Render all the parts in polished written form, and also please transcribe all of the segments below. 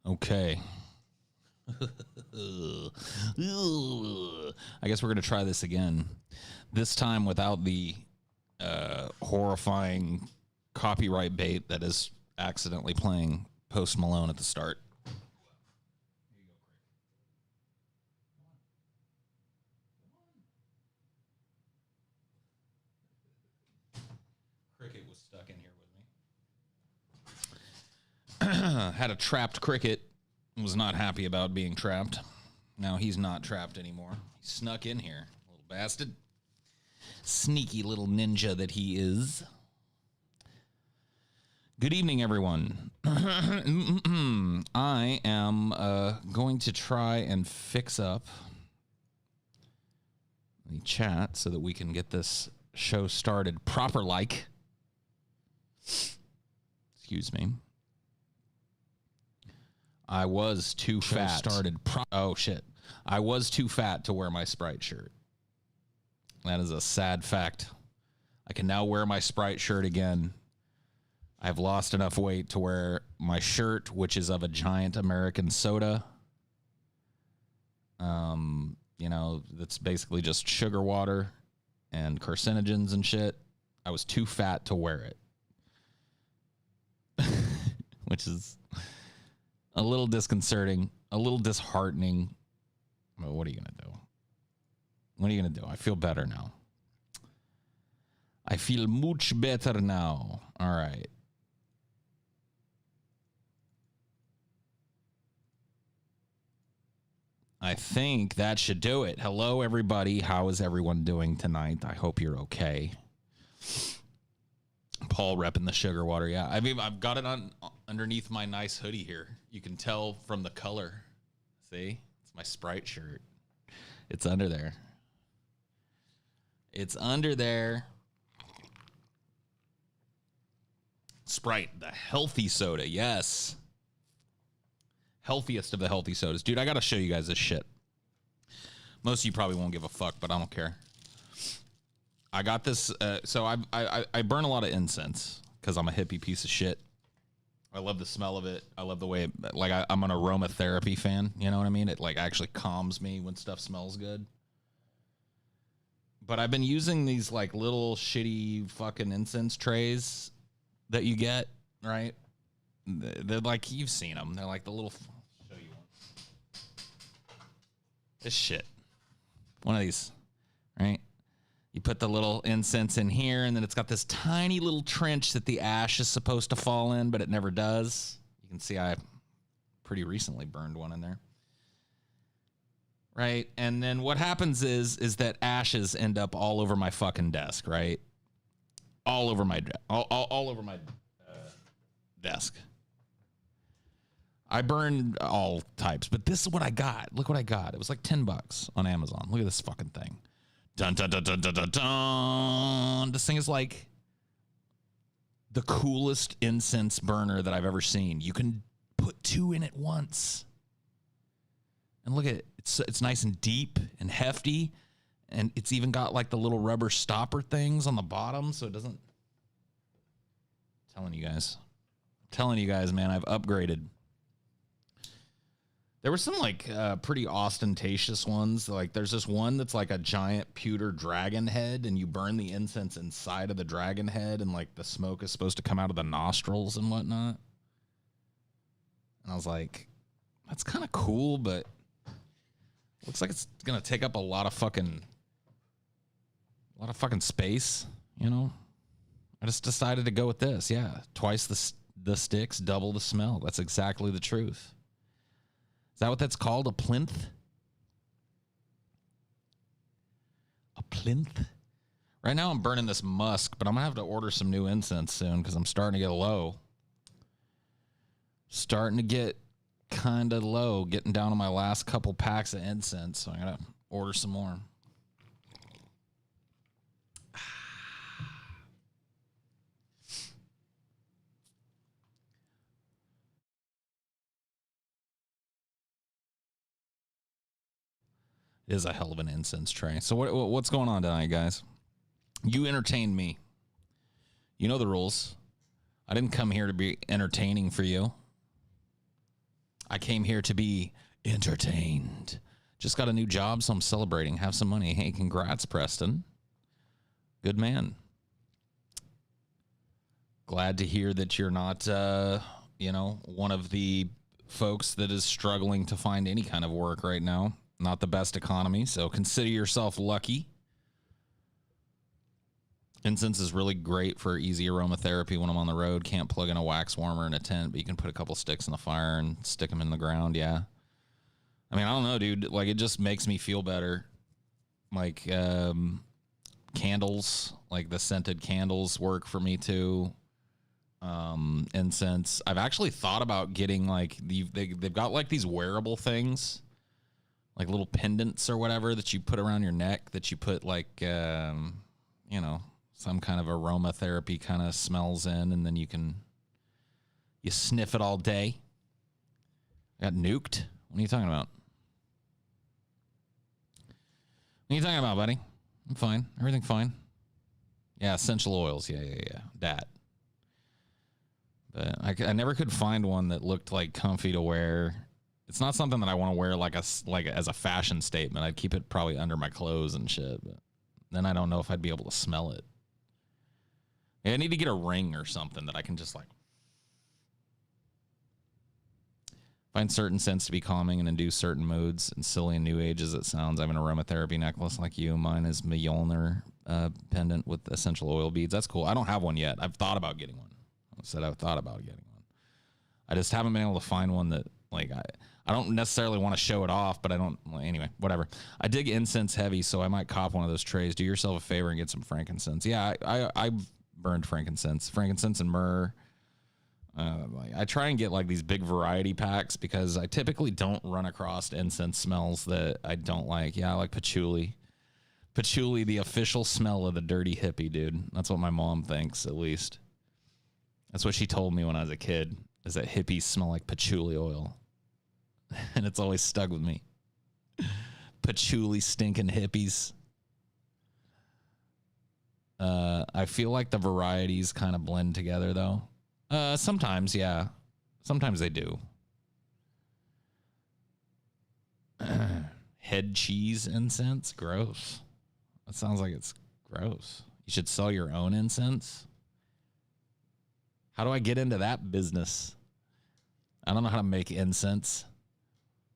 Okay. I guess we're going to try this again. This time without the horrifying copyright bait that is accidentally playing Post Malone at the start. Cricket was stuck in here with me. Had a trapped cricket. Was not happy about being trapped. Now he's not trapped anymore. He snuck in here, little bastard. Sneaky little ninja that he is. Good evening, everyone. I am going to try and fix up the chat so that we can get this show started proper-like. Excuse me. I was too fat. Oh, shit. I was too fat to wear my Sprite shirt. That is a sad fact. I can now wear my Sprite shirt again. I've lost enough weight to wear my shirt, which is of a giant American soda. You know, that's basically just sugar water and carcinogens and shit. I was too fat to wear it. Which is a little disconcerting, a little disheartening. Well, what are you going to do? What are you going to do? I feel better now. I feel much better now. All right. I think that should do it. Hello, everybody. How is everyone doing tonight? I hope you're okay. Paul repping the sugar water. Yeah, I mean, I've got it on underneath my nice hoodie here. You can tell from the color. See? It's my Sprite shirt. It's under there. It's under there. Sprite, the healthy soda. Yes. Healthiest of the healthy sodas. Dude, I got to show you guys this shit. Most of you probably won't give a fuck, but I don't care. I got this. So I burn a lot of incense because I'm a hippie piece of shit. I love the smell of it. I love the way it, like, I'm an aromatherapy fan. You know what I mean? It, like, actually calms me when stuff smells good. But I've been using these, like, little shitty fucking incense trays that you get, right? They're like, you've seen them. They're like the little, show you one. This shit. One of these, right? You put the little incense in here, and then it's got this tiny little trench that the ash is supposed to fall in, but it never does. You can see I pretty recently burned one in there. Right? And then what happens is that ashes end up all over my fucking desk, right? All over my desk. I burned all types, but this is what I got. Look what I got. It was like $10 on Amazon. Look at this fucking thing. Dun, dun, dun, dun, dun, dun, dun. This thing is like the coolest incense burner that I've ever seen. You can put two in at once. And look at it. It's nice and deep and hefty. And it's even got like the little rubber stopper things on the bottom so it doesn't. I'm telling you guys, man, I've upgraded. There were some like pretty ostentatious ones. Like there's this one that's like a giant pewter dragon head, and you burn the incense inside of the dragon head, and like the smoke is supposed to come out of the nostrils and whatnot. And I was like, that's kind of cool, but looks like it's gonna take up a lot of fucking space, you know? I just decided to go with this. Yeah, twice the sticks, double the smell. That's exactly the truth. Is that what that's called? A plinth? A plinth? Right now I'm burning this musk, but I'm going to have to order some new incense soon because I'm starting to get low. Starting to get kind of low, getting down to my last couple packs of incense, so I got to order some more. It is a hell of an incense tray. So what's going on tonight, guys? You entertain me. You know the rules. I didn't come here to be entertaining for you. I came here to be entertained. Just got a new job, so I'm celebrating. Have some money. Hey, congrats, Preston. Good man. Glad to hear that you're not, one of the folks that is struggling to find any kind of work right now. Not the best economy, so consider yourself lucky. Incense is really great for easy aromatherapy when I'm on the road. Can't plug in a wax warmer in a tent, but you can put a couple sticks in the fire and stick them in the ground, yeah. I mean, I don't know, dude. Like, it just makes me feel better. Like, candles, like the scented candles work for me, too. Incense. I've actually thought about getting, like, they've got, like, these wearable things, like little pendants or whatever that you put around your neck that you put, like, some kind of aromatherapy kind of smells in, and then you sniff it all day. Got nuked? What are you talking about? What are you talking about, buddy? I'm fine. Everything fine. Yeah, essential oils. Yeah. That. But I never could find one that looked like comfy to wear. It's not something that I want to wear like as a fashion statement. I'd keep it probably under my clothes and shit. But then I don't know if I'd be able to smell it. Yeah, I need to get a ring or something that I can just like find certain scents to be calming and induce certain moods. And silly and new age as it sounds, I have an aromatherapy necklace like you. Mine is Mjolnir pendant with essential oil beads. That's cool. I don't have one yet. I've thought about getting one. I said I've thought about getting one. I just haven't been able to find one that, like, I don't necessarily want to show it off, but I don't, anyway, whatever. I dig incense heavy, so I might cop one of those trays. Do yourself a favor and get some frankincense. Yeah, I've burned frankincense and myrrh. I try and get like these big variety packs because I typically don't run across incense smells that I don't like. Yeah, I like patchouli. Patchouli, the official smell of the dirty hippie, dude. That's what my mom thinks, at least. That's what she told me when I was a kid, is that hippies smell like patchouli oil. And it's always stuck with me. Patchouli stinking hippies. I feel like the varieties kind of blend together, though. Sometimes, yeah. Sometimes they do. Head cheese incense? Gross. That sounds like it's gross. You should sell your own incense? How do I get into that business? I don't know how to make incense.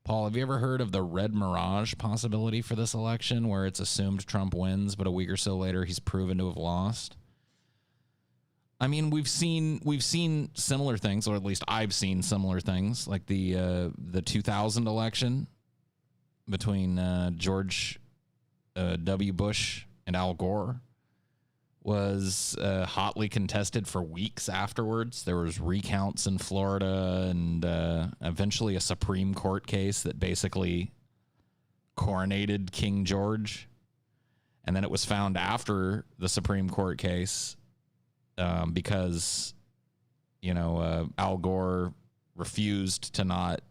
Paul, have you ever heard of the red mirage possibility for this election where it's assumed Trump wins, but a week or so later he's proven to have lost? I mean, we've seen similar things, or at least I've seen similar things, like the 2000 election between George W. Bush and Al Gore was hotly contested for weeks afterwards. There was recounts in Florida and eventually a Supreme Court case that basically coronated King George. And then it was found after the Supreme Court case because, Al Gore refused to not,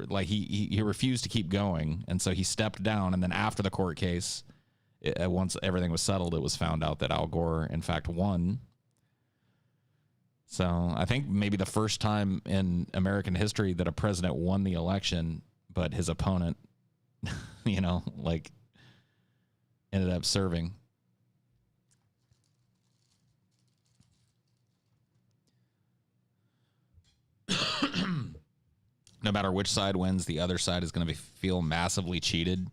like he refused to keep going. And so he stepped down. And then after the court case, once everything was settled, it was found out that Al Gore, in fact, won. So I think maybe the first time in American history that a president won the election, but his opponent, ended up serving. No matter which side wins, the other side is going to feel massively cheated.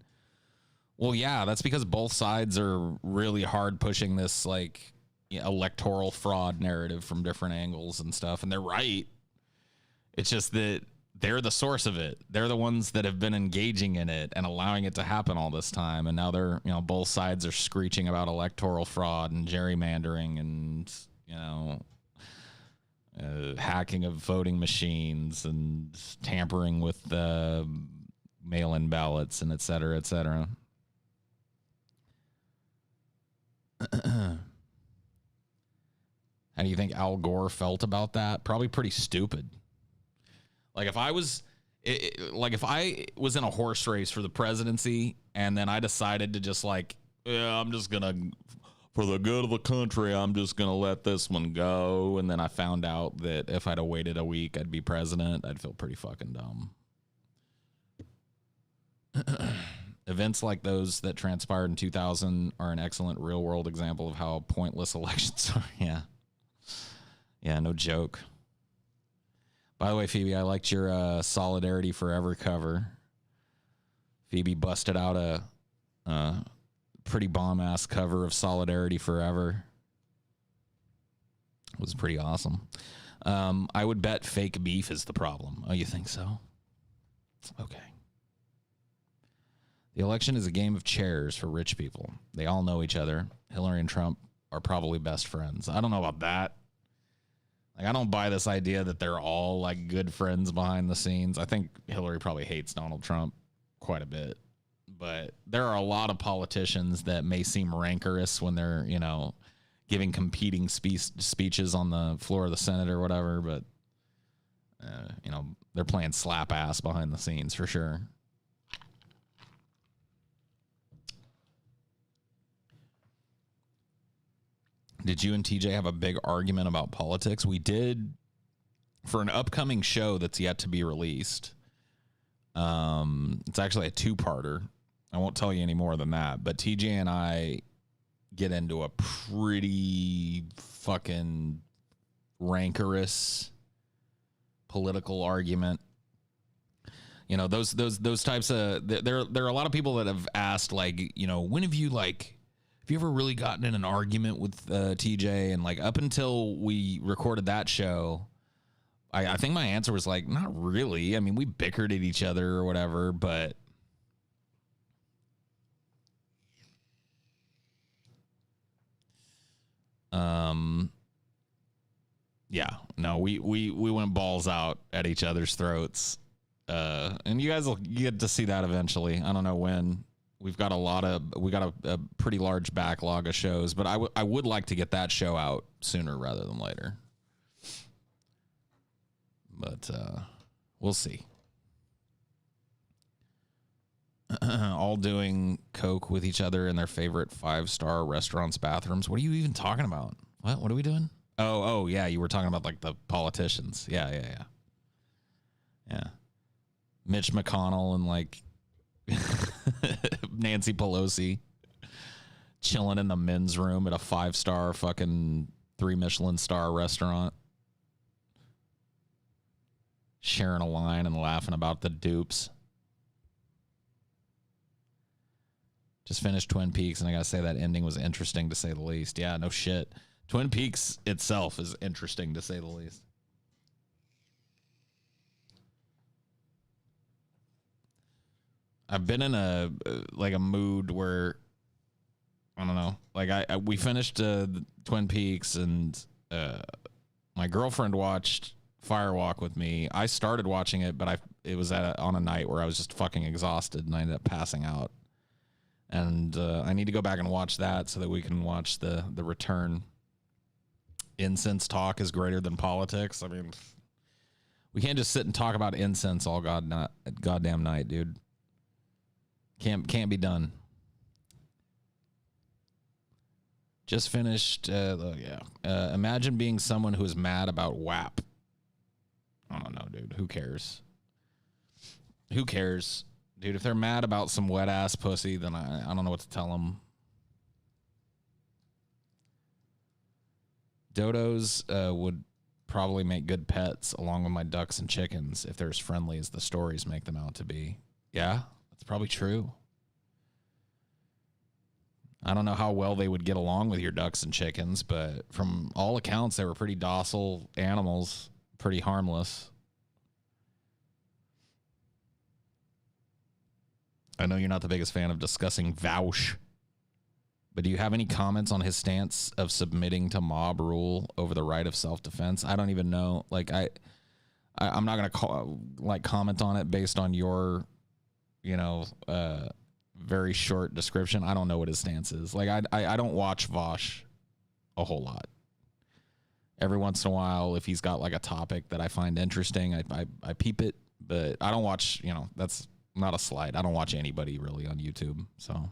Well, yeah, that's because both sides are really hard pushing this electoral fraud narrative from different angles and stuff, and they're right. It's just that they're the source of it. They're the ones that have been engaging in it and allowing it to happen all this time, and now they're, both sides are screeching about electoral fraud and gerrymandering and, hacking of voting machines and tampering with mail-in ballots and et cetera, et cetera. How do you think Al Gore felt about that? Probably pretty stupid. Like if I was in a horse race for the presidency and then I decided to just I'm just gonna, for the good of the country, I'm just gonna let this one go. And then I found out that if I'd have waited a week, I'd be president. I'd feel pretty fucking dumb. Events like those that transpired in 2000 are an excellent real-world example of how pointless elections are. Yeah. Yeah, no joke. By the way, Phoebe, I liked your Solidarity Forever cover. Phoebe busted out a pretty bomb-ass cover of Solidarity Forever. It was pretty awesome. I would bet fake beef is the problem. Oh, you think so? Okay. The election is a game of chairs for rich people. They all know each other. Hillary and Trump are probably best friends. I don't know about that. Like, I don't buy this idea that they're all like good friends behind the scenes. I think Hillary probably hates Donald Trump quite a bit. But there are a lot of politicians that may seem rancorous when they're, you know, giving competing speeches on the floor of the Senate or whatever. But, you know, they're playing slap ass behind the scenes for sure. Did you and TJ have a big argument about politics? We did for an upcoming show that's yet to be released. It's actually a two-parter. I won't tell you any more than that. But TJ and I get into a pretty fucking rancorous political argument. You know, those types of there are a lot of people that have asked, like, you know, when have you ever really gotten in an argument with TJ? And like up until we recorded that show, I think my answer was like, not really. I mean, we bickered at each other or whatever, but yeah, no, we went balls out at each other's throats. And you guys will get to see that eventually. I don't know when. We got a pretty large backlog of shows, but I would like to get that show out sooner rather than later. But we'll see. All doing coke with each other in their favorite 5-star restaurants' bathrooms. What are you even talking about? What are we doing? Oh yeah, you were talking about like the politicians. Yeah. Mitch McConnell and like Nancy Pelosi chilling in the men's room at a 5-star fucking 3 Michelin star restaurant, sharing a line and laughing about the dupes. Just finished Twin Peaks, and I gotta say that ending was interesting to say the least. Yeah, no shit. Twin Peaks itself is interesting to say the least. I've been in a mood where I don't know. Like we finished Twin Peaks, and my girlfriend watched Firewalk with me. I started watching it, but it was on a night where I was just fucking exhausted, and I ended up passing out. And I need to go back and watch that so that we can watch the return. Incense talk is greater than politics. I mean, we can't just sit and talk about incense all goddamn night, dude. Can't be done. Just finished. Imagine being someone who is mad about WAP. I don't know, dude. Who cares? Who cares, dude? If they're mad about some wet ass pussy, then I don't know what to tell them. Dodos would probably make good pets along with my ducks and chickens if they're as friendly as the stories make them out to be. Yeah, that's probably true. I don't know how well they would get along with your ducks and chickens, but from all accounts, they were pretty docile animals, pretty harmless. I know you're not the biggest fan of discussing Vaush, but do you have any comments on his stance of submitting to mob rule over the right of self-defense? I don't even know. Like I'm not gonna comment on it based on your, very short description. I don't know what his stance is. Like I don't watch Vaush a whole lot. Every once in a while, if he's got like a topic that I find interesting, I peep it, but I don't watch. That's not a slight. I don't watch anybody really on YouTube. So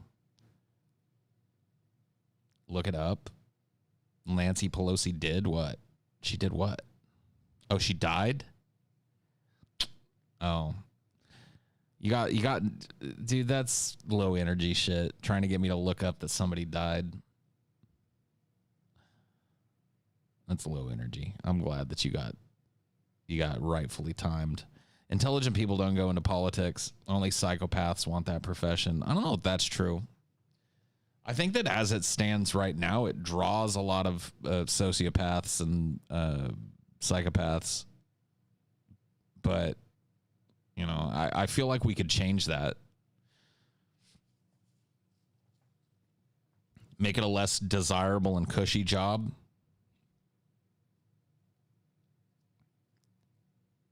look it up. Nancy Pelosi did what? She did what? Oh, she died? Oh. You got, dude, that's low energy shit. Trying to get me to look up that somebody died. That's low energy. I'm glad that you got rightfully timed. Intelligent people don't go into politics. Only psychopaths want that profession. I don't know if that's true. I think that as it stands right now, it draws a lot of sociopaths and psychopaths. But, you know, I feel like we could change that. Make it a less desirable and cushy job.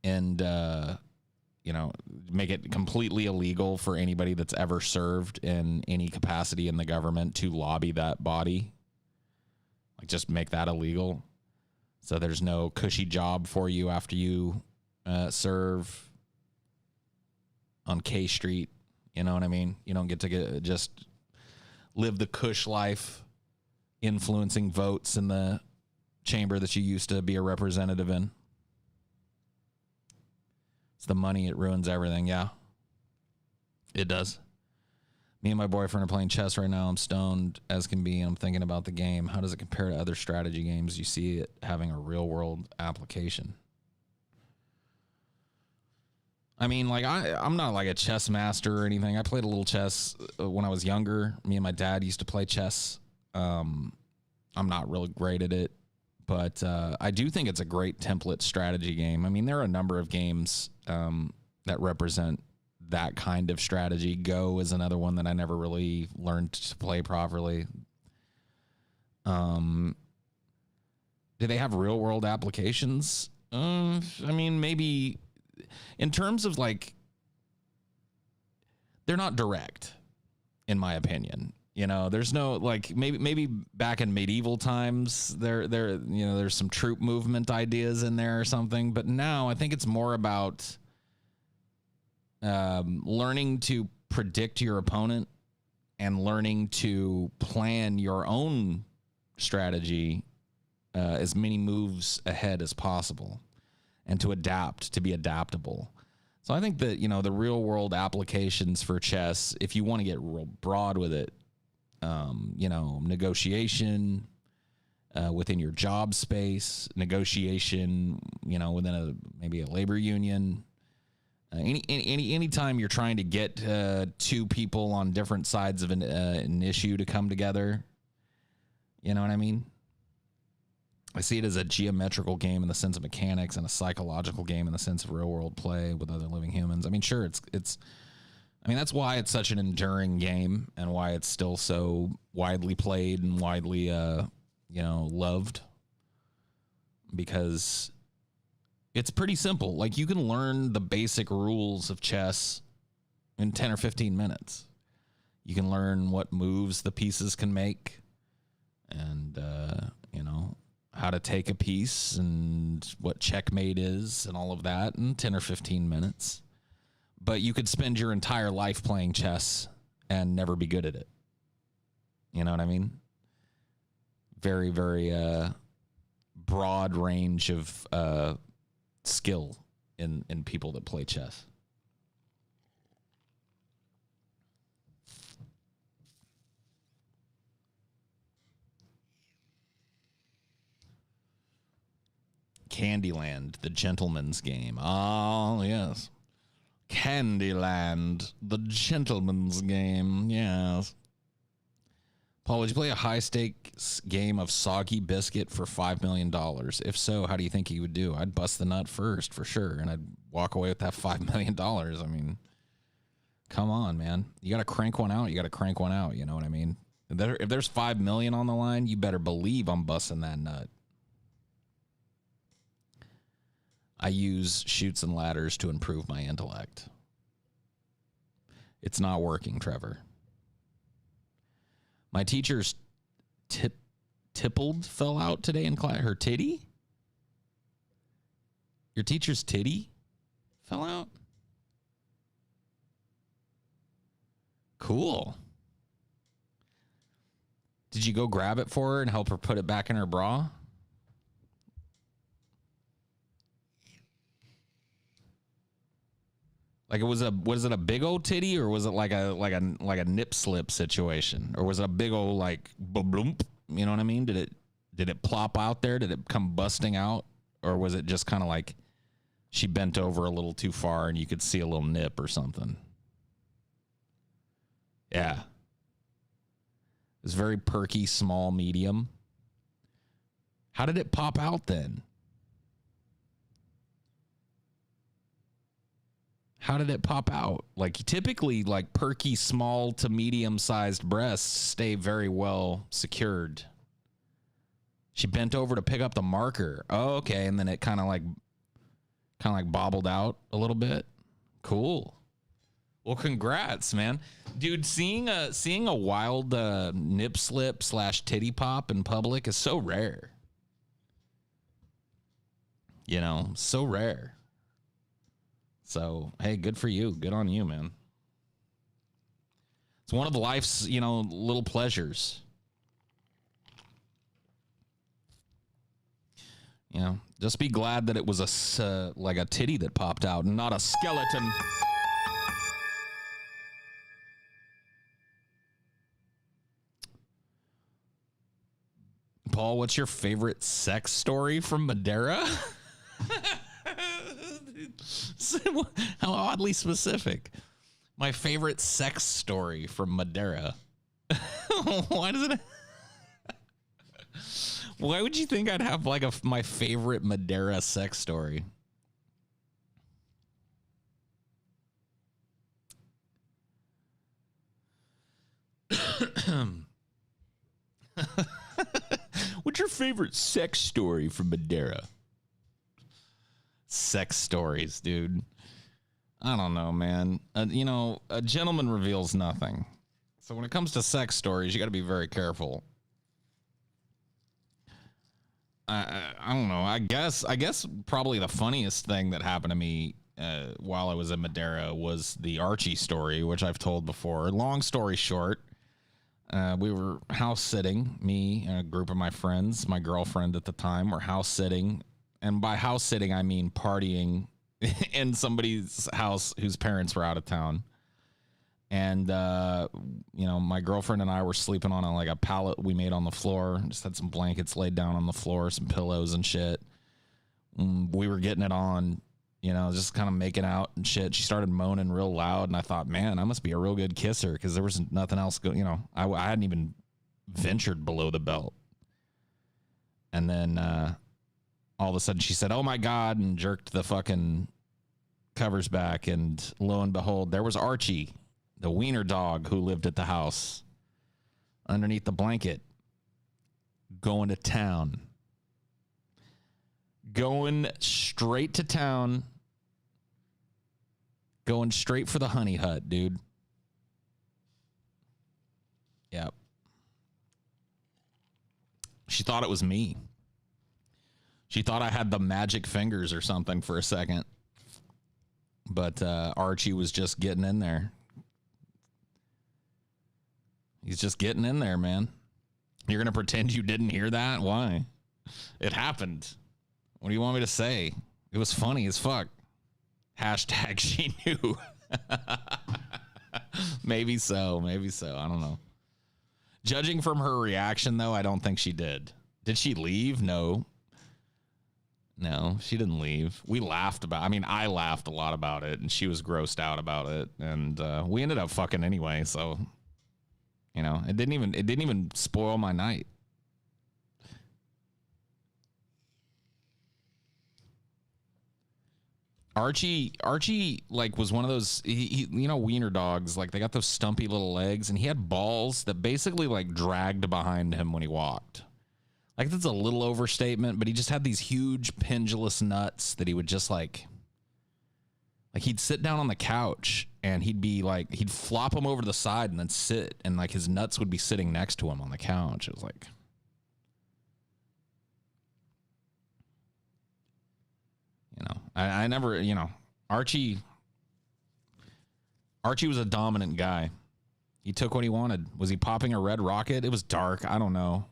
And, you know, make it completely illegal for anybody that's ever served in any capacity in the government to lobby that body. Like, just make that illegal. So there's no cushy job for you after you serve on K Street. You know what I mean? You don't get to just live the cush life, influencing votes in the chamber that you used to be a representative in. It's the money. It ruins everything. Yeah, it does. Me and my boyfriend are playing chess right now. I'm stoned as can be, and I'm thinking about the game. How does it compare to other strategy games? You see it having a real-world application. I mean, like, I'm not like a chess master or anything. I played a little chess when I was younger. Me and my dad used to play chess. I'm not really great at it. But I do think it's a great template strategy game. I mean, there are a number of games that represent that kind of strategy. Go is another one that I never really learned to play properly. Do they have real world applications? I mean, maybe in terms of like, they're not direct, in my opinion. You know, there's no, like, maybe back in medieval times there you know, there's some troop movement ideas in there or something, but now I think it's more about learning to predict your opponent and learning to plan your own strategy as many moves ahead as possible, and to adapt, to be adaptable. So I think that, you know, the real world applications for chess, if you want to get real broad with it, you know, negotiation within your job space, negotiation, you know, within maybe a labor union. Any time you're trying to get two people on different sides of an issue to come together, you know what I mean? I see it as a geometrical game in the sense of mechanics and a psychological game in the sense of real world play with other living humans. I mean, sure, it's. I mean, that's why it's such an enduring game and why it's still so widely played and widely, you know, loved. Because it's pretty simple. Like, you can learn the basic rules of chess in 10 or 15 minutes. You can learn what moves the pieces can make and, you know, how to take a piece and what checkmate is and all of that in 10 or 15 minutes. But you could spend your entire life playing chess and never be good at it. You know what I mean? Very, very broad range of skill in people that play chess. Candyland, the gentleman's game. Oh, yes. Candyland, the gentleman's game. Yes. Paul, would you play a high-stakes game of Soggy Biscuit for $5 million? If so, how do you think he would do? I'd bust the nut first, for sure, and I'd walk away with that $5 million. I mean, come on, man. You got to crank one out. You got to crank one out. You know what I mean? If there's $5 million on the line, you better believe I'm busting that nut. I use chutes and ladders to improve my intellect. It's not working, Trevor. My teacher's tippled fell out today in class. Her titty? Your teacher's titty fell out? Cool. Did you go grab it for her and help her put it back in her bra? Like was it a big old titty, or was it like a nip slip situation, or was it a big old like bloomp? You know what I mean? Did it plop out there? Did it come busting out, or was it just kind of like she bent over a little too far and you could see a little nip or something? Yeah, it was very perky, small, medium. How did it pop out then? How did it pop out? Like typically, like perky, small to medium-sized breasts stay very well secured. She bent over to pick up the marker. Oh, okay, and then it kind of like bobbled out a little bit. Cool. Well, congrats, man, dude. Seeing a wild nip slip / titty pop in public is so rare. You know, so rare. So, hey, good for you. Good on you, man. It's one of life's, little pleasures. Just be glad that it was like a titty that popped out and not a skeleton. Paul, what's your favorite sex story from Madeira? How oddly specific. My favorite sex story from Madeira. Why does it? Why would you think I'd have like my favorite Madeira sex story? What's your favorite sex story from Madeira? Sex stories, dude. I don't know, man. A gentleman reveals nothing. So when it comes to sex stories, you got to be very careful. I don't know. I guess probably the funniest thing that happened to me while I was in Madeira was the Archie story, which I've told before. Long story short, we were house sitting. Me and a group of my friends, my girlfriend at the time, were house sitting. And by house sitting, I mean partying in somebody's house whose parents were out of town. And, my girlfriend and I were sleeping on a pallet we made on the floor. Just had some blankets laid down on the floor, some pillows and shit. We were getting it on, just kind of making out and shit. She started moaning real loud. And I thought, man, I must be a real good kisser because there was nothing else I hadn't even ventured below the belt. And then, all of a sudden she said, "Oh my God," and jerked the fucking covers back. And lo and behold, there was Archie, the wiener dog who lived at the house, underneath the blanket, going to town. Going straight to town. Going straight for the honey hut, dude. Yep. She thought it was me. She thought I had the magic fingers or something for a second. But Archie was just getting in there. He's just getting in there, man. You're going to pretend you didn't hear that? Why? It happened. What do you want me to say? It was funny as fuck. Hashtag she knew. Maybe so. Maybe so. I don't know. Judging from her reaction, though, I don't think she did. Did she leave? No. No, she didn't leave. We laughed I laughed a lot about it, and she was grossed out about it, and we ended up fucking anyway. So, it didn't even spoil my night. Archie, was one of those, he wiener dogs, they got those stumpy little legs, and he had balls that basically dragged behind him when he walked. That's a little overstatement, but he just had these huge pendulous nuts that he would just he'd sit down on the couch and he'd flop them over to the side and then sit, and his nuts would be sitting next to him on the couch. It was I never, Archie was a dominant guy. He took what he wanted. Was he popping a red rocket? It was dark. I don't know.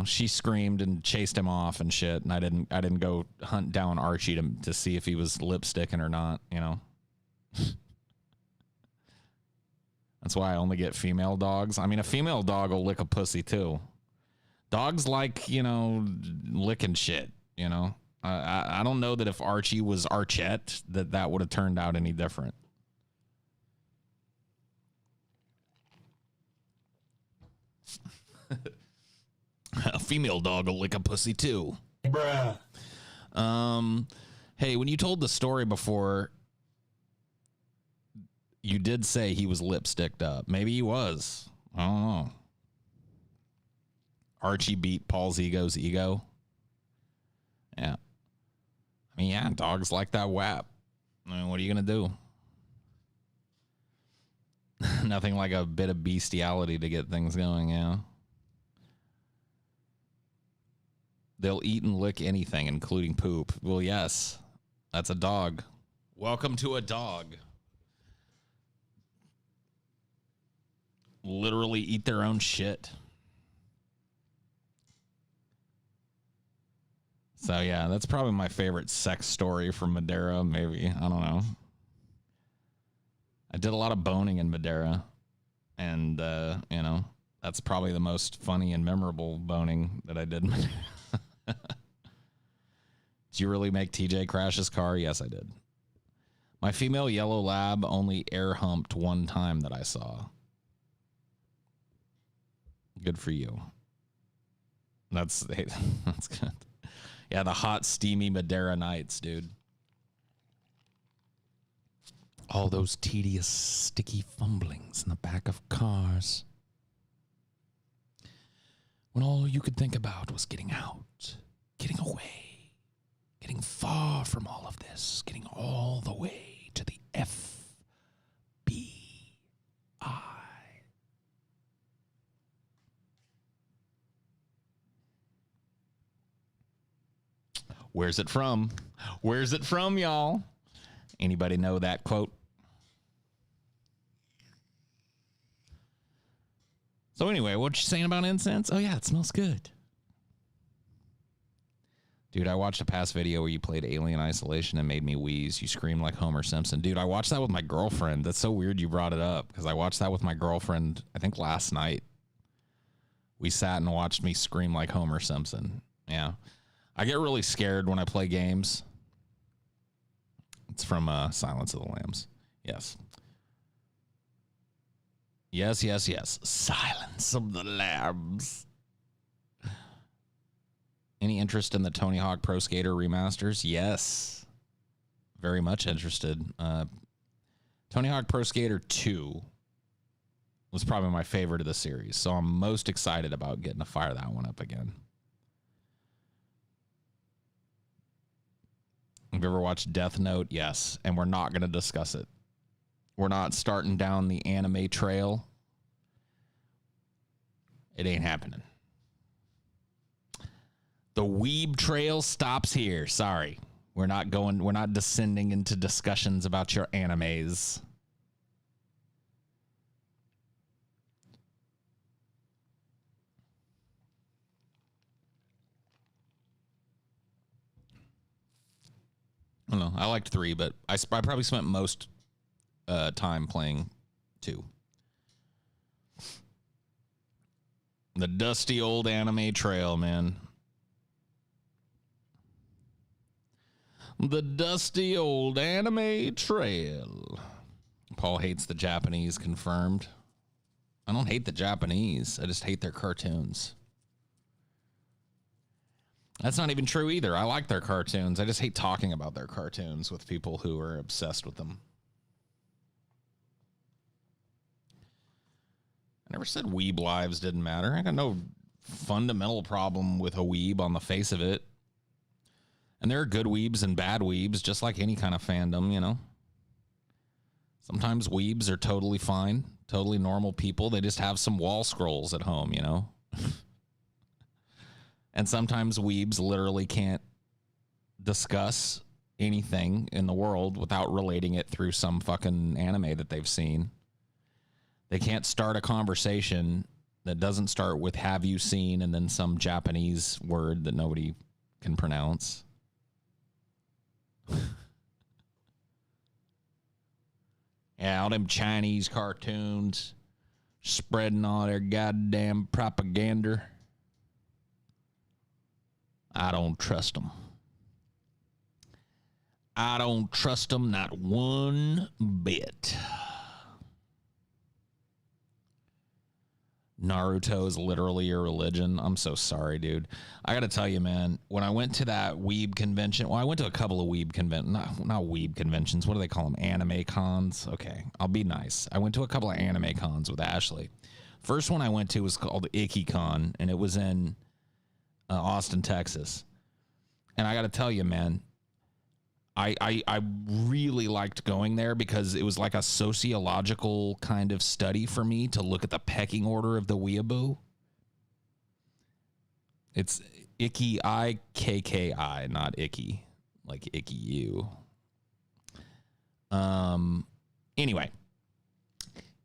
She screamed and chased him off and shit, and I didn't go hunt down Archie to see if he was lipsticking or not, That's why I only get female dogs. I mean, a female dog will lick a pussy too. Dogs like, licking shit, I don't know that if Archie was Archette, that would have turned out any different. A female dog will lick a pussy too. Bruh. Hey, when you told the story before, you did say he was lipsticked up. Maybe he was. I don't know. Archie beat Paul's ego's ego. Yeah. I mean, yeah, dogs like that WAP. I mean, what are you going to do? Nothing like a bit of bestiality to get things going, yeah. They'll eat and lick anything, including poop. Well, yes, that's a dog. Welcome to a dog. Literally eat their own shit. So, yeah, that's probably my favorite sex story from Madeira, maybe. I don't know. I did a lot of boning in Madeira. And, that's probably the most funny and memorable boning that I did in Madeira. Did you really make TJ crash his car? Yes, I did. My female yellow lab only air humped one time that I saw. Good for you. That's good. Yeah, the hot, steamy Madeira nights, dude. All those tedious, sticky fumblings in the back of cars. When all you could think about was getting out, getting away, getting far from all of this, getting all the way to the FBI. Where's it from? Where's it from, y'all? Anybody know that quote? So anyway, what you saying about incense? Oh, yeah, it smells good. Dude, I watched a past video where you played Alien Isolation and made me wheeze. You screamed like Homer Simpson. Dude, I watched that with my girlfriend. That's so weird you brought it up, because I watched that with my girlfriend, I think last night. We sat and watched me scream like Homer Simpson. Yeah. I get really scared when I play games. It's from Silence of the Lambs. Yes. Yes, yes, yes. Silence of the Lambs. Any interest in the Tony Hawk Pro Skater remasters? Yes. Very much interested. Tony Hawk Pro Skater 2 was probably my favorite of the series, so I'm most excited about getting to fire that one up again. Have you ever watched Death Note? Yes, and we're not going to discuss it. We're not starting down the anime trail. It ain't happening. The weeb trail stops here. Sorry. We're not descending into discussions about your animes. I don't know. I liked 3, but I probably spent most time playing 2. The dusty old anime trail, man. The dusty old anime trail. Paul hates the Japanese, confirmed. I don't hate the Japanese. I just hate their cartoons. That's not even true either. I like their cartoons. I just hate talking about their cartoons with people who are obsessed with them. I never said weeb lives didn't matter. I got no fundamental problem with a weeb on the face of it. And there are good weebs and bad weebs, just like any kind of fandom, you know. Sometimes weebs are totally fine, totally normal people. They just have some wall scrolls at home, you know. And sometimes weebs literally can't discuss anything in the world without relating it through some fucking anime that they've seen. They can't start a conversation that doesn't start with "have you seen" and then some Japanese word that nobody can pronounce. Yeah, all them Chinese cartoons spreading all their goddamn propaganda. I don't trust them. I don't trust them not one bit. Naruto is literally your religion. I'm so sorry, dude. I got to tell you, man, when I went to that weeb convention, well, I went to a couple of weeb conventions, not weeb conventions. What do they call them? Anime cons. Okay, I'll be nice. I went to a couple of anime cons with Ashley. First one I went to was called IkiCon, and it was in Austin, Texas. And I got to tell you, man, I really liked going there because it was like a sociological kind of study for me to look at the pecking order of the weeaboo. It's Icky I-K-K-I, not Icky, like Icky you. Anyway.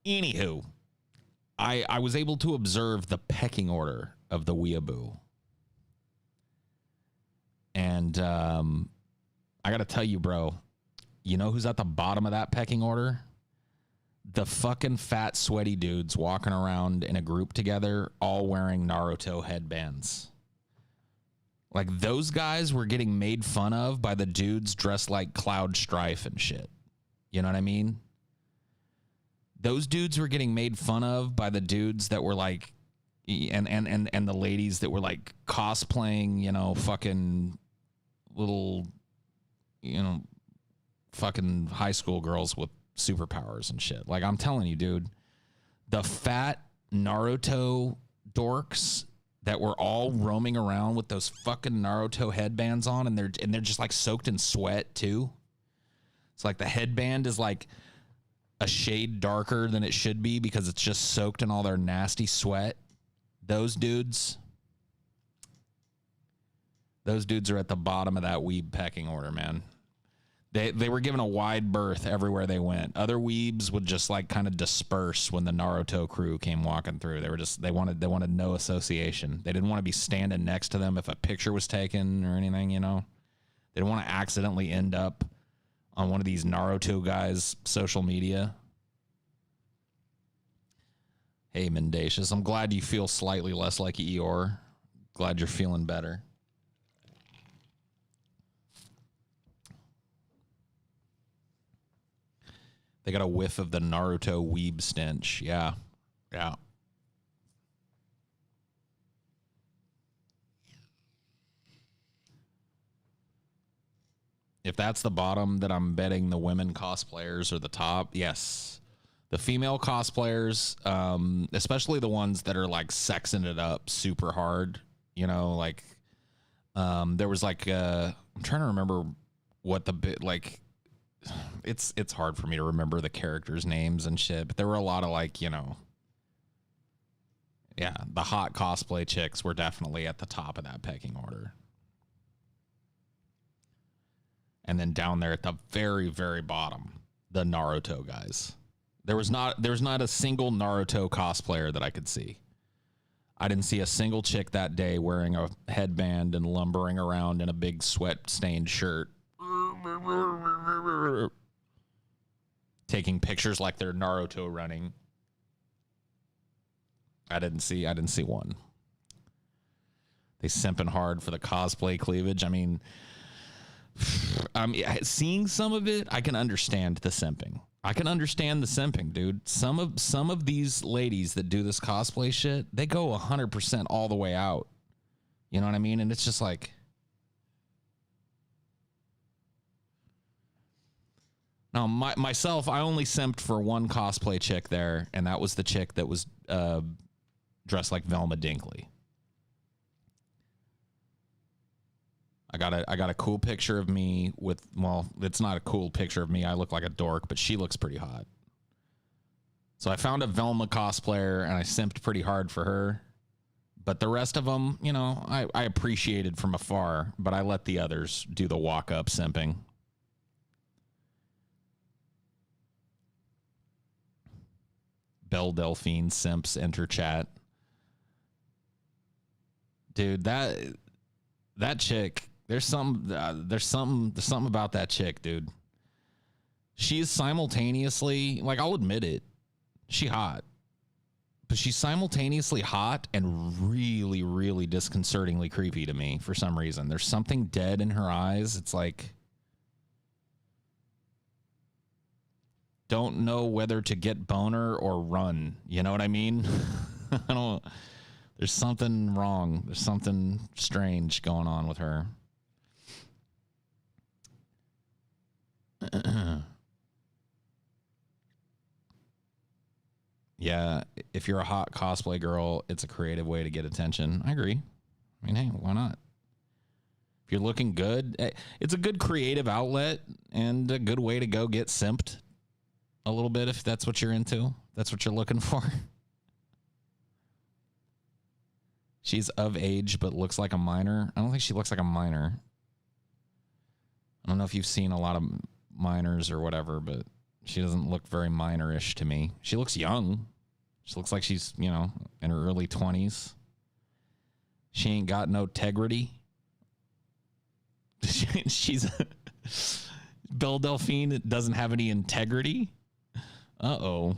Anywho, I was able to observe the pecking order of the weeaboo. And I got to tell you, bro, you know who's at the bottom of that pecking order? The fucking fat, sweaty dudes walking around in a group together, all wearing Naruto headbands. Like, those guys were getting made fun of by the dudes dressed like Cloud Strife and shit. You know what I mean? Those dudes were getting made fun of by the dudes that were like, and the ladies that were like cosplaying, you know, fucking little, you know, fucking high school girls with superpowers and shit. Like, I'm telling you, dude, the fat Naruto dorks that were all roaming around with those fucking Naruto headbands on, and they're just like soaked in sweat too. It's like the headband is like a shade darker than it should be because it's just soaked in all their nasty sweat. Those dudes are at the bottom of that weeb pecking order, man. They were given a wide berth everywhere they went. Other weebs would just like kind of disperse when the Naruto crew came walking through. They wanted no association. They didn't want to be standing next to them if a picture was taken or anything, you know. They didn't want to accidentally end up on one of these Naruto guys' social media. Hey, Mendacious, I'm glad you feel slightly less like Eeyore. Glad you're feeling better. They got a whiff of the Naruto weeb stench. Yeah. Yeah. If that's the bottom, then I'm betting the women cosplayers are the top. Yes. The female cosplayers, especially the ones that are like sexing it up super hard, you know, like there was like I'm trying to remember what the bit like. It's hard for me to remember the characters' names and shit, but there were a lot of like, you know, yeah, the hot cosplay chicks were definitely at the top of that pecking order. And then down there at the very, very bottom, the Naruto guys. There's not a single Naruto cosplayer that I could see. I didn't see a single chick that day wearing a headband and lumbering around in a big sweat-stained shirt. Taking pictures like they're Naruto running. I didn't see one. They simping hard for the cosplay cleavage. I mean, seeing some of it, I can understand the simping. I can understand the simping, dude. Some of these ladies that do this cosplay shit, they go 100% all the way out. You know what I mean? And it's just like, now, myself, I only simped for one cosplay chick there, and that was the chick that was dressed like Velma Dinkley. I got a cool picture of me with, well, it's not a cool picture of me. I look like a dork, but she looks pretty hot. So I found a Velma cosplayer, and I simped pretty hard for her. But the rest of them, you know, I appreciated from afar, but I let the others do the walk-up simping. Belle Delphine simps enter chat. Dude, that chick, there's something about that chick, dude. She's simultaneously, like, I'll admit it, she hot. But she's simultaneously hot and really, really disconcertingly creepy to me for some reason. There's something dead in her eyes. It's like, don't know whether to get boner or run. You know what I mean? I don't. There's something wrong. There's something strange going on with her. Yeah, if you're a hot cosplay girl, it's a creative way to get attention. I agree. I mean, hey, why not? If you're looking good, it's a good creative outlet and a good way to go get simped a little bit if that's what you're into. That's what you're looking for. She's of age but looks like a minor. I don't think she looks like a minor. I don't know if you've seen a lot of minors or whatever, but she doesn't look very minorish to me. She looks young. She looks like she's, you know, in her early 20s. She ain't got no integrity. She's Belle Delphine doesn't have any integrity. Uh-oh.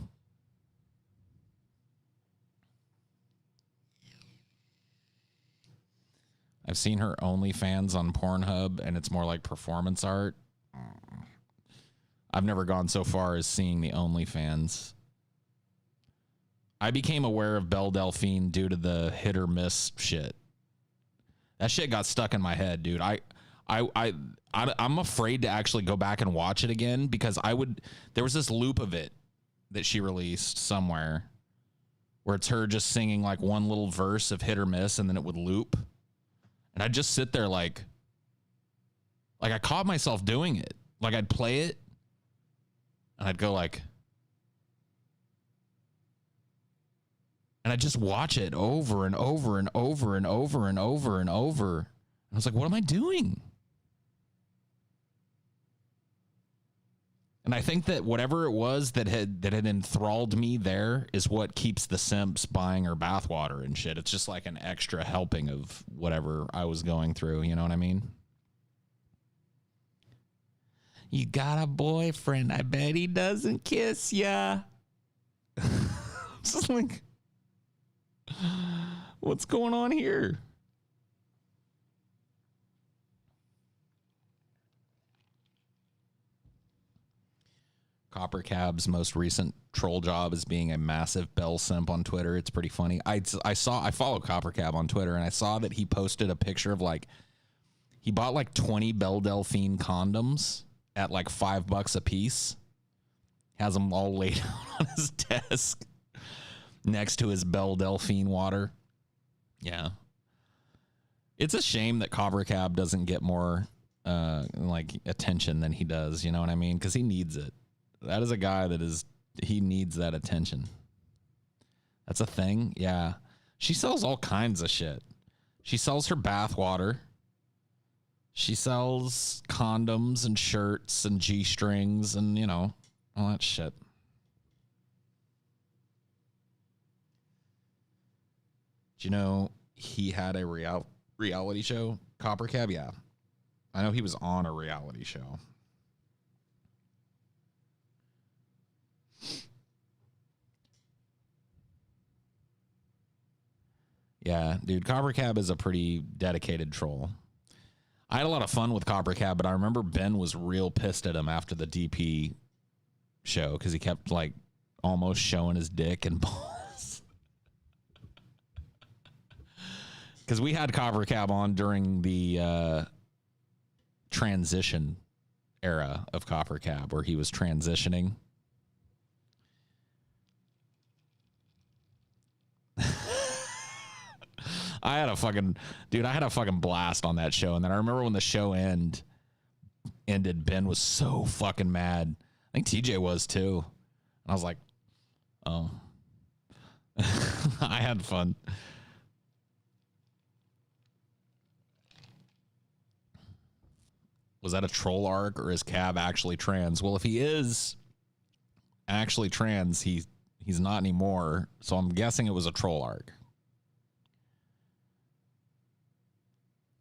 I've seen her OnlyFans on Pornhub, and it's more like performance art. I've never gone so far as seeing the OnlyFans. I became aware of Belle Delphine due to the hit or miss shit. That shit got stuck in my head, dude. I'm afraid to actually go back and watch it again because there was this loop of it that she released somewhere where it's her just singing like one little verse of hit or miss and then it would loop. And I'd just sit there like I caught myself doing it. Like I'd play it and I'd go like, and I'd just watch it over and over and over and over and over and over. And I was like, what am I doing? And I think that whatever it was that had enthralled me there is what keeps the simps buying her bathwater and shit. It's just like an extra helping of whatever I was going through. You know what I mean? You got a boyfriend. I bet he doesn't kiss ya. Just like, what's going on here? Copper Cab's most recent troll job is being a massive Bell simp on Twitter. It's pretty funny. I follow Copper Cab on Twitter, and I saw that he posted a picture of like he bought like 20 Belle Delphine condoms at like $5 a piece. Has them all laid out on his desk next to his Belle Delphine water. Yeah, it's a shame that Copper Cab doesn't get more like attention than he does. You know what I mean? Because he needs it. That is a guy he needs that attention. That's a thing. Yeah. She sells all kinds of shit. She sells her bath water. She sells condoms and shirts and G-strings and, you know, all that shit. Do you know he had a reality show? Copper Cab? Yeah. I know he was on a reality show. Yeah, dude, Copper Cab is a pretty dedicated troll. I had a lot of fun with Copper Cab, but I remember Ben was real pissed at him after the DP show because he kept like almost showing his dick and balls. Because we had Copper Cab on during the transition era of Copper Cab where he was transitioning. I had a fucking blast on that show. And then I remember when the show ended, Ben was so fucking mad. I think TJ was too. And I was like, oh. I had fun. Was that a troll arc or is Cab actually trans? Well, if he is actually trans, he's not anymore. So I'm guessing it was a troll arc.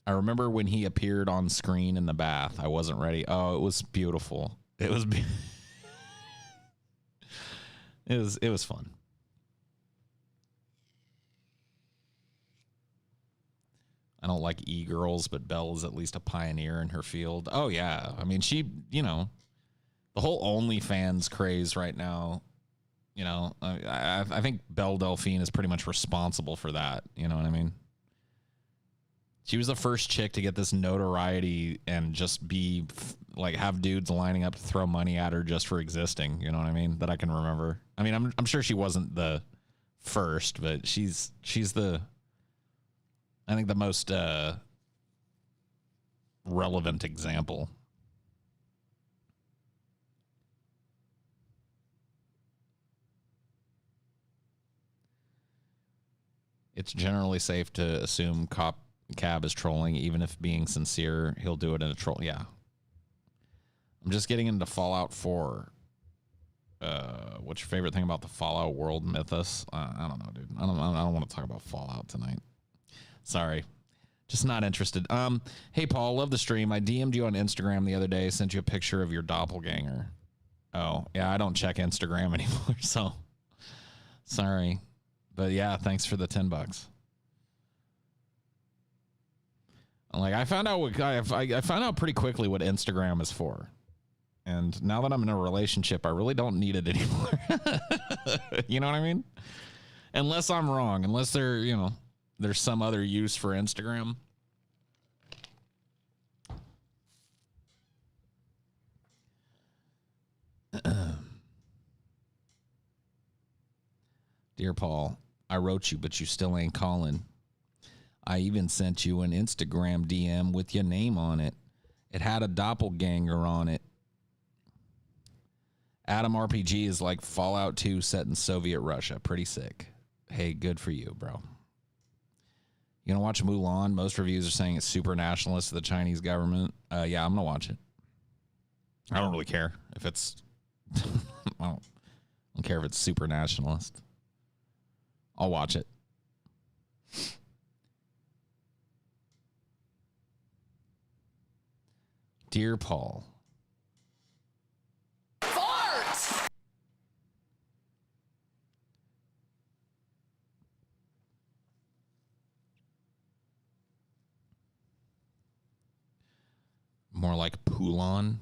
I remember when he appeared on screen in the bath. I wasn't ready. Oh, it was beautiful. It was It was fun. I don't like e-girls, but Belle is at least a pioneer in her field. Oh yeah, I mean she, the whole OnlyFans craze right now. I think Belle Delphine is pretty much responsible for that. You know what I mean? She was the first chick to get this notoriety and just be like have dudes lining up to throw money at her just for existing. You know what I mean? That I can remember. I mean, I'm sure she wasn't the first, but she's the, I think, the most relevant example. It's generally safe to assume Cab is trolling, even if being sincere, he'll do it in a troll. Yeah. I'm just getting into Fallout 4. What's your favorite thing about the Fallout world mythos? I don't know, dude. I don't want to talk about Fallout tonight. Sorry. Just not interested. Hey, Paul, love the stream. I DM'd you on Instagram the other day, sent you a picture of your doppelganger. Oh, yeah, I don't check Instagram anymore, so sorry. But yeah, thanks for the $10. Like I found out pretty quickly what Instagram is for. And now that I'm in a relationship, I really don't need it anymore. You know what I mean? Unless I'm wrong, unless there's some other use for Instagram. Dear Paul, I wrote you, but you still ain't calling. I even sent you an Instagram DM with your name on it. It had a doppelganger on it. Adam RPG is like Fallout 2 set in Soviet Russia. Pretty sick. Hey, good for you, bro. You gonna watch Mulan? Most reviews are saying it's super nationalist to the Chinese government. Yeah, I'm gonna watch it. I don't really care if it's I don't care if it's super nationalist. I'll watch it. Dear Paul. Fart! More like Poulon.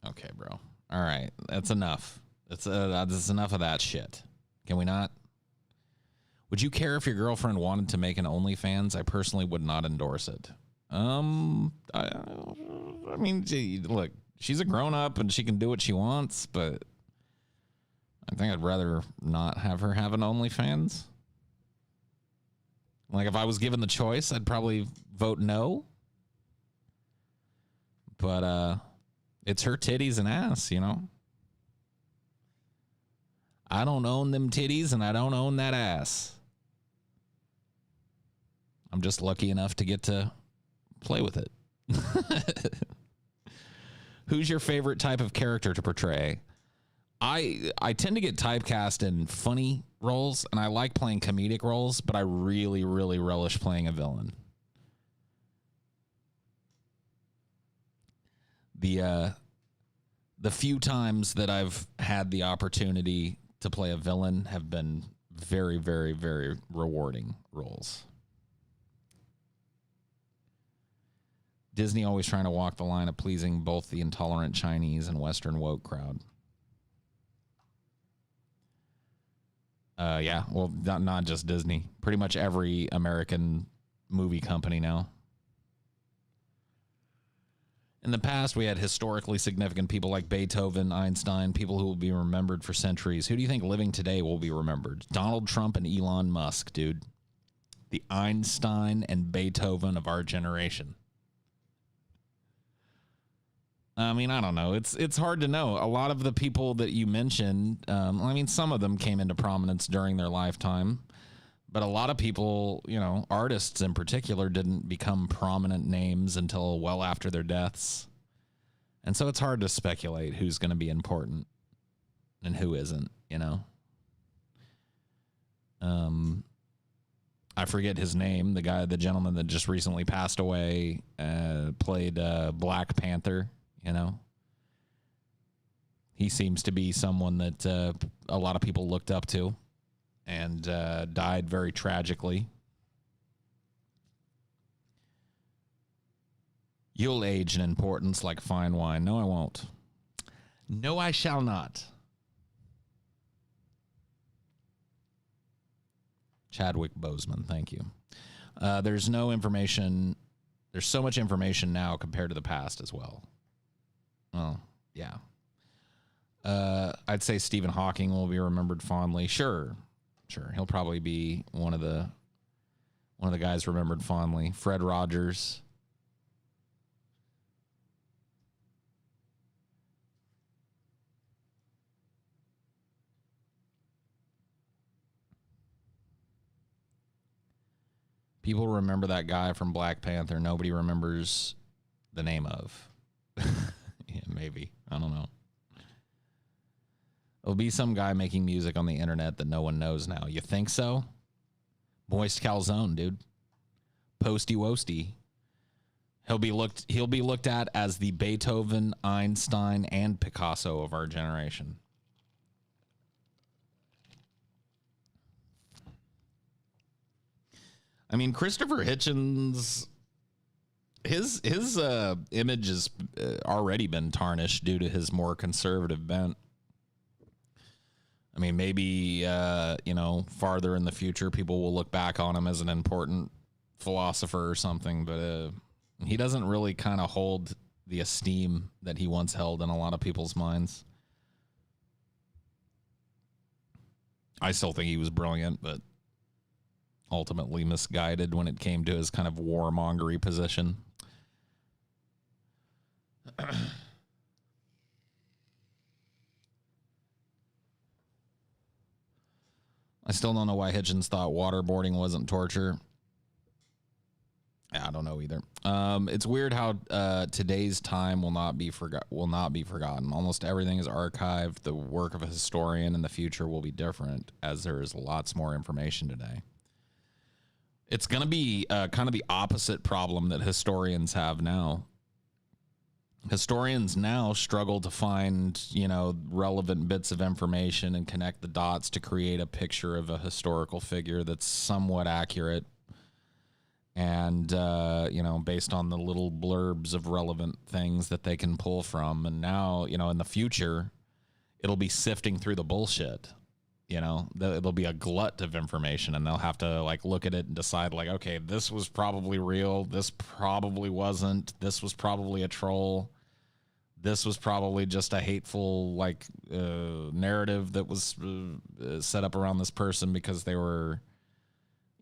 Okay, bro. All right, that's enough. That's enough of that shit. Can we not? Would you care if your girlfriend wanted to make an OnlyFans? I personally would not endorse it. I mean, look, she's a grown up and she can do what she wants, but I think I'd rather not have her have an OnlyFans. Like, if I was given the choice, I'd probably vote no. But it's her titties and ass, you know? I don't own them titties and I don't own that ass. I'm just lucky enough to get to play with it. Who's your favorite type of character to portray? I tend to get typecast in funny roles, and I like playing comedic roles, but I really, really relish playing a villain. The few times that I've had the opportunity to play a villain have been very, very, very rewarding roles. Disney always trying to walk the line of pleasing both the intolerant Chinese and Western woke crowd. Yeah, well, not just Disney. Pretty much every American movie company now. In the past, we had historically significant people like Beethoven, Einstein, people who will be remembered for centuries. Who do you think living today will be remembered? Donald Trump and Elon Musk, dude. The Einstein and Beethoven of our generation. I mean, I don't know. It's hard to know. A lot of the people that you mentioned, I mean, some of them came into prominence during their lifetime, but a lot of people, you know, artists in particular, didn't become prominent names until well after their deaths. And so it's hard to speculate who's going to be important and who isn't, you know. I forget his name. The gentleman that just recently passed away, played Black Panther. You know, He seems to be someone that a lot of people looked up to and died very tragically. You'll age in importance like fine wine. No, I won't. No, I shall not. Chadwick Boseman, thank you. There's no information. There's so much information now compared to the past as well. Oh, yeah. I'd say Stephen Hawking will be remembered fondly. Sure. He'll probably be one of the guys remembered fondly. Fred Rogers. People remember that guy from Black Panther. Nobody remembers the name of. Yeah, maybe. I don't know. It'll be some guy making music on the internet that no one knows now. You think so? Moist Calzone, dude. Posty Woasty. He'll be looked at as the Beethoven, Einstein, and Picasso of our generation. I mean, Christopher Hitchens, his image has already been tarnished due to his more conservative bent. I mean, maybe, farther in the future, people will look back on him as an important philosopher or something, but he doesn't really kind of hold the esteem that he once held in a lot of people's minds. I still think he was brilliant, but ultimately misguided when it came to his kind of warmongery position. I still don't know why Hitchens thought waterboarding wasn't torture. I don't know either. It's weird how today's time will not be forgotten. Almost everything is archived. The work of a historian in the future will be different, as there is lots more information today. It's going to be kind of the opposite problem that historians have now. Historians now struggle to find, relevant bits of information and connect the dots to create a picture of a historical figure that's somewhat accurate and, based on the little blurbs of relevant things that they can pull from. And now, in the future, it'll be sifting through the bullshit. There'll be a glut of information, and they'll have to look at it and decide okay, this was probably real. This probably wasn't. This was probably a troll. This was probably just a hateful narrative that was set up around this person because they were,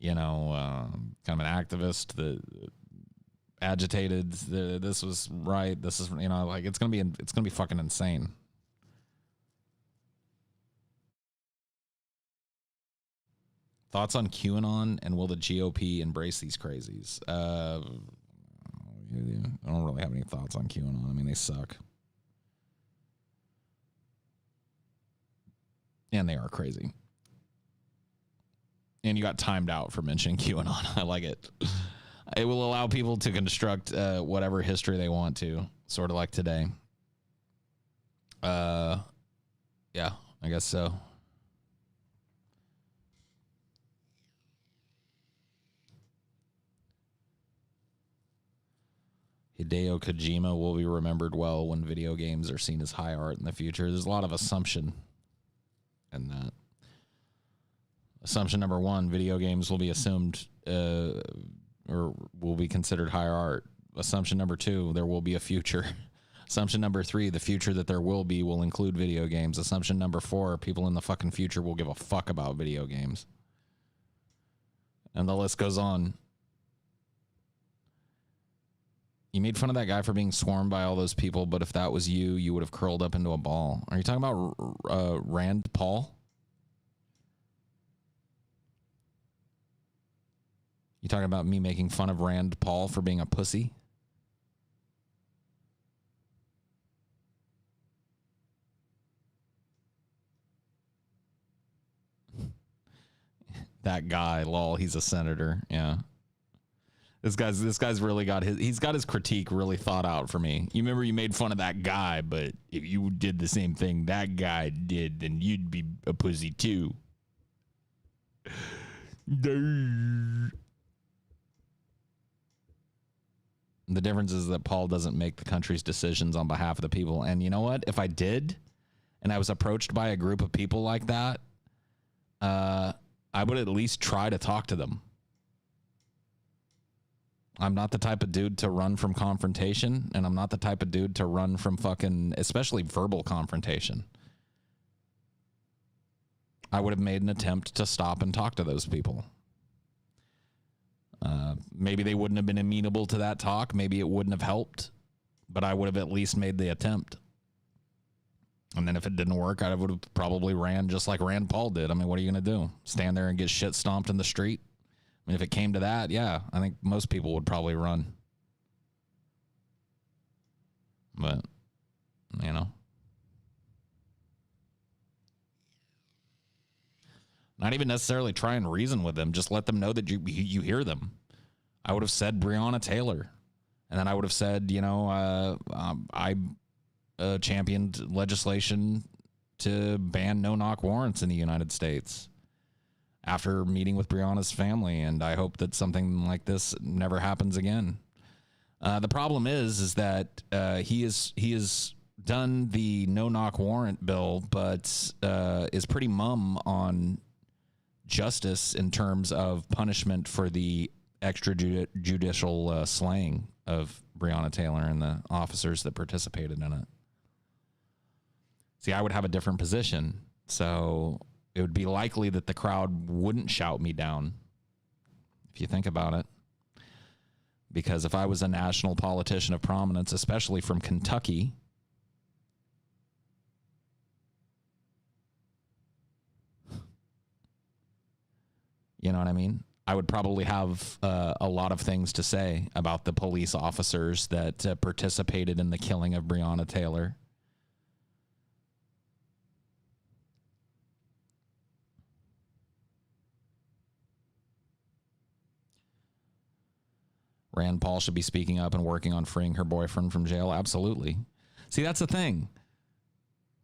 kind of an activist that agitated. This was right. This is, it's gonna be fucking insane. Thoughts on QAnon, and will the GOP embrace these crazies? I don't really have any thoughts on QAnon. I mean, they suck. And they are crazy. And you got timed out for mentioning QAnon. I like it. It will allow people to construct whatever history they want to, sort of like today. Yeah, I guess so. Hideo Kojima will be remembered well when video games are seen as high art in the future. There's a lot of assumption in that. Assumption number one, video games will be assumed or will be considered high art. Assumption number two, there will be a future. Assumption number three, the future that there will be will include video games. Assumption number four, people in the fucking future will give a fuck about video games. And the list goes on. You made fun of that guy for being swarmed by all those people, but if that was you, you would have curled up into a ball. Are you talking about Rand Paul? You talking about me making fun of Rand Paul for being a pussy? That guy, lol, he's a senator. Yeah. This guy's really got he's got his critique really thought out for me. You remember you made fun of that guy, but if you did the same thing that guy did, then you'd be a pussy too. The difference is that Paul doesn't make the country's decisions on behalf of the people. And you know what? If I did, and I was approached by a group of people like that, I would at least try to talk to them. I'm not the type of dude to run from confrontation, and I'm not the type of dude to run from fucking, especially verbal confrontation. I would have made an attempt to stop and talk to those people. Maybe they wouldn't have been amenable to that talk. Maybe it wouldn't have helped, but I would have at least made the attempt. And then if it didn't work, I would have probably ran just like Rand Paul did. I mean, what are you going to do? Stand there and get shit stomped in the street? I mean, if it came to that, yeah, I think most people would probably run. But, you know. Not even necessarily try and reason with them. Just let them know that you hear them. I would have said Breonna Taylor. And then I would have said, you know, I championed legislation to ban no-knock warrants in the United States after meeting with Breonna's family, and I hope that something like this never happens again. The problem is that he has done the no-knock warrant bill, but is pretty mum on justice in terms of punishment for the extrajudicial slaying of Breonna Taylor and the officers that participated in it. See, I would have a different position, so it would be likely that the crowd wouldn't shout me down, if you think about it. Because if I was a national politician of prominence, especially from Kentucky, you know what I mean? I would probably have a lot of things to say about the police officers that participated in the killing of Breonna Taylor. Rand Paul should be speaking up and working on freeing her boyfriend from jail. Absolutely. See, that's the thing.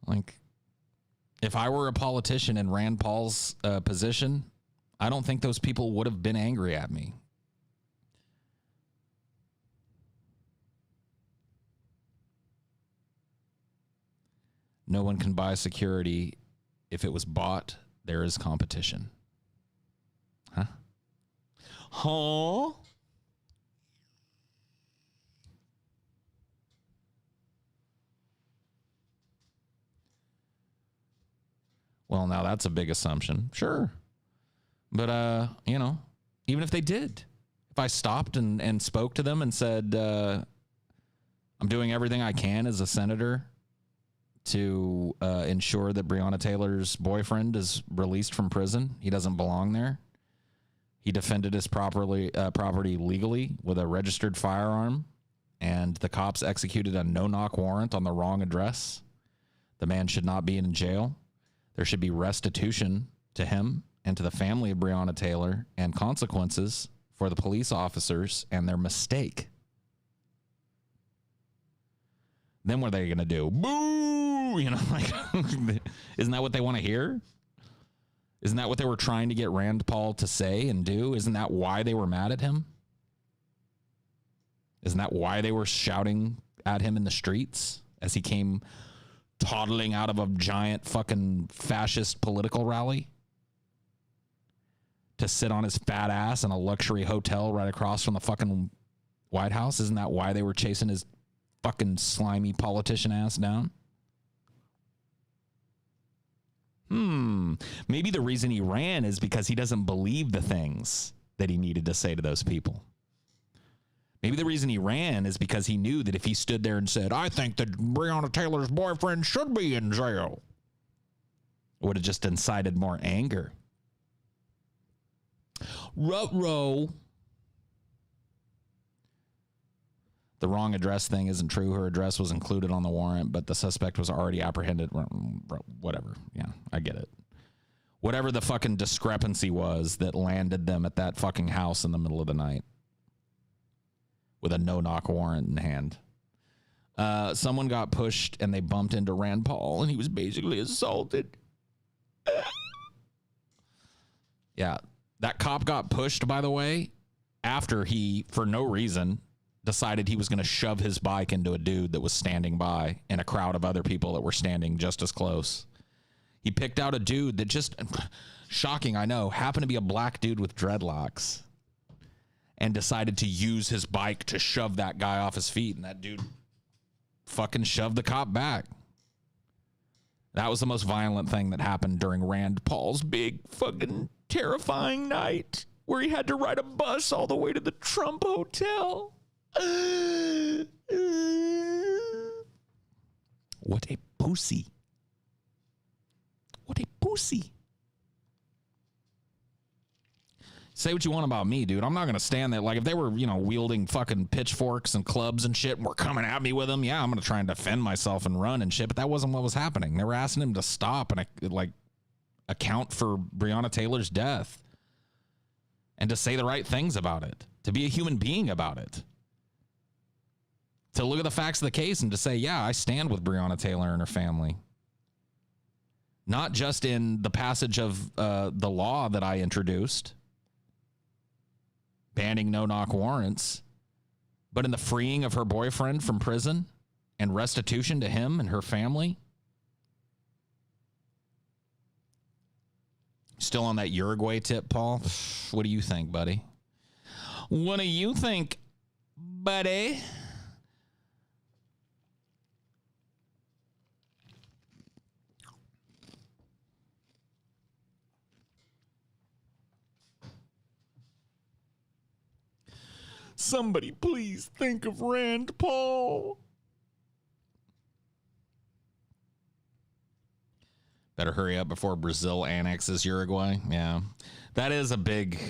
Like, if I were a politician in Rand Paul's position, I don't think those people would have been angry at me. No one can buy security. If it was bought, there is competition. Huh? Huh? Well, now that's a big assumption. Sure. But, you know, even if they did, if I stopped and spoke to them and said, I'm doing everything I can as a senator to ensure that Breonna Taylor's boyfriend is released from prison. He doesn't belong there. He defended his property legally with a registered firearm, and the cops executed a no-knock warrant on the wrong address. The man should not be in jail. There should be restitution to him and to the family of Breonna Taylor and consequences for the police officers and their mistake. Then what are they going to do? Boo! You know, like, isn't that what they want to hear? Isn't that what they were trying to get Rand Paul to say and do? Isn't that why they were mad at him? Isn't that why they were shouting at him in the streets as he came toddling out of a giant fucking fascist political rally to sit on his fat ass in a luxury hotel right across from the fucking White House? Isn't that why they were chasing his fucking slimy politician ass down? Maybe the reason he ran is because he doesn't believe the things that he needed to say to those people. Maybe the reason he ran is because he knew that if he stood there and said, I think that Breonna Taylor's boyfriend should be in jail, it would have just incited more anger. Ruh-roh. The wrong address thing isn't true. Her address was included on the warrant, but the suspect was already apprehended. Whatever. Yeah, I get it. Whatever the fucking discrepancy was that landed them at that fucking house in the middle of the night. with a no-knock warrant in hand. Someone got pushed and they bumped into Rand Paul and he was basically assaulted. Yeah, that cop got pushed, by the way, after he, for no reason, decided he was going to shove his bike into a dude that was standing by in a crowd of other people that were standing just as close. He picked out a dude that just, shocking, I know, happened to be a black dude with dreadlocks and decided to use his bike to shove that guy off his feet. And that dude fucking shoved the cop back. That was the most violent thing that happened during Rand Paul's big fucking terrifying night where he had to ride a bus all the way to the Trump Hotel. What a pussy. What a pussy. Say what you want about me, dude. I'm not going to stand there. Like, if they were, wielding fucking pitchforks and clubs and shit and were coming at me with them, yeah, I'm going to try and defend myself and run and shit. But that wasn't what was happening. They were asking him to stop and, account for Breonna Taylor's death and to say the right things about it, to be a human being about it, to look at the facts of the case and to say, yeah, I stand with Breonna Taylor and her family. Not just in the passage of the law that I introduced, banning no-knock warrants, but in the freeing of her boyfriend from prison and restitution to him and her family. Still on that Uruguay tip, Paul? What do you think, buddy? What do you think, buddy? Somebody please think of Rand Paul. Better hurry up before Brazil annexes Uruguay. Yeah, that is a big...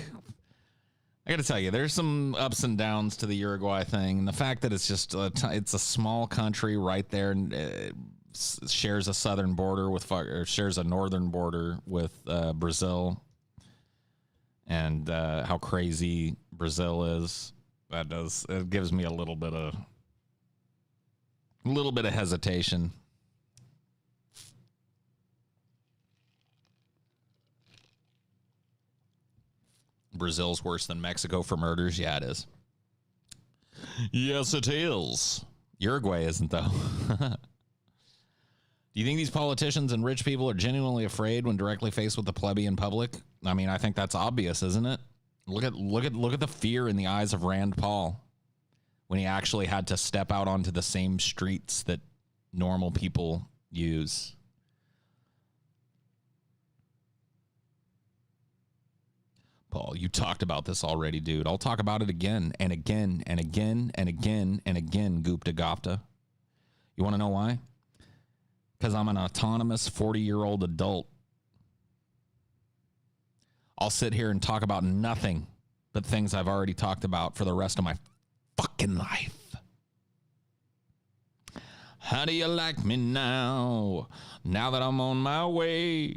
I got to tell you, there's some ups and downs to the Uruguay thing. And the fact that it's just it's a small country right there and shares a southern border with, or shares a northern border with Brazil, and how crazy Brazil is. It gives me a little bit of hesitation. Brazil's worse than Mexico for murders. Yeah, it is. Yes, it is. Uruguay isn't, though. Do you think these politicians and rich people are genuinely afraid when directly faced with the plebeian public? I mean, I think that's obvious, isn't it? Look at the fear in the eyes of Rand Paul when he actually had to step out onto the same streets that normal people use. Paul, you talked about this already, dude. I'll talk about it again and again and again and again and again, Gupta Gupta. You want to know why? Because I'm an autonomous 40-year-old adult. I'll sit here and talk about nothing but things I've already talked about for the rest of my fucking life. How do you like me now? Now that I'm on my way.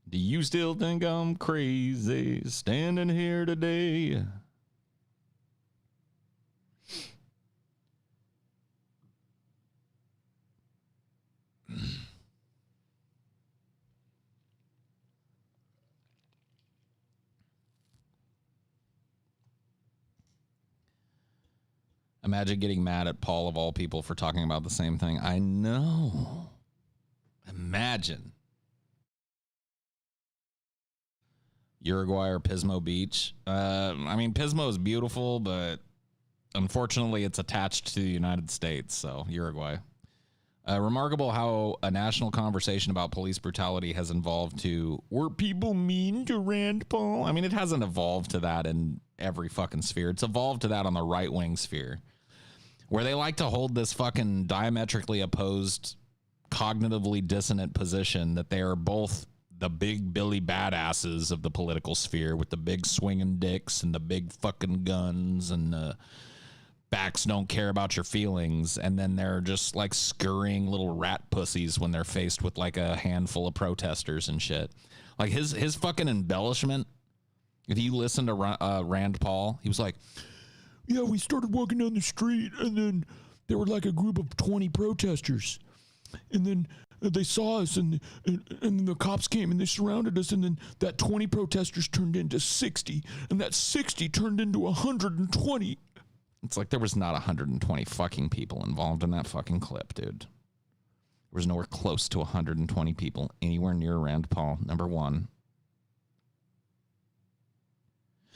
Do you still think I'm crazy standing here today? Imagine getting mad at Paul of all people for talking about the same thing. I know. Imagine. Uruguay or Pismo Beach. I mean, Pismo is beautiful, but unfortunately it's attached to the United States, so Uruguay. Remarkable how a national conversation about police brutality has evolved to, were people mean to Rand Paul? I mean, it hasn't evolved to that in every fucking sphere. It's evolved to that on the right-wing sphere, where they like to hold this fucking diametrically opposed, cognitively dissonant position that they are both the big Billy badasses of the political sphere with the big swinging dicks and the big fucking guns and the backs don't care about your feelings, and then they're just like scurrying little rat pussies when they're faced with like a handful of protesters and shit. Like his fucking embellishment, if you listen to Rand Paul, he was like, yeah, we started walking down the street, and then there were like a group of 20 protesters. And then they saw us, and then the cops came, and they surrounded us, and then that 20 protesters turned into 60, and that 60 turned into 120. It's like there was not 120 fucking people involved in that fucking clip, dude. There was nowhere close to 120 people anywhere near Rand Paul, number one.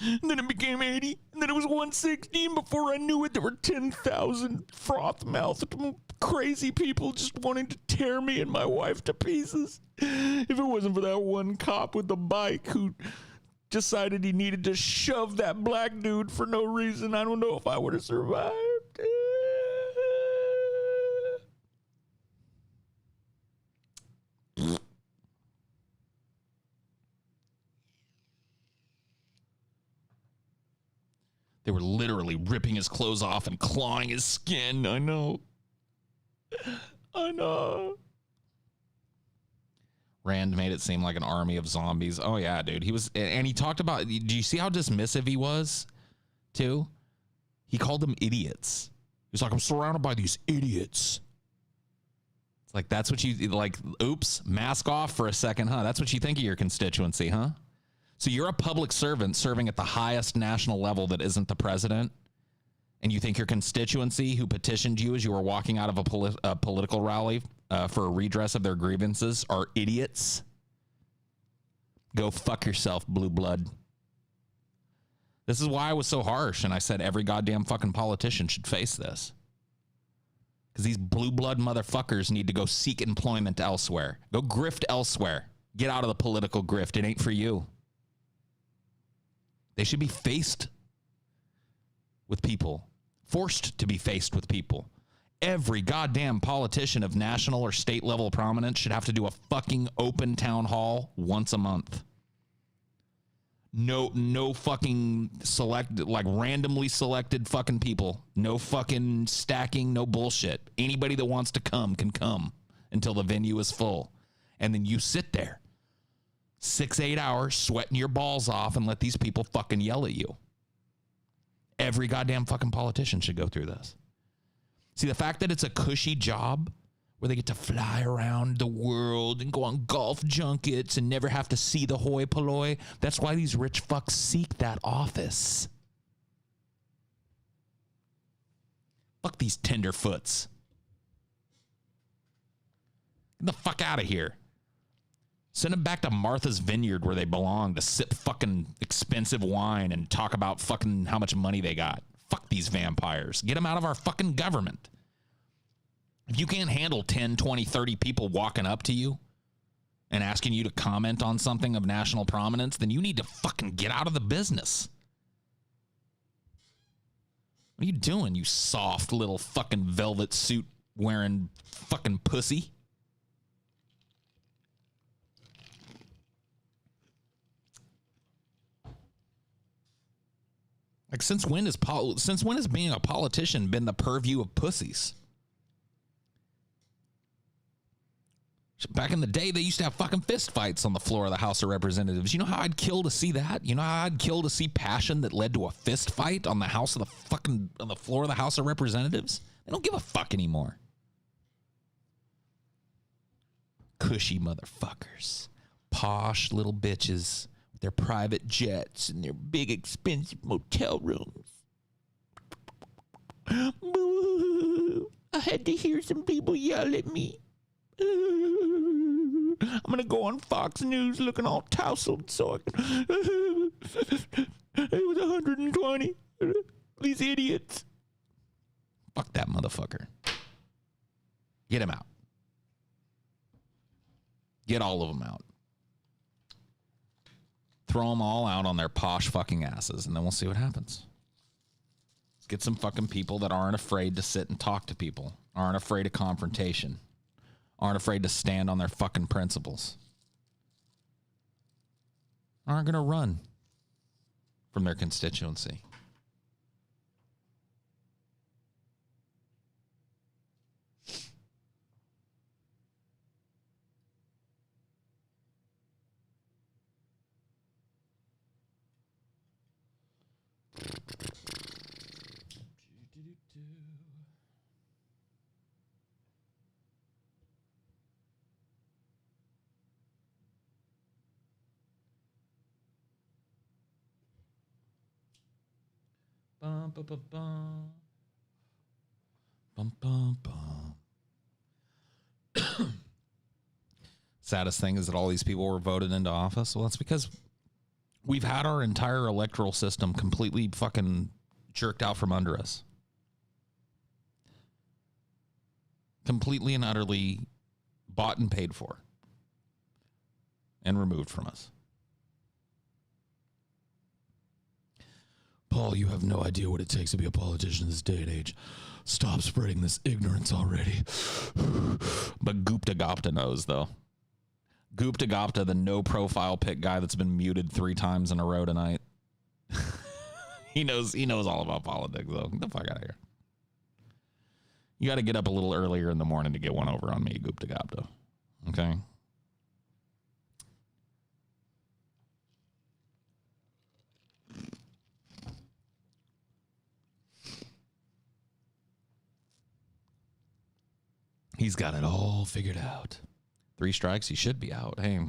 And then it became 80, and then it was 160, and before I knew it, there were 10,000 froth-mouthed crazy people just wanting to tear me and my wife to pieces. If it wasn't for that one cop with the bike who decided he needed to shove that black dude for no reason, I don't know if I would have survived. They were literally ripping his clothes off and clawing his skin. I know. Rand made it seem like an army of zombies. Oh, yeah, dude. He was, and he talked about, do you see how dismissive he was, too? He called them idiots. He was like, I'm surrounded by these idiots. It's like, that's what you, like, oops, mask off for a second, huh? That's what you think of your constituency, huh? So you're a public servant serving at the highest national level that isn't the president, and you think your constituency who petitioned you as you were walking out of a political rally for a redress of their grievances are idiots? Go fuck yourself, blue blood. This is why I was so harsh, and I said every goddamn fucking politician should face this. Because these blue blood motherfuckers need to go seek employment elsewhere. Go grift elsewhere. Get out of the political grift. It ain't for you. They should be faced with people, forced to be faced with people. Every goddamn politician of national or state level prominence should have to do a fucking open town hall once a month. No fucking like randomly selected fucking people. No fucking stacking, no bullshit. Anybody that wants to come can come until the venue is full. And then you sit there 6-8 hours sweating your balls off and let these people fucking yell at you. Every goddamn fucking politician should go through this. See, the fact that it's a cushy job where they get to fly around the world and go on golf junkets and never have to see the hoi polloi, that's why these rich fucks seek that office. Fuck these tenderfoots. Get the fuck out of here. Send them back to Martha's Vineyard where they belong to sip fucking expensive wine and talk about fucking how much money they got. Fuck these vampires. Get them out of our fucking government. If you can't handle 10, 20, 30 people walking up to you and asking you to comment on something of national prominence, then you need to fucking get out of the business. What are you doing, you soft little fucking velvet suit wearing fucking pussy? Like, since when has being a politician been the purview of pussies? Back in the day, they used to have fucking fist fights on the floor of the House of Representatives. You know how I'd kill to see that? You know how I'd kill to see passion that led to a fist fight on the floor of the House of Representatives? They don't give a fuck anymore. Cushy motherfuckers. Posh little bitches. Their private jets and their big expensive motel rooms. Boo! I had to hear some people yell at me. I'm gonna go on Fox News looking all tousled so I can. It was 120. These idiots. Fuck that motherfucker. Get him out. Get all of them out. Throw them all out on their posh fucking asses, and then we'll see what happens. Let's get some fucking people that aren't afraid to sit and talk to people, aren't afraid of confrontation, aren't afraid to stand on their fucking principles, aren't going to run from their constituency. bum, bum, bum, bum. Bum, bum, bum. Saddest thing is that all these people were voted into office. Well, that's because we've had our entire electoral system completely fucking jerked out from under us. Completely and utterly bought and paid for and removed from us. Paul, you have no idea what it takes to be a politician in this day and age. Stop spreading this ignorance already. But Gupta Gupta knows, though. Gupta Gupta, the no-profile pick guy that's been muted 3 times in a row tonight. He knows all about politics, though. Get the fuck out of here. You got to get up a little earlier in the morning to get one over on me, Gupta Gupta. Okay? He's got it all figured out. 3 strikes, he should be out. Hey,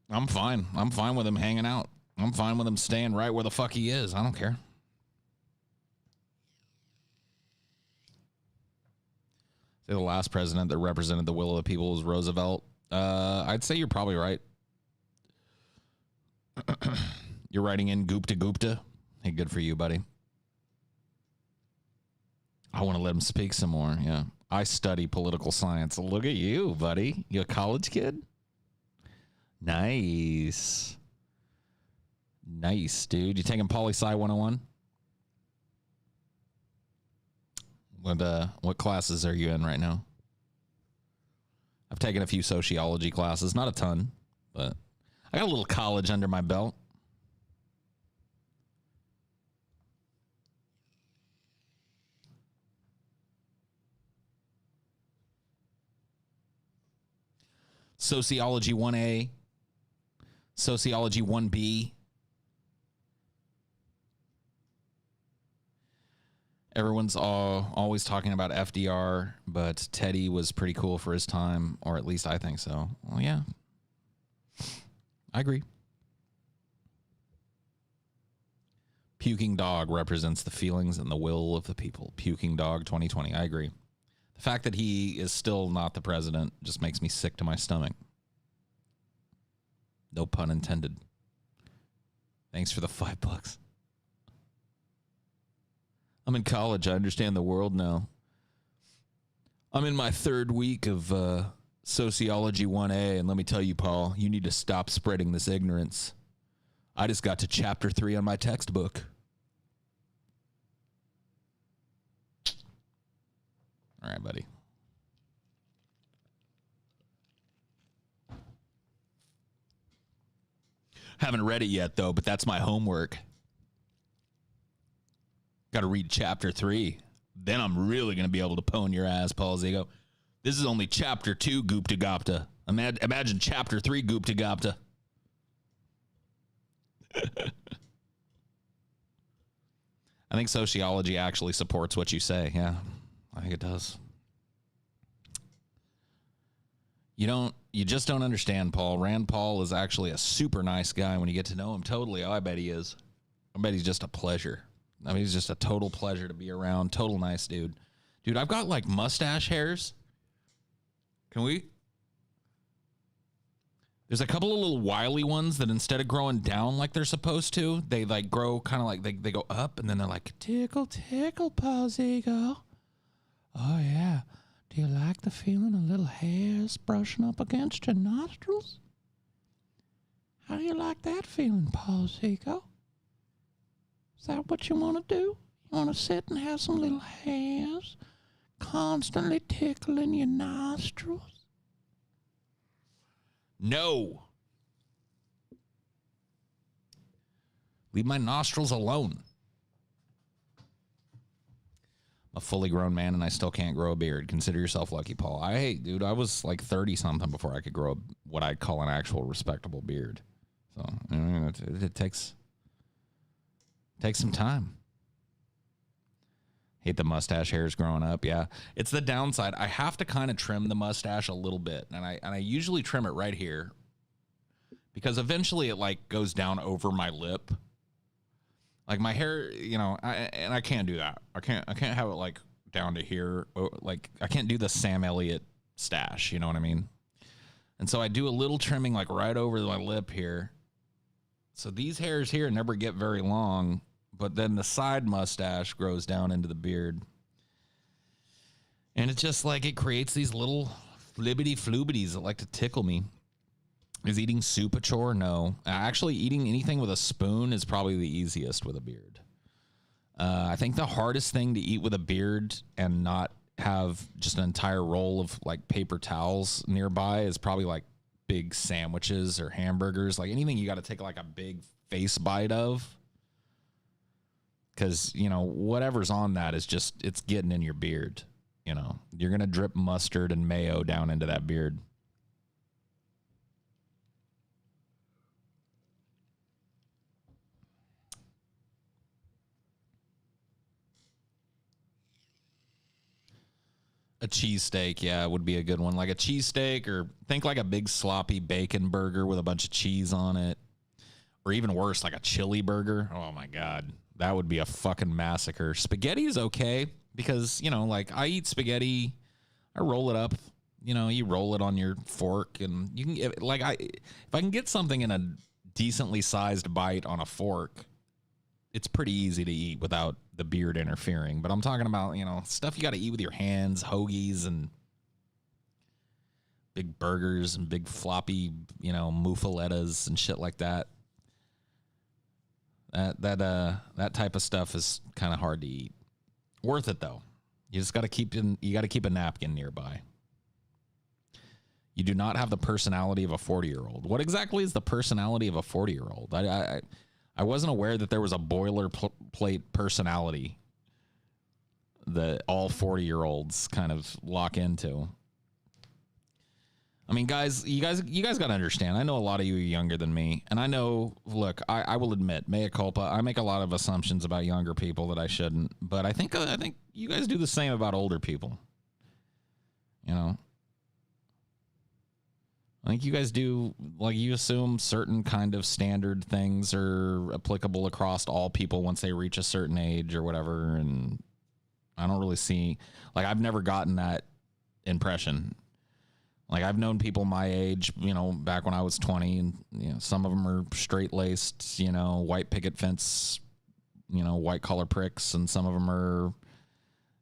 I'm fine. I'm fine with him hanging out. I'm fine with him staying right where the fuck he is. I don't care. Say the last president that represented the will of the people was Roosevelt. I'd say you're probably right. You're writing in Gupta Gupta. Hey, good for you, buddy. I want to let him speak some more. Yeah. I study political science. Look at you, buddy. You a college kid? Nice. Nice, dude. You taking Poli-Sci 101? What classes are you in right now? I've taken a few sociology classes. Not a ton, but I got a little college under my belt. Sociology 1A, Sociology 1B. Everyone's always talking about FDR, but Teddy was pretty cool for his time, or at least I think so. Well, yeah, I agree. Puking Dog represents the feelings and the will of the people. Puking Dog 2020. I agree. The fact that he is still not the president just makes me sick to my stomach. No pun intended. Thanks for the $5. I'm in college. I understand the world now. I'm in my 3rd week of Sociology 1A, and let me tell you, Paul, you need to stop spreading this ignorance. I just got to chapter 3 on my textbook. All right, buddy. Haven't read it yet, though, but that's my homework. Got to read chapter 3. Then I'm really going to be able to pwn your ass, Paul Zigo. This is only chapter 2, Gupta Gupta. Imagine chapter 3, Gupta Gupta. I think sociology actually supports what you say. Yeah, I think it does. You just don't understand, Paul. Rand Paul is actually a super nice guy when you get to know him totally. Oh, I bet he is. I bet he's just a pleasure. I mean, he's just a total pleasure to be around. Total nice dude. Dude, I've got like mustache hairs. Can we? There's a couple of little wily ones that instead of growing down like they're supposed to, they like grow kind of like they go up and then they're like, tickle, tickle, Paul Zigo. Oh, yeah. Do you like the feeling of little hairs brushing up against your nostrils? How do you like that feeling, Paul Zigo? Is that what you want to do? You want to sit and have some little hairs constantly tickling your nostrils? No. Leave my nostrils alone. I'm a fully grown man and I still can't grow a beard. Consider yourself lucky, Paul. Dude, I was like 30-something before I could grow what I'd call an actual respectable beard. So, it takes some time. Hate the mustache hairs growing up. Yeah, it's the downside. I have to kind of trim the mustache a little bit, and I usually trim it right here because eventually it like goes down over my lip. Like my hair, you know, and I can't do that. I can't have it like down to here. Like I can't do the Sam Elliott stash. You know what I mean? And so I do a little trimming like right over my lip here. So these hairs here never get very long, but then the side mustache grows down into the beard. And it's just like it creates these little flibbity floobities that like to tickle me. Is eating soup a chore? No. Actually, eating anything with a spoon is probably the easiest with a beard. I think the hardest thing to eat with a beard and not have just an entire roll of like paper towels nearby is probably like big sandwiches or hamburgers. Like anything you got to take like a big face bite of. Because, you know, whatever's on that is just, it's getting in your beard. You know, you're going to drip mustard and mayo down into that beard. A cheesesteak, yeah, would be a good one. Like a cheesesteak, or think like a big sloppy bacon burger with a bunch of cheese on it. Or even worse, like a chili burger. Oh my God. That would be a fucking massacre. Spaghetti is okay because, you know, like I eat spaghetti, I roll it up. You know, you roll it on your fork and you can get, like, if I can get something in a decently sized bite on a fork, it's pretty easy to eat without the beard interfering. But I'm talking about, you know, stuff you got to eat with your hands, hoagies and big burgers and big floppy, you know, muffalettas and shit like that. That type of stuff is kind of hard to eat. Worth it though. You just got to keep a napkin nearby. You do not have the personality of a 40-year-old. What exactly is the personality of a 40-year-old? I wasn't aware that there was a boilerplate personality that all 40-year-olds kind of lock into. I mean, guys, you guys got to understand. I know a lot of you are younger than me, and I know. Look, I will admit, mea culpa. I make a lot of assumptions about younger people that I shouldn't, but I think you guys do the same about older people. You know, I think you guys do, like, you assume certain kind of standard things are applicable across all people once they reach a certain age or whatever, and I don't really see, like, I've never gotten that impression. Like, I've known people my age, you know, back when I was 20, and, you know, some of them are straight-laced, you know, white picket fence, you know, white-collar pricks, and some of them are,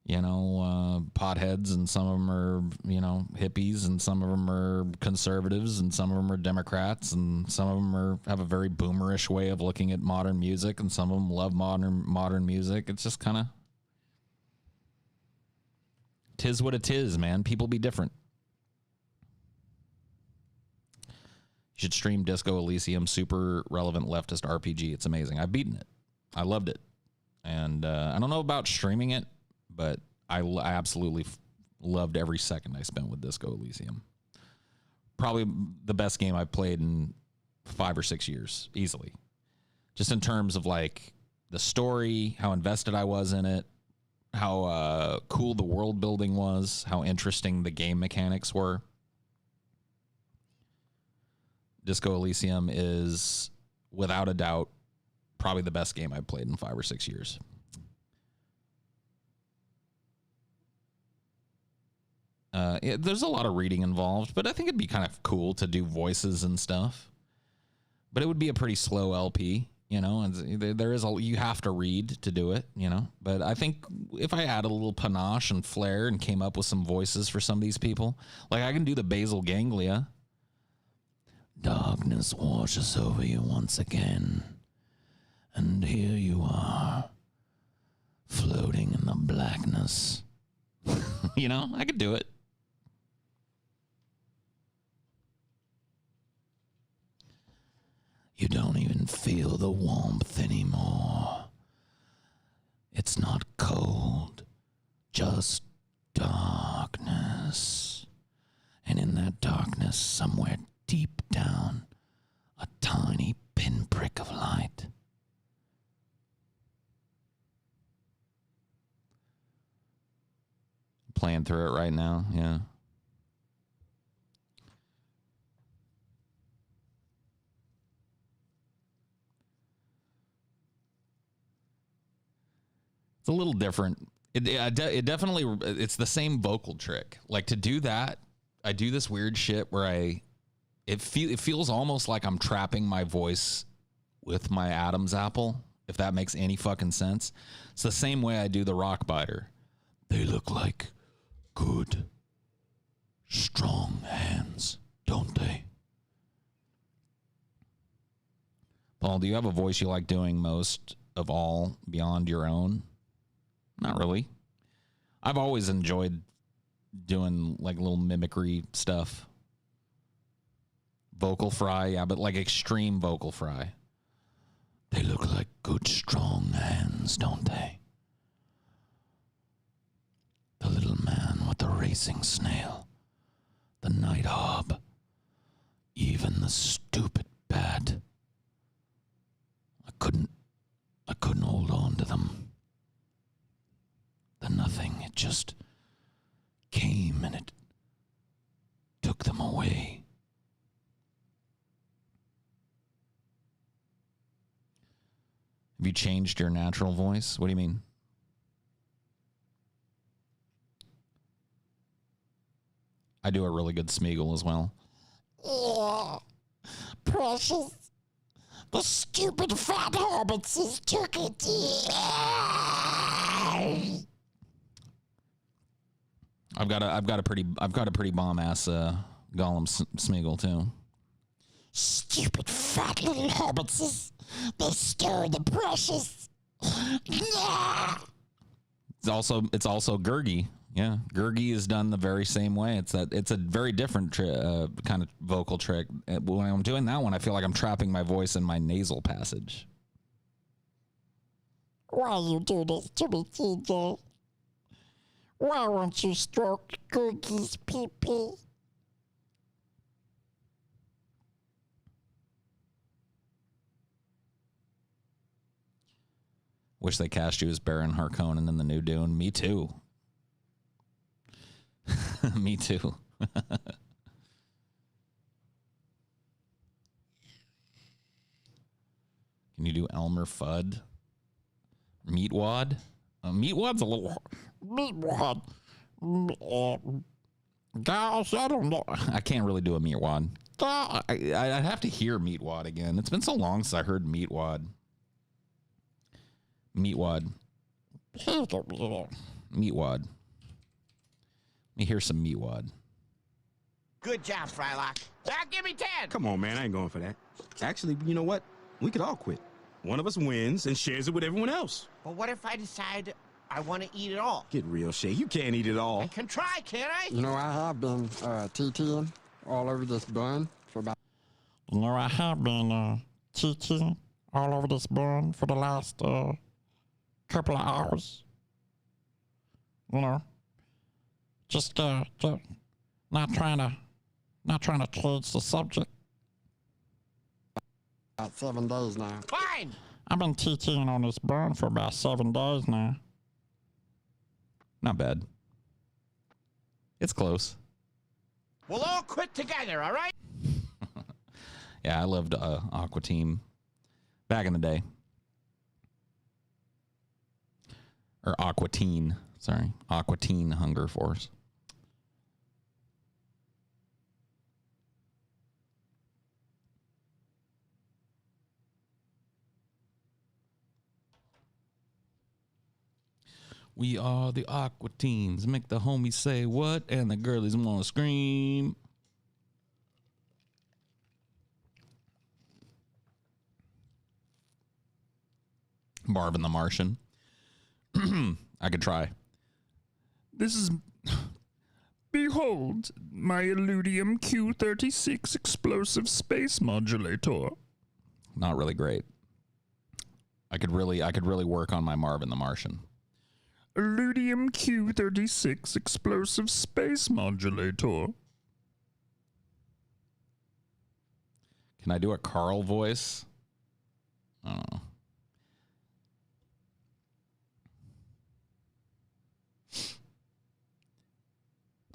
you know, potheads, and some of them are, you know, hippies, and some of them are conservatives, and some of them are Democrats, and some of them have a very boomerish way of looking at modern music, and some of them love modern music. It's just kind of, 'tis what it is, man. People be different. You should stream Disco Elysium, super relevant leftist RPG. It's amazing. I've beaten it. I loved it. And I don't know about streaming it, but I absolutely loved every second I spent with Disco Elysium. Probably the best game I've played in 5 or 6 years, easily. Just in terms of, like, the story, how invested I was in it, how cool the world building was, how interesting the game mechanics were. Disco Elysium is, without a doubt, probably the best game I've played in 5 or 6 years. There's a lot of reading involved, but I think it'd be kind of cool to do voices and stuff. But it would be a pretty slow LP, you know, and you have to read to do it, you know. But I think if I add a little panache and flair and came up with some voices for some of these people, like I can do the basal ganglia. Darkness washes over you once again, and here you are, floating in the blackness. You know, I could do it. You don't even feel the warmth anymore. It's not cold, just darkness. And in that darkness, somewhere deep down, a tiny pinprick of light. Playing through it right now, yeah. It's a little different. It definitely, it's the same vocal trick. Like to do that, I do this weird shit where it feels almost like I'm trapping my voice with my Adam's apple, if that makes any fucking sense. It's the same way I do the rock biter. They look like good, strong hands, don't they? Paul, do you have a voice you like doing most of all beyond your own? Not really. I've always enjoyed doing like little mimicry stuff. Vocal fry, yeah, but like extreme vocal fry. They look like good, strong hands, don't they? The little man with the racing snail, the night hob, even the stupid bat. I couldn't hold on to them. The nothing, it just came and it took them away. Have you changed your natural voice? What do you mean? I do a really good Smeagol as well. Yeah, precious. The stupid fat hobbitses took it. I've got a pretty bomb ass Gollum Smeagol too. Stupid fat little hobbitses. They stole the precious. It's also Gurgi. Yeah, Gurgi is done the very same way. It's a very different kind of vocal trick. When I'm doing that one, I feel like I'm trapping my voice in my nasal passage. Why you do this to me, TJ? Why won't you stroke Googie's pee-pee? Wish they cast you as Baron Harkonnen in the new Dune. Me too. Me too. Can you do Elmer Fudd? Meatwad? Meatwad's a little... Meatwad. Gosh, I don't know. I can't really do a Meatwad. I'd have to hear Meatwad again. It's been so long since I heard Meatwad. Meatwad. Meatwad. Let me hear some Meatwad. Good job, Frylock. Now give me 10. Come on, man. I ain't going for that. Actually, you know what? We could all quit. One of us wins and shares it with everyone else. But what if I decide I want to eat it all? Get real, Shay. You can't eat it all. I can try, can't I? You know, I have been TTing all over this bun for about... You know, I have been TTing all over this bun for the last couple of hours. You know, just not trying to change the subject. About 7 days now. Fine. I've been TTing on this bun for about 7 days now. Not bad. It's close. We'll all quit together, all right? Yeah, I loved Aqua Team back in the day. Or Aqua Teen. Sorry. Aqua Teen Hunger Force. We are the Aqua Teens. Make the homies say what, and the girlies want to scream. Marvin the Martian. I could try. This is... Behold, my Illudium Q36 explosive space modulator. Not really great. I could really work on my Marvin the Martian. Illudium Q36 explosive space modulator. Can I do a Carl voice? I don't know.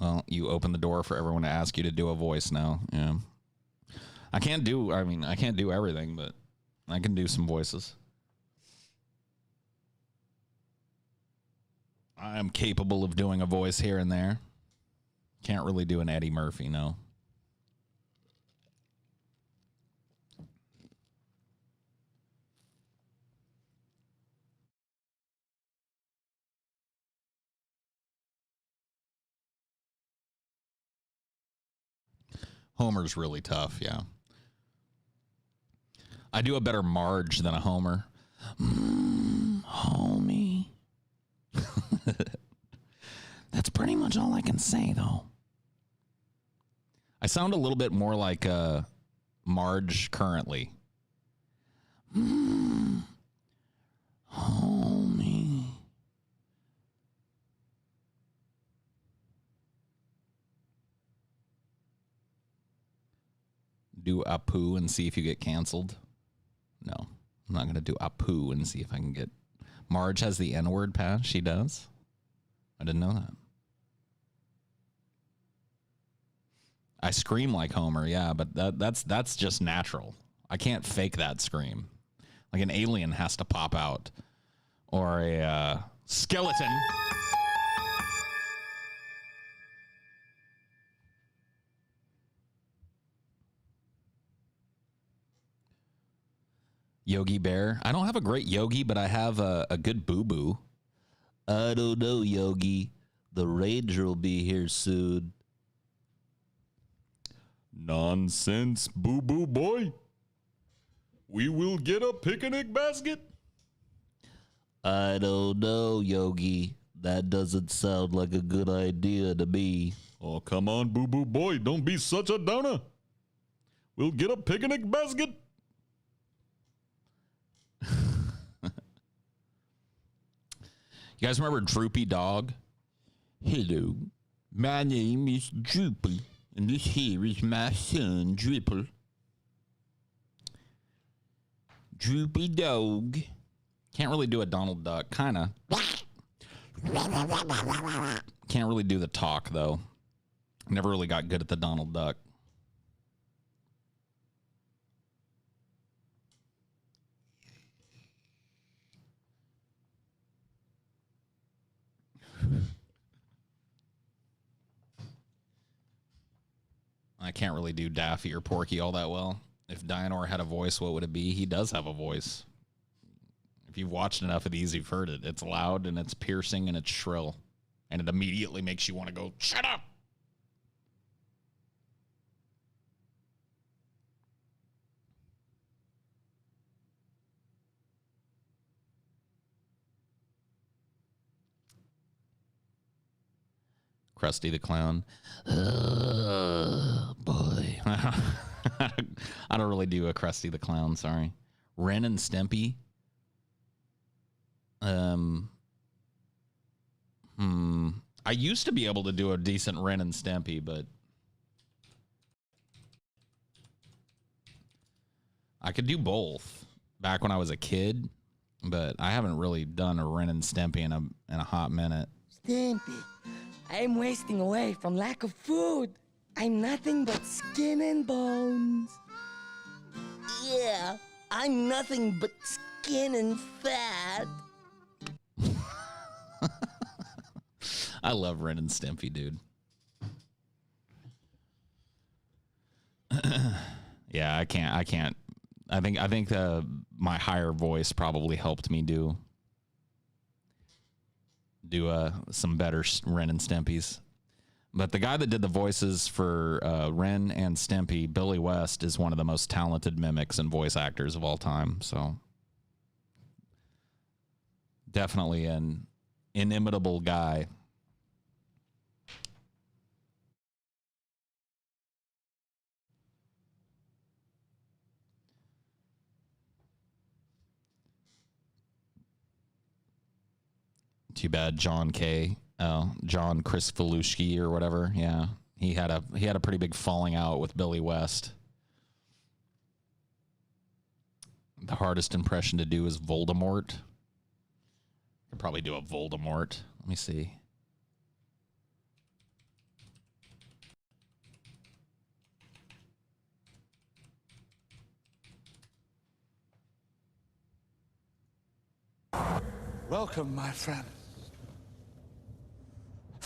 Well, you open the door for everyone to ask you to do a voice now. Yeah. I can't do everything, but I can do some voices. I'm capable of doing a voice here and there. Can't really do an Eddie Murphy, no. Homer's really tough, yeah. I do a better Marge than a Homer. Homie. That's pretty much all I can say, though. I sound a little bit more like Marge currently. Homie. Do Apu and see if you get canceled. No, I'm not going to do Apu and see if I can get... Marge has the N-word pass? She does? I didn't know that. I scream like Homer, yeah, but that's just natural. I can't fake that scream. Like an alien has to pop out. Or a skeleton. Yogi Bear. I don't have a great Yogi, but I have a good boo-boo. I don't know, Yogi. The Ranger will be here soon. Nonsense, boo-boo boy. We will get a picnic basket. I don't know, Yogi. That doesn't sound like a good idea to me. Oh, come on, boo-boo boy. Don't be such a downer. We'll get a picnic basket. You guys remember Droopy Dog? Hello, my name is Droopy, and this here is my son, Dripple. Droopy Dog. Can't really do a Donald Duck, kinda. Can't really do the talk, though. Never really got good at the Donald Duck. I can't really do Daffy or Porky all that well. If Dionor had a voice, what would it be? He does have a voice. If you've watched enough of these, you've heard it. It's loud and it's piercing and it's shrill. And it immediately makes you want to go, shut up! Krusty the Clown. Boy. I don't really do a Krusty the Clown, sorry. Ren and Stimpy. I used to be able to do a decent Ren and Stimpy, but I could do both back when I was a kid, but I haven't really done a Ren and Stimpy in a hot minute. Stimpy, I'm wasting away from lack of food. I'm nothing but skin and bones. Yeah, I'm nothing but skin and fat. I love Ren and Stimpy, dude. Yeah, I can't. I think my higher voice probably helped me do some better Ren and Stimpys. But the guy that did the voices for Ren and Stimpy, Billy West, is one of the most talented mimics and voice actors of all time. So definitely an inimitable guy. Too bad John Chris Falushki or whatever. Yeah, he had a pretty big falling out with Billy West. The hardest impression to do is Voldemort. I could probably do a Voldemort. Let me see. Welcome, my friend.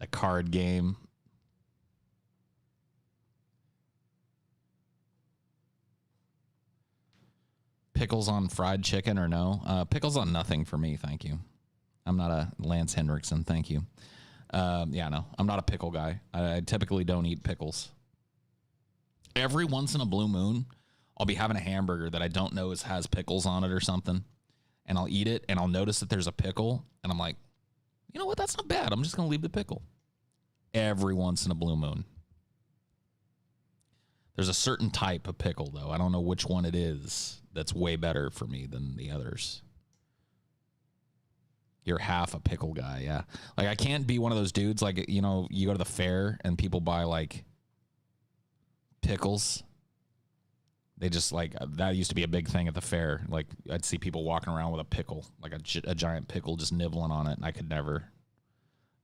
The card game. Pickles on fried chicken or no? Pickles on nothing for me, thank you. I'm not a Lance Hendrickson, thank you. Yeah, no, I'm not a pickle guy. I typically don't eat pickles. Every once in a blue moon, I'll be having a hamburger that I don't know has pickles on it or something, and I'll eat it, and I'll notice that there's a pickle, and I'm like, you know what, that's not bad. I'm just going to leave the pickle. Every once in a blue moon. There's a certain type of pickle, though. I don't know which one it is that's way better for me than the others. You're half a pickle guy, yeah. Like, I can't be one of those dudes, like, you know, you go to the fair and people buy, like, pickles. They just, like, that used to be a big thing at the fair. Like, I'd see people walking around with a pickle, like a giant pickle just nibbling on it, and I could never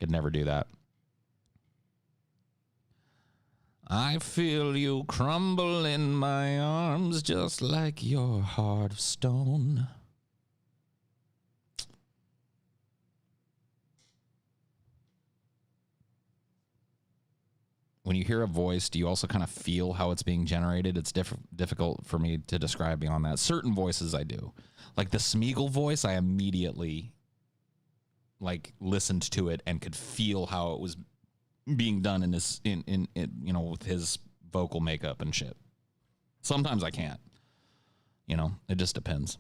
do that. I feel you crumble in my arms just like your heart of stone. When you hear a voice, do you also kind of feel how it's being generated? It's difficult for me to describe beyond that. Certain voices I do. Like the Smeagol voice, I immediately like listened to it and could feel how it was being done in his in you know, with his vocal makeup and shit. Sometimes I can't. You know, it just depends.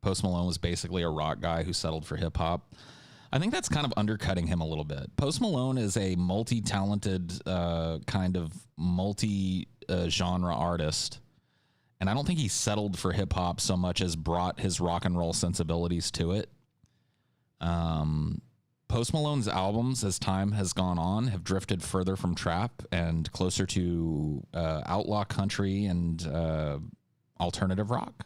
Post Malone was basically a rock guy who settled for hip hop. I think that's kind of undercutting him a little bit. Post Malone is a multi-talented, kind of multi-genre artist. And I don't think he settled for hip hop so much as brought his rock and roll sensibilities to it. Post Malone's albums, as time has gone on, have drifted further from trap and closer to outlaw country and alternative rock.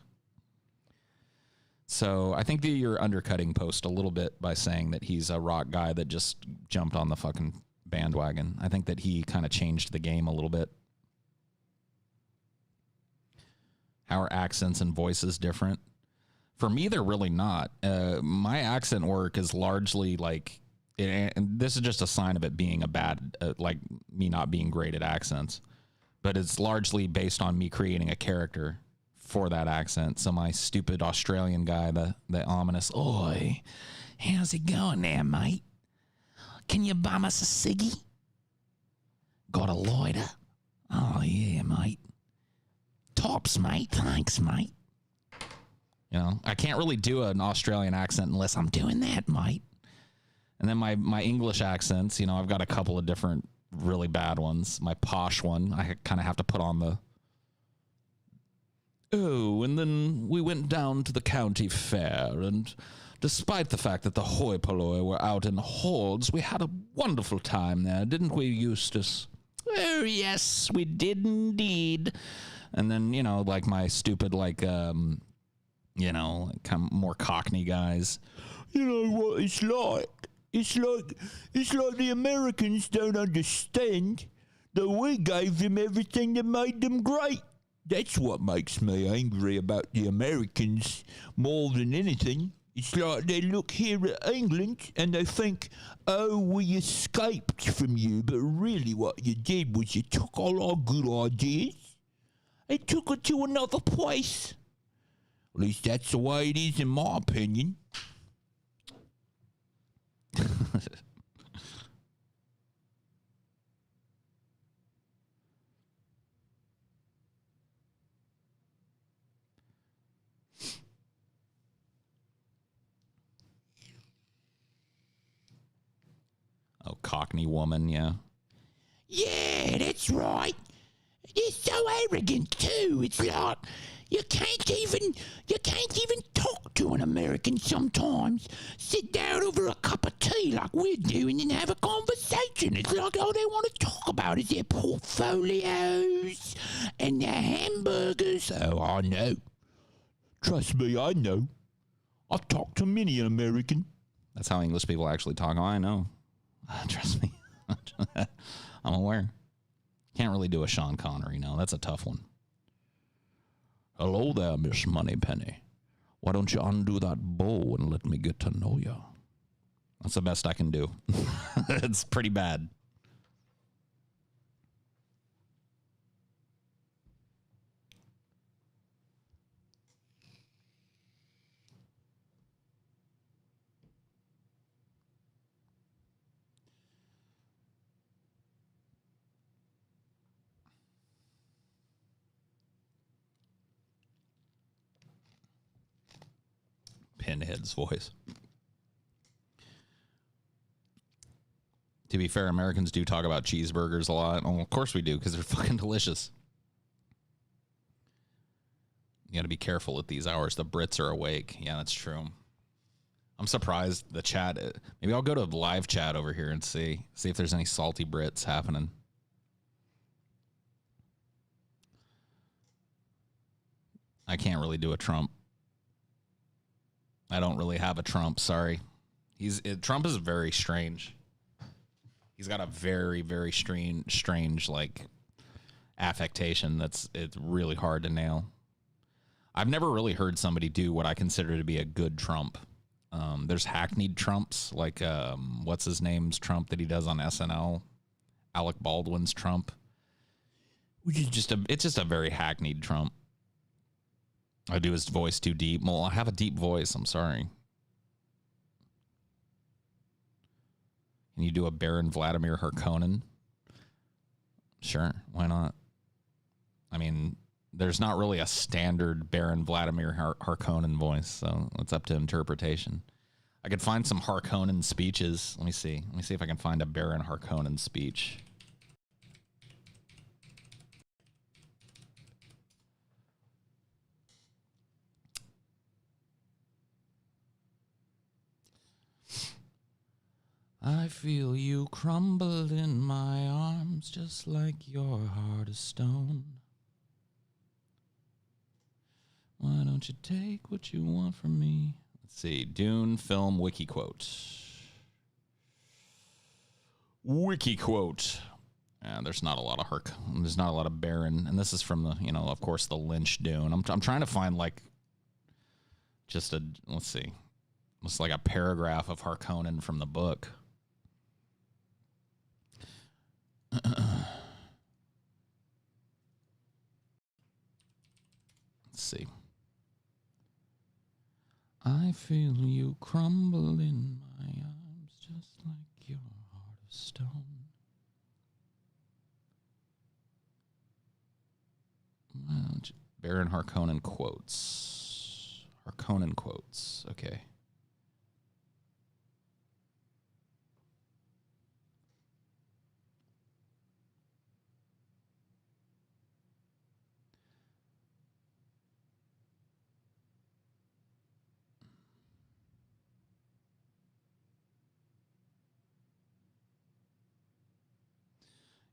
So I think that you're undercutting Post a little bit by saying that he's a rock guy that just jumped on the fucking bandwagon. I think that he kind of changed the game a little bit. How are accents and voices different? For me, they're really not. My accent work is largely like, and this is just a sign of it being a bad, like me not being great at accents, but it's largely based on me creating a character for that accent. So my stupid Australian guy, the ominous, "Oi, how's it going there, mate? Can you bum us a ciggy? Got a lighter? Oh, yeah, mate. Tops, mate. Thanks, mate." You know, I can't really do an Australian accent unless I'm doing that, mate. And then my English accents, you know, I've got a couple of different really bad ones. My posh one, I kind of have to put on the, "Oh, and then we went down to the county fair, and despite the fact that the hoi polloi were out in hordes, we had a wonderful time there, didn't we, Eustace?" "Oh, yes, we did indeed." And then, you know, like my stupid, like, you know, kind of more Cockney guys. "You know what it's like? It's like the Americans don't understand that we gave them everything that made them great. That's what makes me angry about the Americans more than anything. It's like they look here at England and they think, oh, we escaped from you, but really what you did was you took all our good ideas and took it to another place. At least that's the way it is in my opinion." Oh, Cockney woman, yeah. "Yeah, that's right. They're so arrogant too. It's like you can't even talk to an American sometimes. Sit down over a cup of tea like we're doing and have a conversation. It's like all they want to talk about is their portfolios and their hamburgers." "Oh, I know. Trust me, I know. I've talked to many an American." That's how English people actually talk. Oh, I know. Trust me. I'm aware. Can't really do a Sean Connery, no. That's a tough one. "Hello there, Miss Moneypenny. Why don't you undo that bow and let me get to know you? That's the best I can do. It's pretty bad. Pinhead's voice. To be fair, Americans do talk about cheeseburgers a lot. Well, of course we do, because they're fucking delicious. You got to be careful at these hours. The Brits are awake. Yeah, that's true. I'm surprised the chat. Maybe I'll go to live chat over here and see if there's any salty Brits happening. I can't really do a Trump. I don't really have a Trump. Sorry. Trump is very strange. He's got a very, very strange like affectation it's really hard to nail. I've never really heard somebody do what I consider to be a good Trump. There's hackneyed Trumps, like what's his name's Trump that he does on SNL, Alec Baldwin's Trump, which is just a very hackneyed Trump. I do his voice too deep. Well, I have a deep voice. I'm sorry. Can you do a Baron Vladimir Harkonnen? Sure, why not? I mean, there's not really a standard Baron Vladimir Harkonnen voice, so it's up to interpretation. I could find some Harkonnen speeches. Let me see. Let me see if I can find a Baron Harkonnen speech. I feel you crumble in my arms just like your heart of stone. Why don't you take what you want from me? Let's see. Dune film wiki quote. Wiki quote. There's not a lot of there's not a lot of Baron, and this is from the, of course, the Lynch Dune. I'm trying to find like just let's see. It's like a paragraph of Harkonnen from the book. Let's see. I feel you crumble in my arms just like your heart of stone. Baron Harkonnen quotes. Harkonnen quotes. Okay.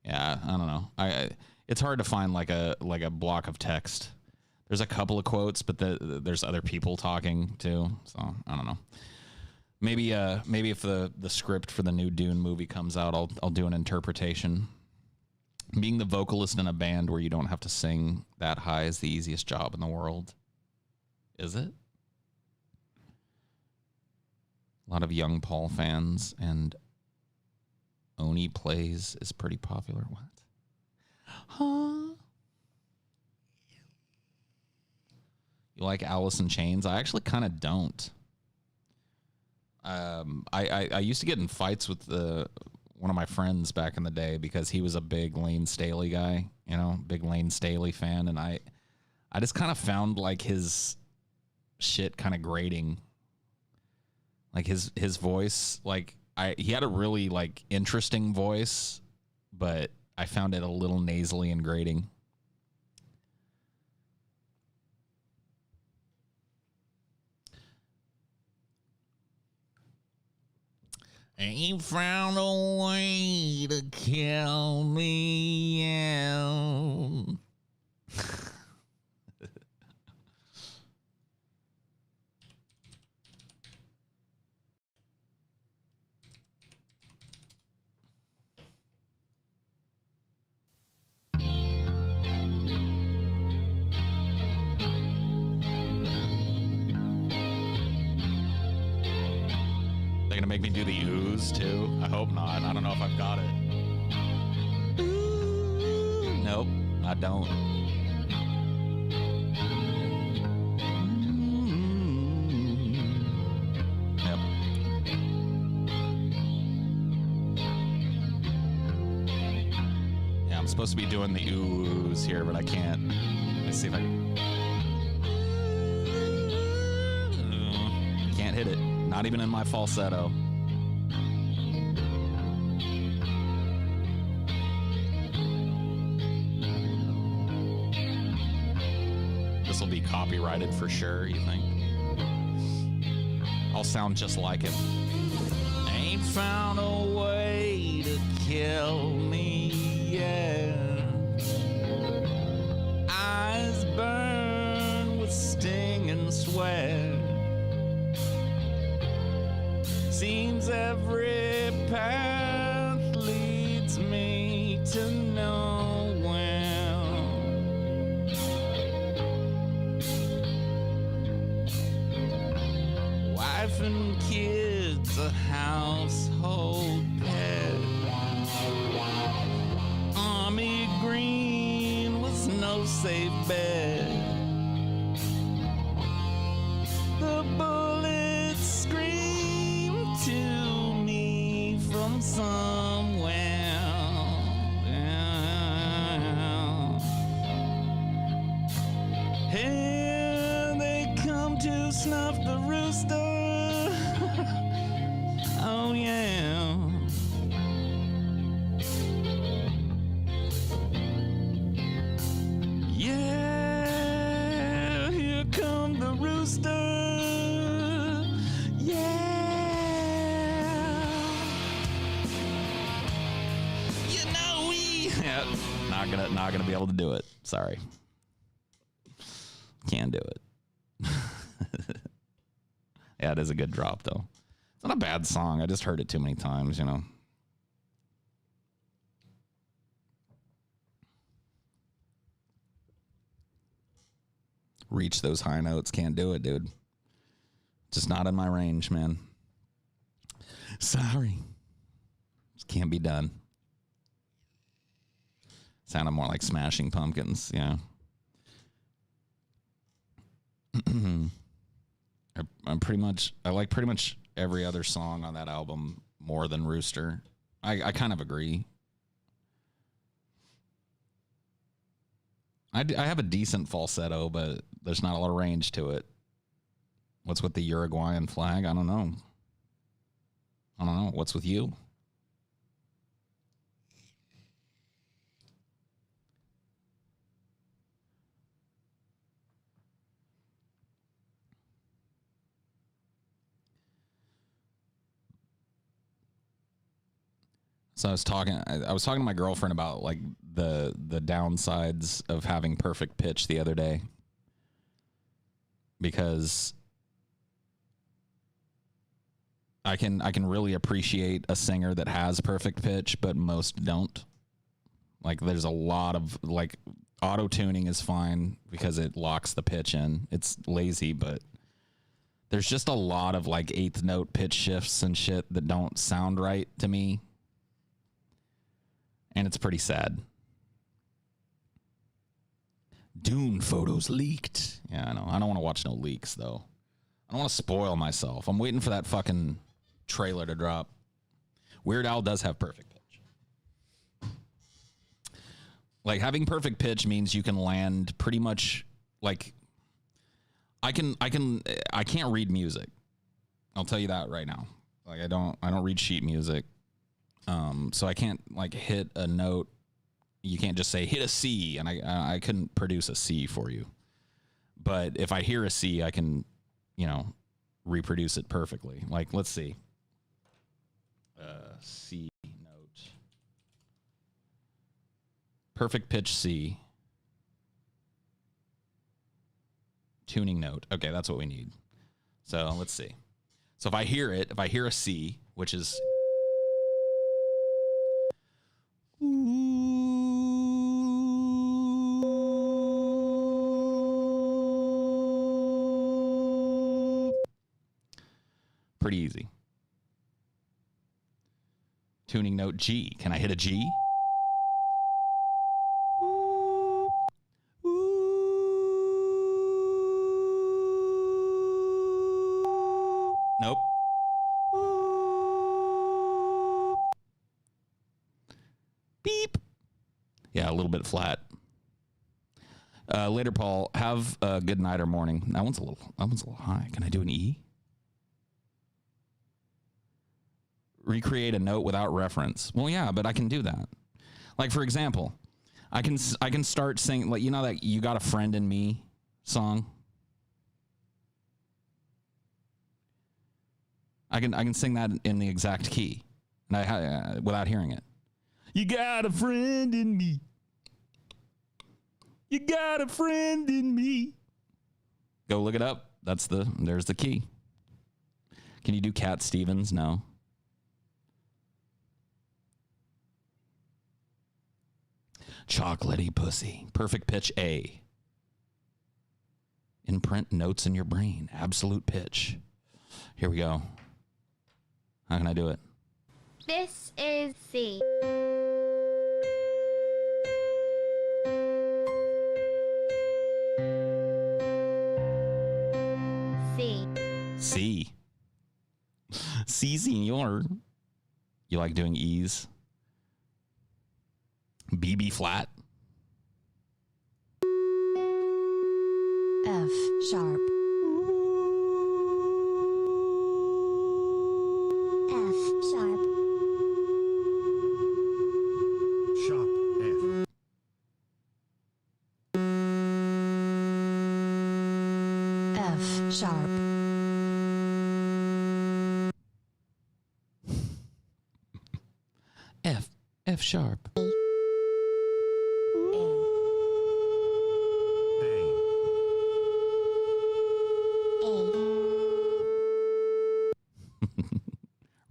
Yeah, I don't know. It's hard to find like a block of text. There's a couple of quotes, but there's other people talking too. So I don't know. Maybe if the script for the new Dune movie comes out, I'll do an interpretation. Being the vocalist in a band where you don't have to sing that high is the easiest job in the world. Is it? A lot of young Paul fans, and Oni Plays is pretty popular. What? Huh? You like Alice in Chains? I actually kind of don't. I used to get in fights with one of my friends back in the day because he was a big Lane Staley guy, big Lane Staley fan, and I just kind of found like his shit kind of grating. Like his voice, like he had a really like interesting voice, but I found it a little nasally and grating. He found a way to kill me out. gonna make me do the ooze too? I hope not. I don't know if I've got it. Nope, I don't. Yep. Yeah, I'm supposed to be doing the ooze here, but I can't. Let's see if I can. Can't hit it. Not even in my falsetto. This will be copyrighted for sure, you think? I'll sound just like him. Ain't found a way to kill me yet. Eyes burn with sting and sweat. Seems every path leads me to nowhere. Wife and kids, a household pet. Army green was no safe bet. The bullets scream to me from somewhere. Here they come to snuff the rooster. Oh yeah. Yeah, here come the rooster. Yeah, not gonna be able to do it. Sorry. Can't do it. Yeah, it is a good drop though. It's not a bad song. I just heard it too many times, you know. Reach those high notes. Can't do it, dude. Just not in my range, man. Sorry. Just can't be done. Sounded more like Smashing Pumpkins, yeah. I like pretty much every other song on that album more than Rooster. I kind of agree. I have a decent falsetto, but there's not a lot of range to it. What's with the Uruguayan flag? I don't know. What's with you? So I was talking to my girlfriend about like the downsides of having perfect pitch the other day, because I can really appreciate a singer that has perfect pitch, but most don't. Like there's a lot of like auto tuning is fine because it locks the pitch in. It's lazy, but there's just a lot of like eighth note pitch shifts and shit that don't sound right to me. And it's pretty sad. Dune photos leaked. Yeah, I know. I don't want to watch no leaks, though. I don't want to spoil myself. I'm waiting for that fucking trailer to drop. Weird Al does have perfect pitch. Like, having perfect pitch means you can land pretty much, like... I can't read music. I'll tell you that right now. Like, I don't read sheet music. So I can't like hit a note. You can't just say hit a C, and I couldn't produce a C for you. But if I hear a C, I can, reproduce it perfectly. Like, let's see. C note. Perfect pitch C. Tuning note. Okay, that's what we need. So let's see. So if I hear a C, which is pretty easy. Tuning note G. Can I hit a G? Nope. Beep. Yeah, a little bit flat. Later, Paul. Have a good night or morning. That one's a little high. Can I do an E? Recreate a note without reference. Well, yeah, but I can do that. Like, for example, I can start singing, like, you know that "You Got a Friend in Me" song. I can sing that in the exact key, and without hearing it. You got a friend in me. You got a friend in me. Go look it up. There's the key. Can you do Cat Stevens? No. Chocolatey pussy. Perfect pitch A. Imprint notes in your brain. Absolute pitch. Here we go. How can I do it? This is C. C. C. C, senor. You like doing E's? B flat. F sharp. F sharp. Sharp F. F sharp. F sharp.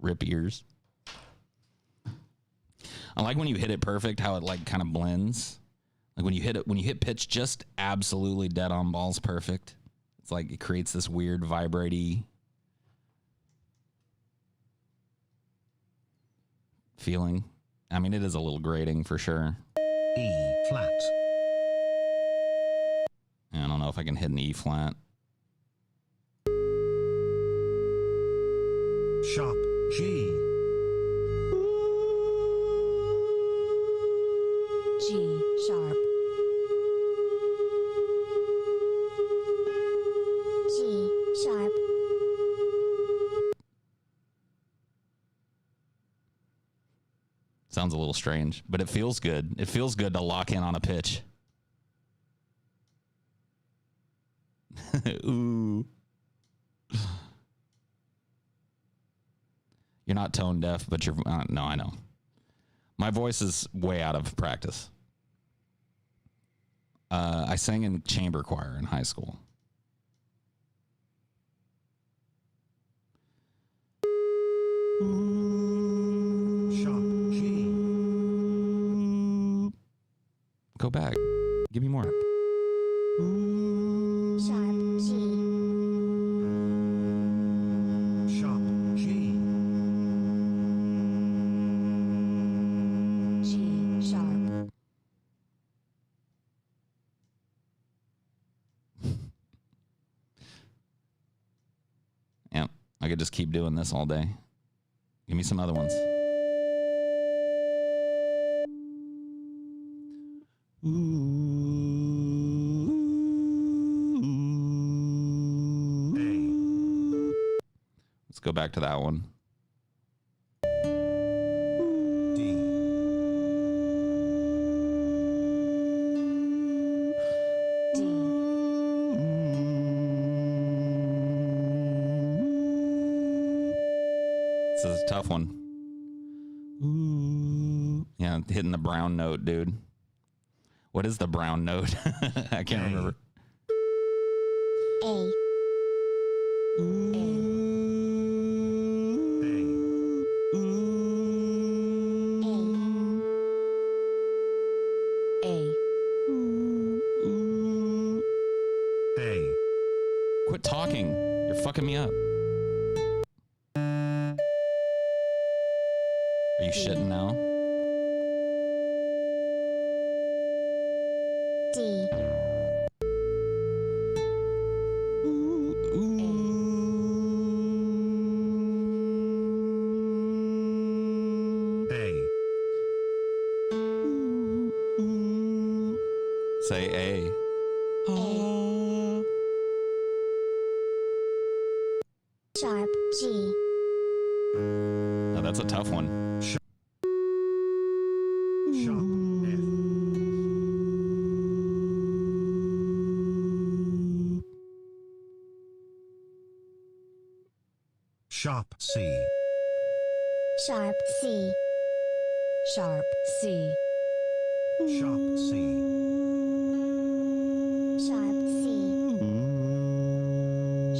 Rip ears. I like when you hit it perfect, how it like kind of blends. Like when you hit pitch just absolutely dead on balls perfect. It's like it creates this weird vibraty feeling. I mean, it is a little grating for sure. E flat. I don't know if I can hit an E flat. Sharp G. G sharp. G sharp. Sounds a little strange, but it feels good. It feels good to lock in on a pitch. Ooh. You're not tone deaf, but you're... no, I know. My voice is way out of practice. I sang in chamber choir in high school. Sharp G. Go back. Give me more. Sharp G. Sharp G. G sharp. Yeah, I could just keep doing this all day. Give me some other ones. Let's go back to that one. D. D. This is a tough one. Yeah, hitting the brown note, dude. What is the brown note? I can't remember. A. A. Quit talking. You're fucking me up. Are you shitting now? D. Say A. Sharp G. Oh, that's a tough one. Sharp C. Sharp C. Sharp C. Sharp C. Sharp C.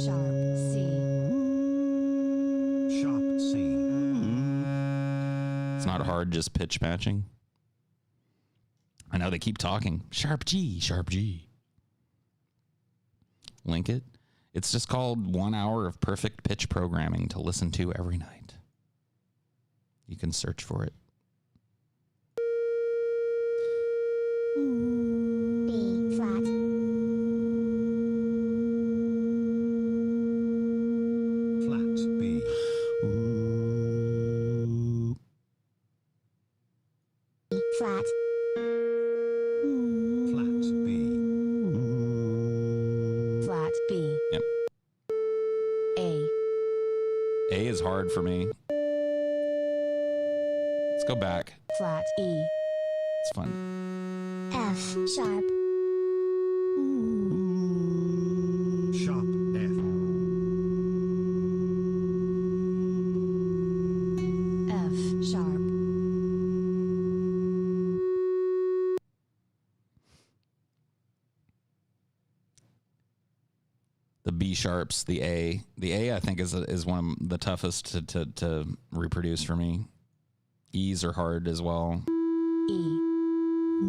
Sharp C. Sharp C. It's not hard, just pitch matching. I know they keep talking. Sharp G, sharp G. Link it. It's just called 1 hour of perfect pitch programming to listen to every night. You can search for it. B flat. Flat B. Flat. Flat B. Flat B. Yep. A. A is hard for me. Let's go back. Flat E. It's fun. F sharp. Sharp F. F sharp. The B sharps, the A. The A, I think, is one of the toughest to reproduce for me. E's are hard as well. E. E.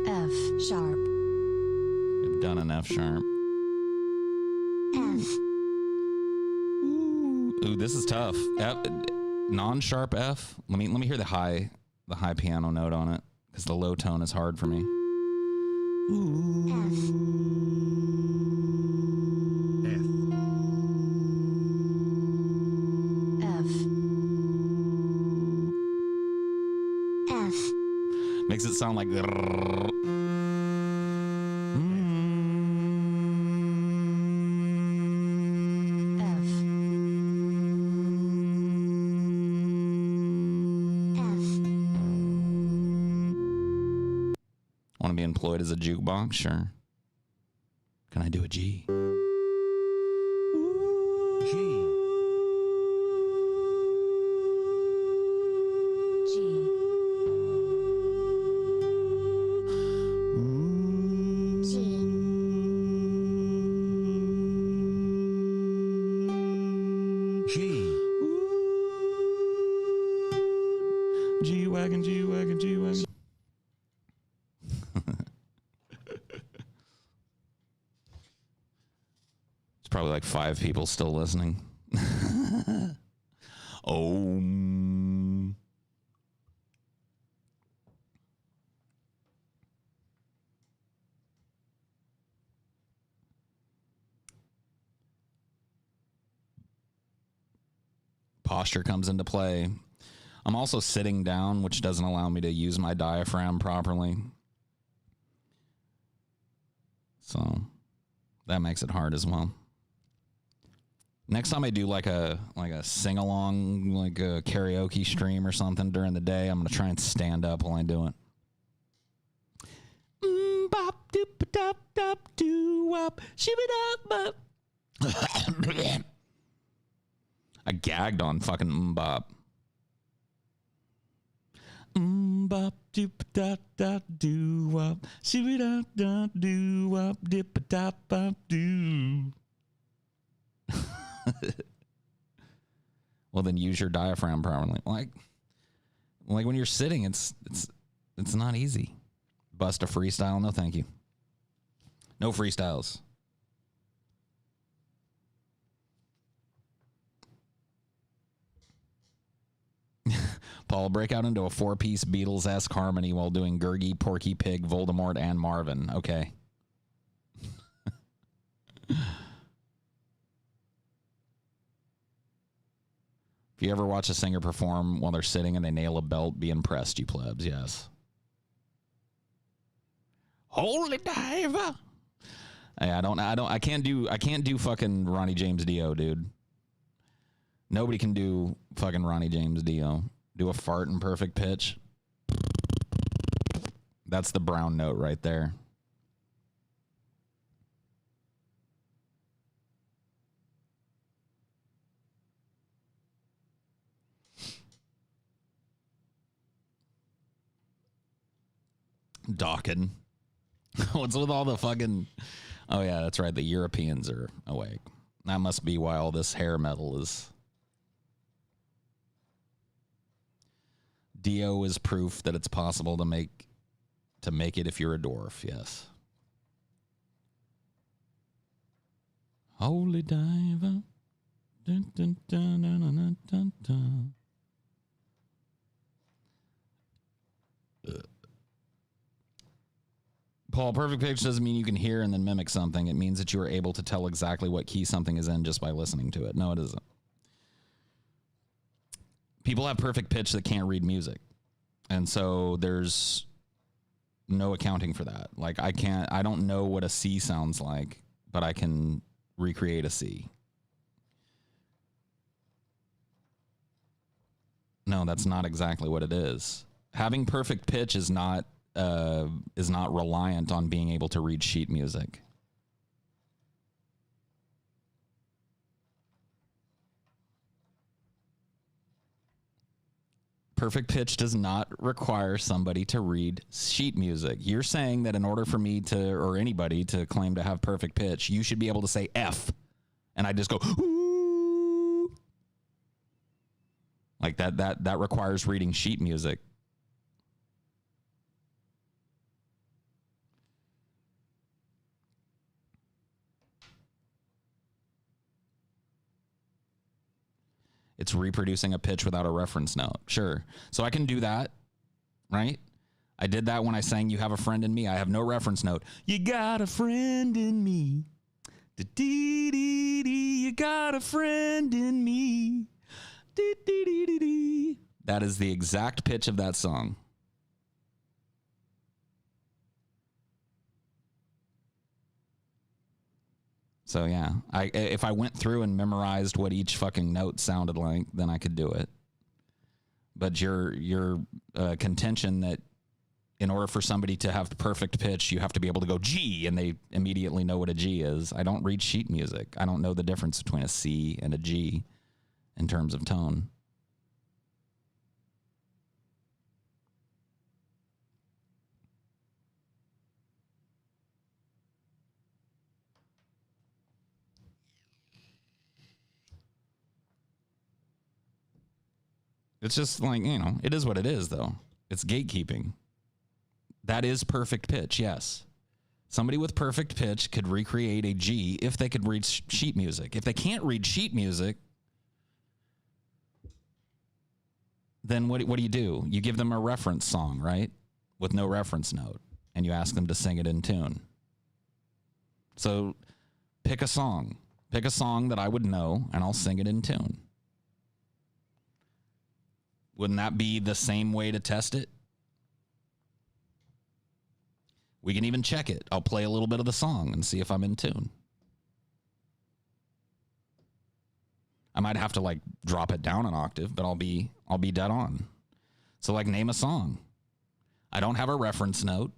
F sharp. I've done an F sharp. F. Ooh, this is tough. F, non-sharp F. Let me hear the high piano note on it, because the low tone is hard for me. F. F. F. Makes it sound like. Want to be employed as a jukebox? Sure. Can I do a G? G. G. G-Wagon, G-Wagon, G-Wagon. It's probably like 5 people still listening. Posture comes into play. I'm also sitting down, which doesn't allow me to use my diaphragm properly. So that makes it hard as well. Next time I do like a sing along, like a karaoke stream or something during the day, I'm gonna try and stand up while I do it. Bop doop dop dop doo wop shibby dop bop. I gagged on fucking bop. Bop doop dop dop doo wop shibby dop dop doo wop dip dop bop doo. Well, then use your diaphragm properly. Like when you're sitting, it's not easy. Bust a freestyle? No, thank you. No freestyles. Paul, break out into a 4-piece Beatles-esque harmony while doing Gurgi, Porky Pig, Voldemort, and Marvin. Okay. If you ever watch a singer perform while they're sitting and they nail a belt, be impressed, you plebs. Yes. Holy diver. Hey, I can't do fucking Ronnie James Dio, dude. Nobody can do fucking Ronnie James Dio. Do a fart in perfect pitch. That's the brown note right there. Dawkin. What's with all the fucking... Oh, yeah, that's right. The Europeans are awake. That must be why all this hair metal is... Dio is proof that it's possible to make it if you're a dwarf, yes. Holy diver. Dun, dun, dun, dun, dun, dun, dun. Paul, perfect pitch doesn't mean you can hear and then mimic something. It means that you are able to tell exactly what key something is in just by listening to it. No, it isn't. People have perfect pitch that can't read music. And so there's no accounting for that. Like I don't know what a C sounds like, but I can recreate a C. No, that's not exactly what it is. Having perfect pitch is not reliant on being able to read sheet music. Perfect pitch does not require somebody to read sheet music. You're saying that in order for me to, or anybody to claim to have perfect pitch, you should be able to say F. And I just go, ooh. Like that requires reading sheet music. It's reproducing a pitch without a reference note. Sure. So I can do that, right? I did that when I sang You Have a Friend in Me. I have no reference note. You got a friend in me. Dee-dee-dee-dee. You got a friend in me. Dee-dee-dee-dee. That is the exact pitch of that song. So yeah, if I went through and memorized what each fucking note sounded like, then I could do it. But your contention that in order for somebody to have the perfect pitch, you have to be able to go G, and they immediately know what a G is. I don't read sheet music. I don't know the difference between a C and a G in terms of tone. It's just like, it is what it is, though. It's gatekeeping. That is perfect pitch, yes. Somebody with perfect pitch could recreate a G if they could read sheet music. If they can't read sheet music, then what do you do? You give them a reference song, right? With no reference note, and you ask them to sing it in tune. So pick a song. Pick a song that I would know, and I'll sing it in tune. Wouldn't that be the same way to test it? We can even check it. I'll play a little bit of the song and see if I'm in tune. I might have to like drop it down an octave, but I'll be dead on. So like name a song. I don't have a reference note.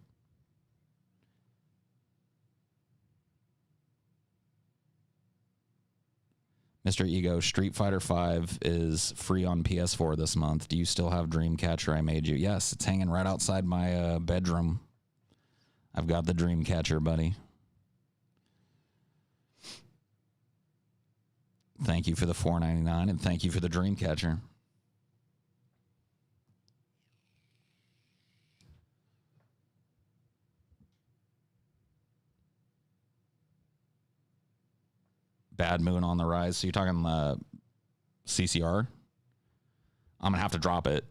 Mr. Ego, Street Fighter V is free on PS4 this month. Do you still have Dreamcatcher I made you? Yes, it's hanging right outside my bedroom. I've got the Dreamcatcher, buddy. Thank you for the $4.99 and thank you for the Dreamcatcher. Bad Moon on the Rise. So you're talking CCR? I'm going to have to drop it.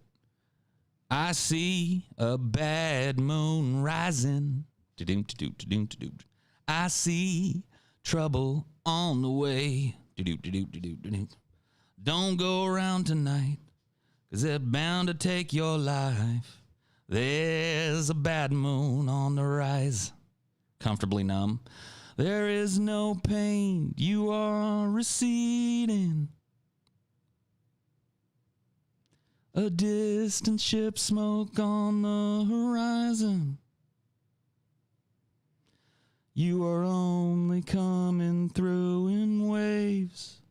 I see a bad moon rising. I see trouble on the way. Don't go around tonight, 'cause they're bound to take your life. There's a bad moon on the rise. Comfortably numb. There is no pain, you are receding. A distant ship smoke on the horizon. You are only coming through in waves.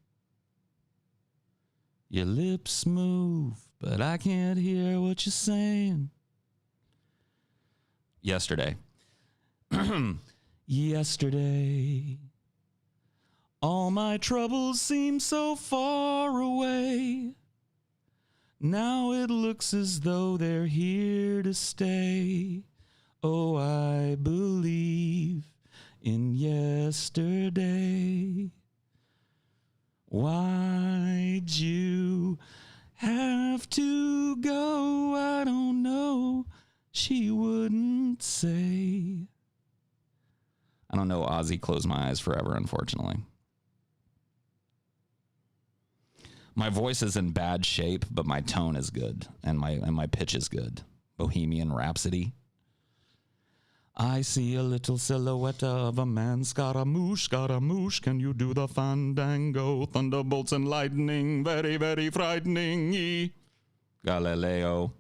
Your lips move, but I can't hear what you're saying. Yesterday. Yesterday. All my troubles seem so far away. Now it looks as though they're here to stay. Oh, I believe in yesterday. Why'd you have to go? I don't know. She wouldn't say. I don't know Ozzy Close My Eyes Forever, unfortunately. My voice is in bad shape, but my tone is good, and my pitch is good. Bohemian Rhapsody. I see a little silhouette of a man, Scaramouche, Scaramouche, can you do the fandango? Thunderbolts and lightning, very, very frightening. Galileo.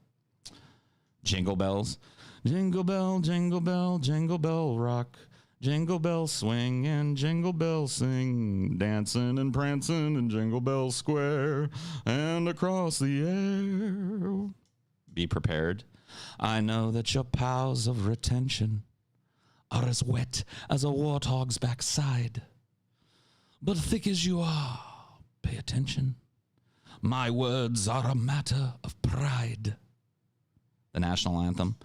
Jingle bells. Jingle bell, jingle bell, jingle bell rock. Jingle bell swing and jingle bell sing, dancing and prancing in Jingle Bell Square and across the air. Be prepared. I know that your powers of retention are as wet as a warthog's backside. But thick as you are, pay attention. My words are a matter of pride. The national anthem.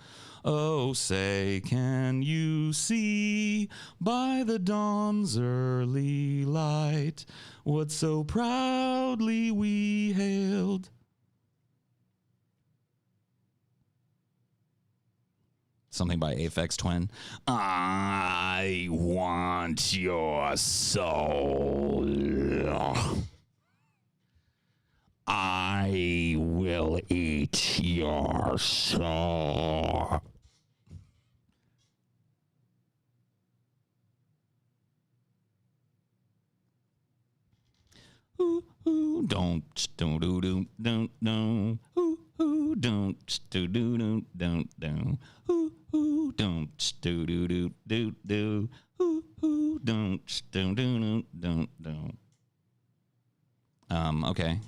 Oh, say, can you see by the dawn's early light what so proudly we hailed? Something by Aphex Twin. I want your soul. I will eat your soul. Ooh, ooh, don't do do do don't no. Ooh, ooh, don't do do do don't do. Ooh, ooh, don't do do do do do. Ooh, ooh, don't do do do don't. Okay.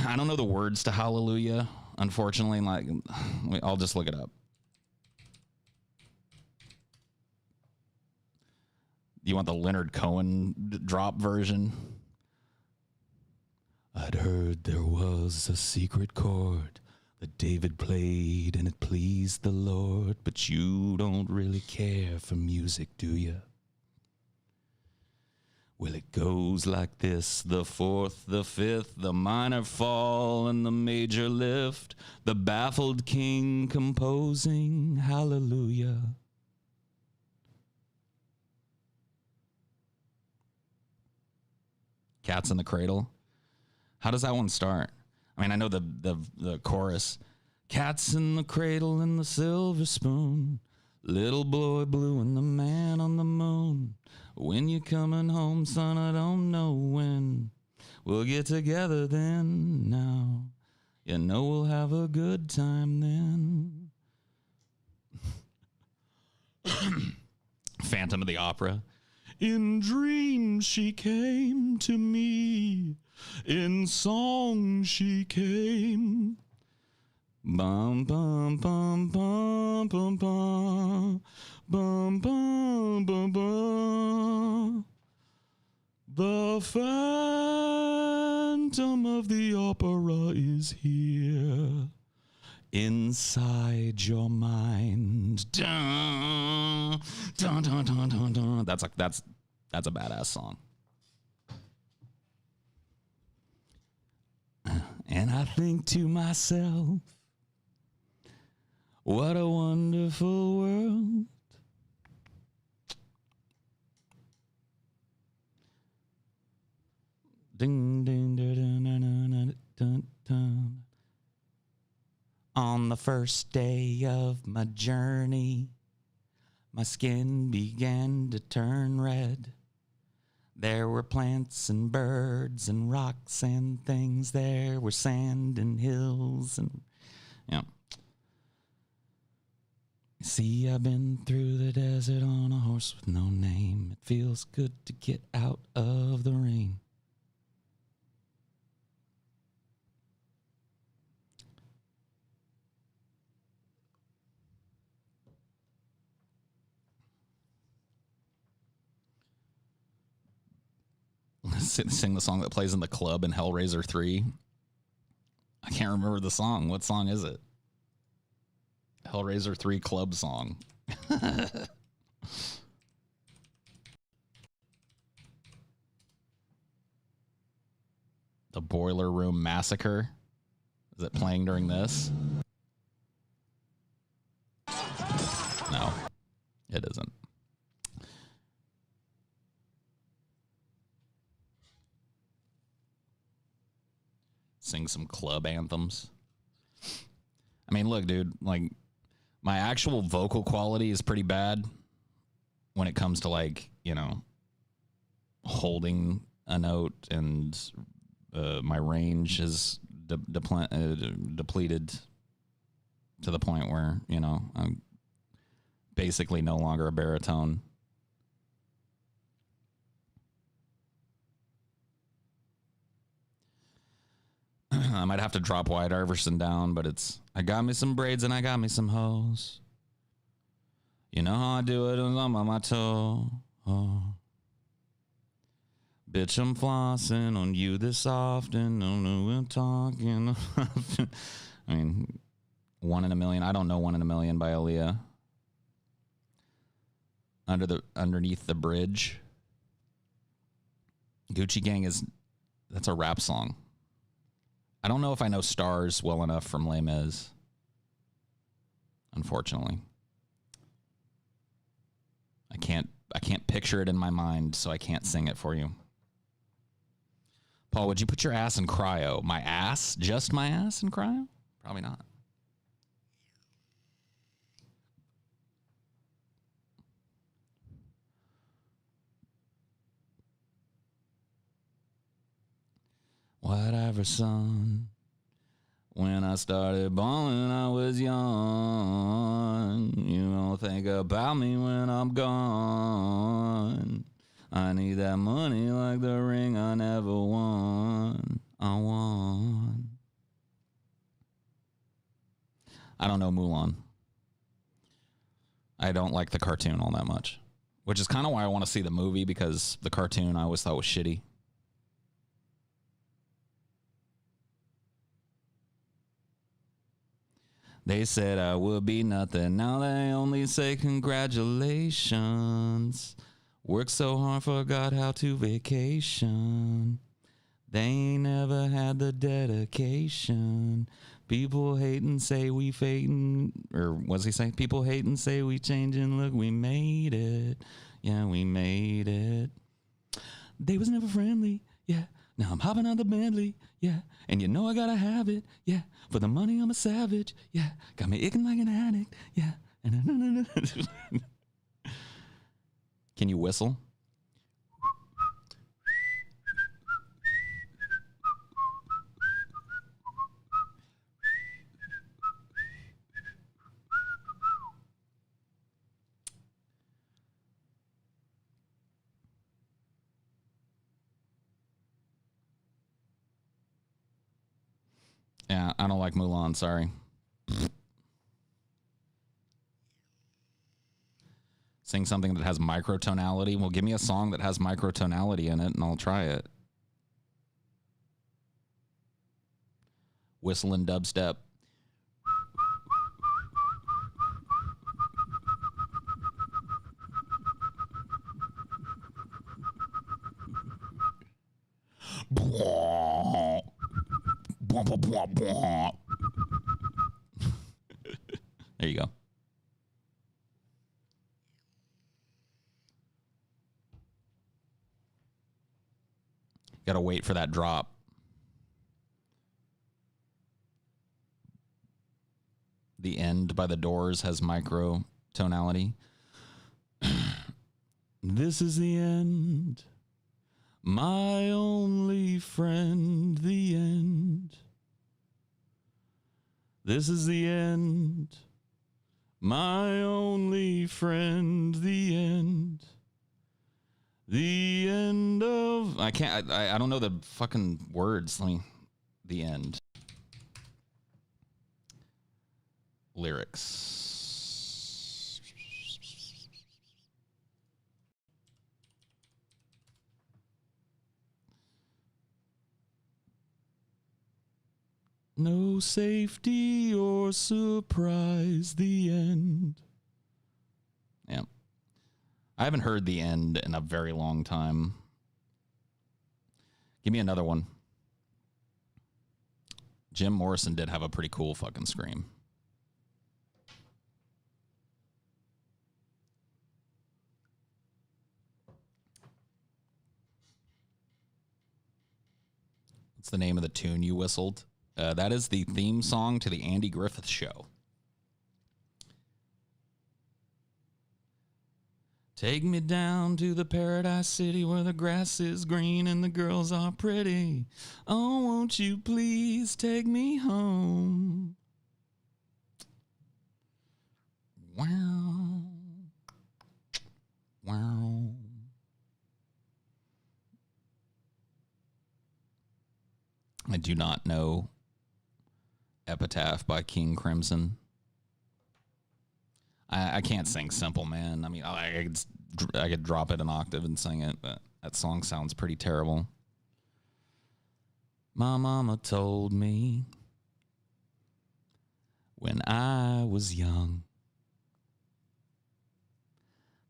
I don't know the words to Hallelujah, unfortunately. Like, I'll just look it up. You want the Leonard Cohen drop version? I'd heard there was a secret chord that David played and it pleased the Lord, but you don't really care for music, do you? Well, it goes like this, the fourth, the fifth, the minor fall, and the major lift, the baffled king composing hallelujah. Cats in the Cradle. How does that one start? I mean, I know the chorus. Cats in the cradle and the silver spoon, little boy blue and the man on the moon. When you coming home, son, I don't know when. We'll get together then. Now, you know we'll have a good time then. Phantom of the Opera. In dreams she came to me. In song she came. Bum bum bum bum bum bum bum bum bum bum. The Phantom of the Opera is here. Inside your mind. Dun, dun, dun, dun, dun, dun. That's a badass song. And I think to myself, what a wonderful world. Ding ding dun, dun, dun, dun, dun. On the first day of my journey, my skin began to turn red. There were plants and birds and rocks and things. There were sand and hills and, yeah. See, I've been through the desert on a horse with no name. It feels good to get out of the rain. Sing the song that plays in the club in Hellraiser 3. I can't remember the song. What song is it? Hellraiser 3 club song. The Boiler Room Massacre. Is it playing during this? No, it isn't. Sing some club anthems. I mean, look, dude, like, my actual vocal quality is pretty bad when it comes to, like, you know, holding a note, and my range is depleted to the point where, you know, I'm basically no longer a baritone. I might have to drop White Iverson down, but it's, I got me some braids and I got me some hoes. You know how I do it, I'm on my toe. Oh. Bitch, I'm flossing on you this often. No, no, we're talking. I mean, 1 in a Million. I don't know 1 in a Million by Aaliyah. Underneath the Bridge. Gucci Gang that's a rap song. I don't know if I know Stars well enough from Les Mis, unfortunately. I can't picture it in my mind, so I can't sing it for you. Paul, would you put your ass in cryo? My ass? Just my ass in cryo? Probably not. Whatever, son. When I started balling, I was young. You don't think about me when I'm gone. I need that money like the ring I never won. I won. I don't know Mulan. I don't like the cartoon all that much, which is kind of why I want to see the movie, because the cartoon I always thought was shitty. They said I would be nothing. Now they only say congratulations. Worked so hard, forgot how to vacation. They ain't never had the dedication. People hate and say we fading. Or what's he say? People hate and say we changing. Look, we made it. Yeah, we made it. They was never friendly. Yeah. Now I'm hopping on the Bentley, yeah. And you know I gotta have it, yeah. For the money I'm a savage, yeah. Got me icking like an addict, yeah. Can you whistle? Yeah, I don't like Mulan, sorry. Sing something that has microtonality. Well, give me a song that has microtonality in it, and I'll try it. Whistling dubstep. There you go. Gotta wait for that drop. The End by The Doors has micro tonality. This is the end, my only friend, the end. This is the end, my only friend, the end. The end of... I can't... I don't know the fucking words. Let me... The end. Lyrics. No safety or surprise, the end. Yeah. I haven't heard The End in a very long time. Give me another one. Jim Morrison did have a pretty cool fucking scream. What's the name of the tune you whistled? That is the theme song to the Andy Griffith Show. Take me down to the paradise city where the grass is green and the girls are pretty. Oh, won't you please take me home? Wow. Wow. I do not know Epitaph by King Crimson. I can't sing Simple Man. I mean, I could drop it an octave and sing it, but that song sounds pretty terrible. My mama told me when I was young,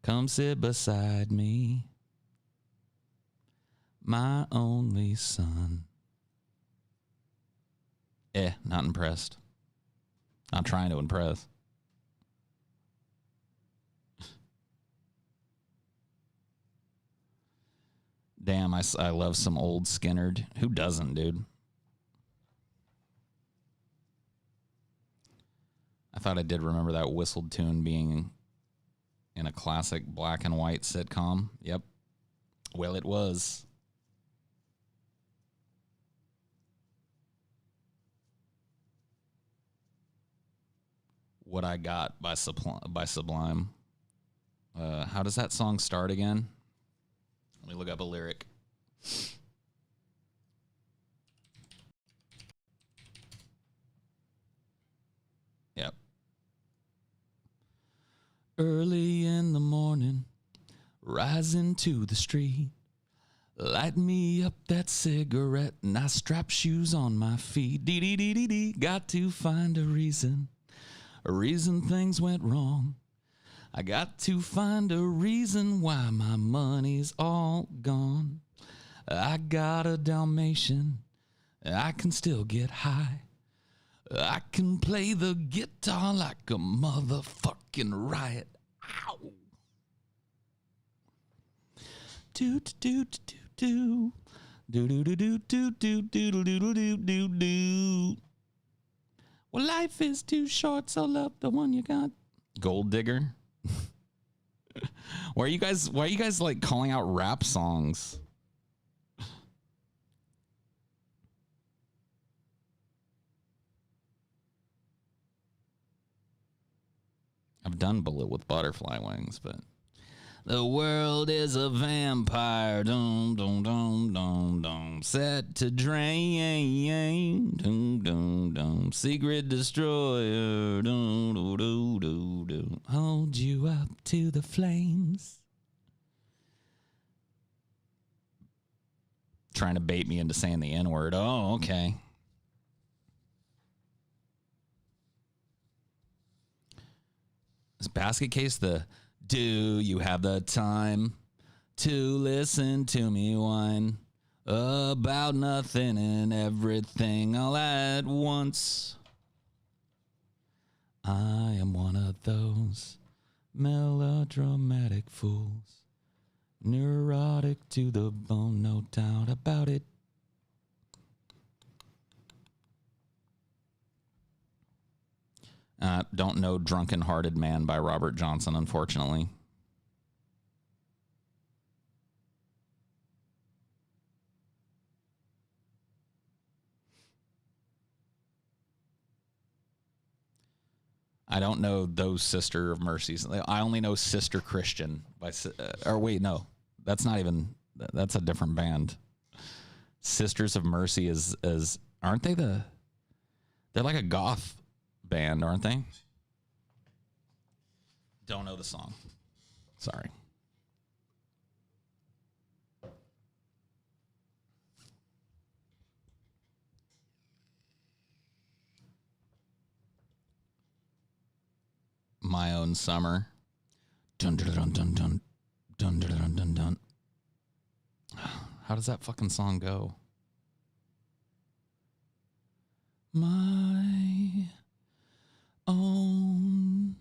come sit beside me, my only son. Not impressed. Not trying to impress. Damn, I love some old Skinnerd. Who doesn't, dude? I thought I did remember that whistled tune being in a classic black and white sitcom. Yep. Well, it was. What I Got by Sublime. How does that song start again? Let me look up a lyric. Yep. Early in the morning, rising to the street, light me up that cigarette and I strap shoes on my feet. Dee-dee-dee-dee-dee, got to find a reason things went wrong. I got to find a reason why my money's all gone. I got a Dalmatian, I can still get high. I can play the guitar like a motherfucking riot. Ow! Do do do do do do do do do do do do do do do do. Well, life is too short, so love the one you got. Gold Digger. Why are you guys like calling out rap songs? I've done Bullet with Butterfly Wings, but the world is a vampire. Dum dum dum dum dum. Set to drain. Dum, dum, dum. Secret destroyer. Dum, dum, dum, dum, dum. Hold you up to the flames. Trying to bait me into saying the N-word. Oh, okay. Is Basket Case the do you have the time to listen to me whine about nothing and everything all at once? I am one of those melodramatic fools, neurotic to the bone, no doubt about it. Don't know Drunken Hearted Man by Robert Johnson, unfortunately. I don't know those Sister of Mercies. I only know Sister Christian by, or wait, no, that's not even, that's a different band. Sisters of Mercy is aren't they they're like a goth band, aren't they? Don't know the song. Sorry. My Own Summer. Dun dun dun dun dun dun dun dun dun dun. How does that fucking song go? My own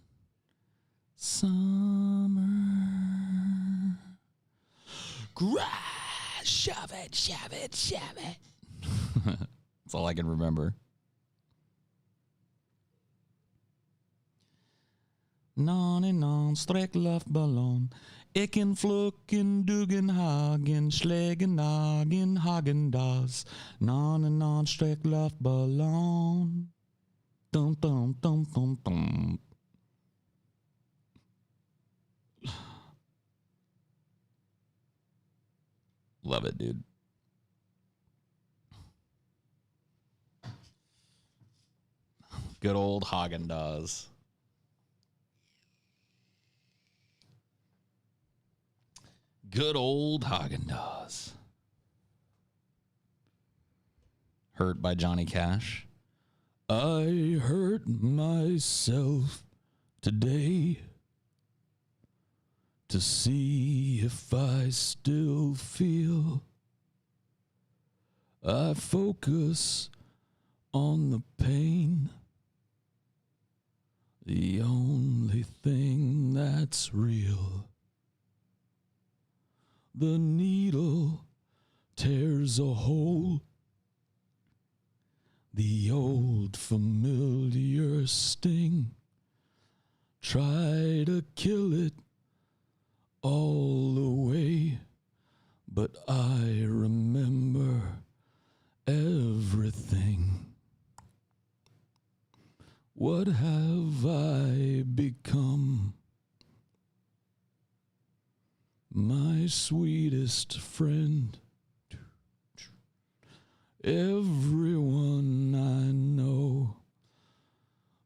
summer. Shove it, shove it, shove it. That's all I can remember. Non en non, sträck luftballon. Icken flucken, dugen hagen, schlägen hagen, hagen das. Non en non, sträck luftballon. Dum, dum, dum, dum, dum. Love it, dude. Good old Haagen-Dazs. Good old Haagen-Dazs. Hurt by Johnny Cash. I hurt myself today to see if I still feel. I focus on the pain, the only thing that's real. The needle tears a hole, the old familiar sting. Try to kill it all away, but I remember everything. What have I become? My sweetest friend. Everyone I know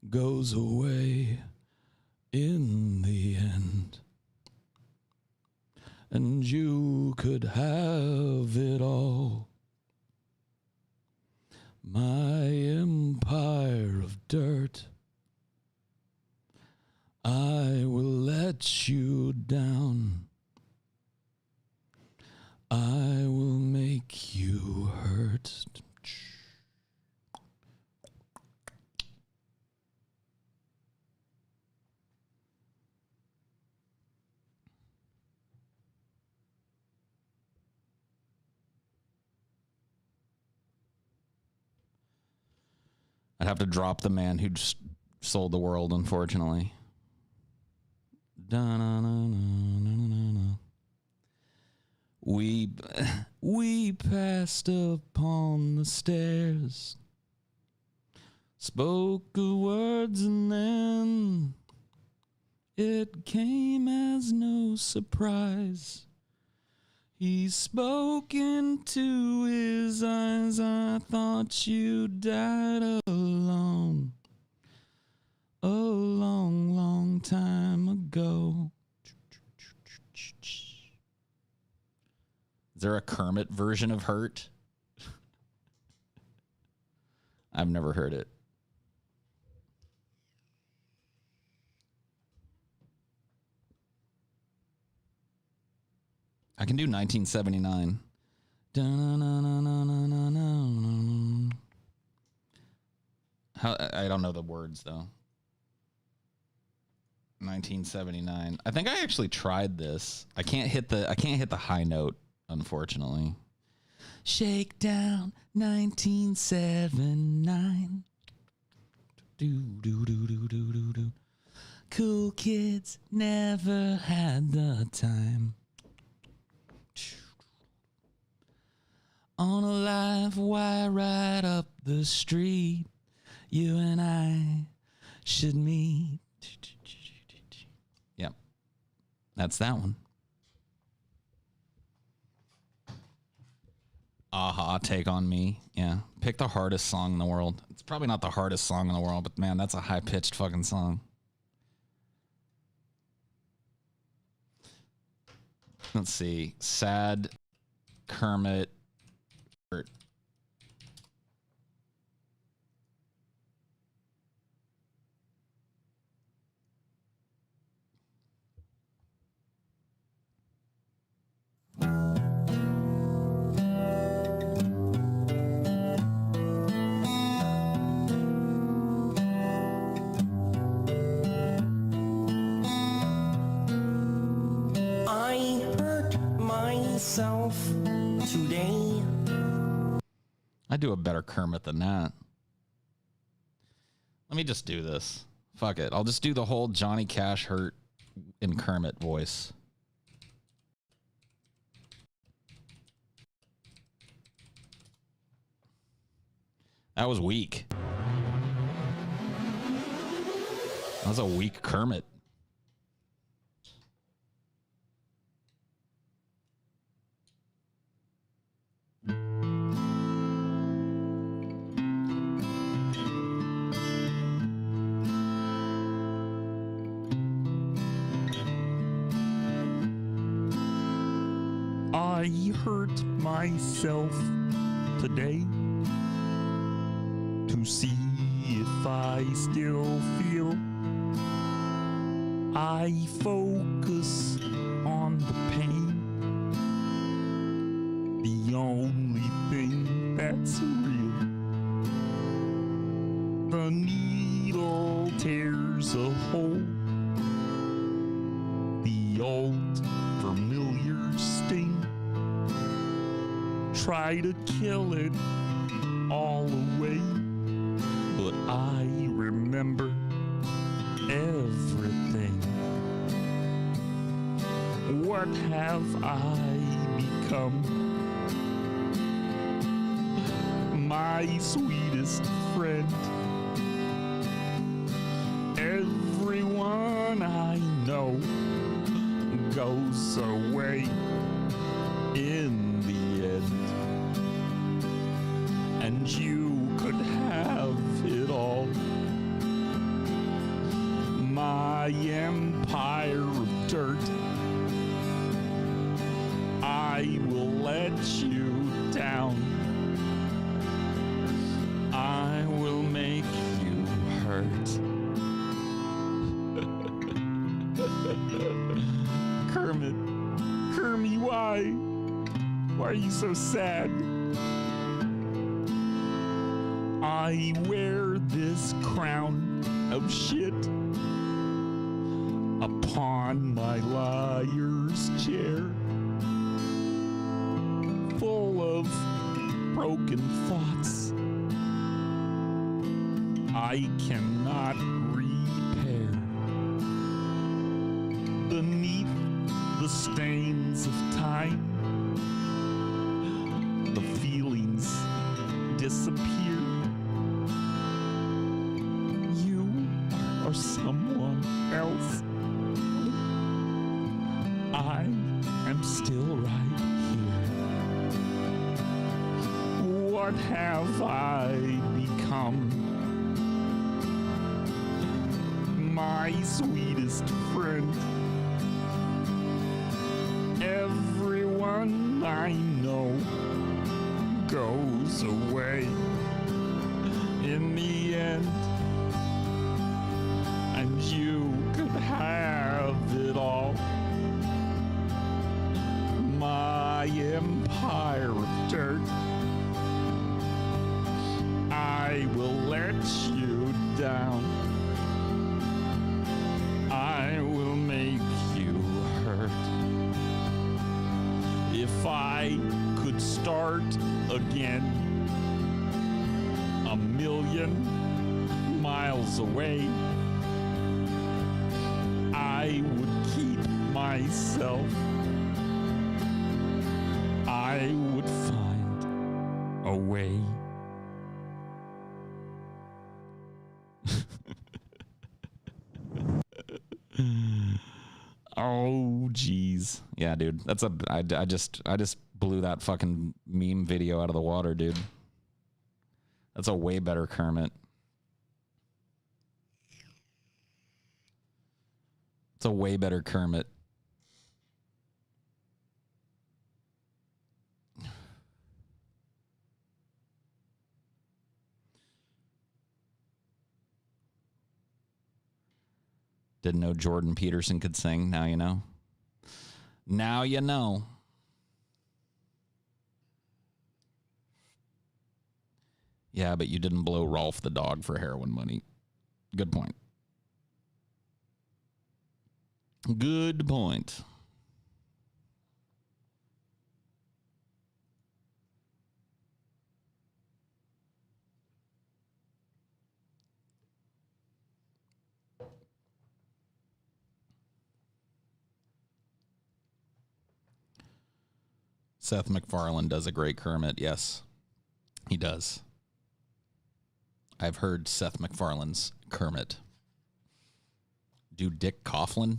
goes away in the end. And you could have it all. My empire of dirt. I will let you down. I will make you hurt. I'd have to drop the man who just sold the world, unfortunately. Da-na-na-na-na-na-na. We passed upon the stairs, spoke the words, and then it came as no surprise. He spoke into his eyes. I thought you died alone a long, long time ago. Is there a Kermit version of Hurt? I've never heard it. I can do 1979. How, I don't know the words though. 1979. I think I actually tried this. I can't hit the high note, unfortunately. Shakedown 1979. Do do do do do do do. Cool kids never had the time. On a live wire right up the street, you and I should meet. Yep. That's that one. Aha, Take on Me. Yeah. Pick the hardest song in the world. It's probably not the hardest song in the world, but man, that's a high-pitched fucking song. Let's see. Sad, Kermit, Hurt. I hurt myself today. I do a better Kermit than that. Let me just do this. Fuck it. I'll just do the whole Johnny Cash Hurt in Kermit voice. That was weak. That was a weak Kermit. I hurt myself today to see if I still feel. I focus on the pain, the only thing that's real. The needle tears a hole, the old familiar sting. Try to kill it all away, but I remember everything. What have I become? My sweetest friend. Everyone I know goes away in the end. And you could have it all. My empire of dirt, I will let you down. I will make you hurt. Kermit, Kermie, why? Why are you so sad? I wear this crown of shit upon my liar's chair, full of broken thoughts I cannot repair. Beneath the stains of time, the feelings disappear. You are someone else. I am still right what have I become? My sweetest friend. Everyone I know goes away in the end, and you could have it all. My empire of dirt, I will let you down. I will make you hurt. If I could start again 1,000,000 miles away, I would keep myself. I would find a way. Oh, jeez. Yeah, dude. That's a. I just blew that fucking meme video out of the water, dude. That's a way better Kermit. It's a way better Kermit. Didn't know Jordan Peterson could sing. Now you know. Now you know. Yeah, but you didn't blow Rolf the dog for heroin money. Good point. Good point. Seth MacFarlane does a great Kermit. Yes, he does. I've heard Seth MacFarlane's Kermit. Do Dick Coughlin?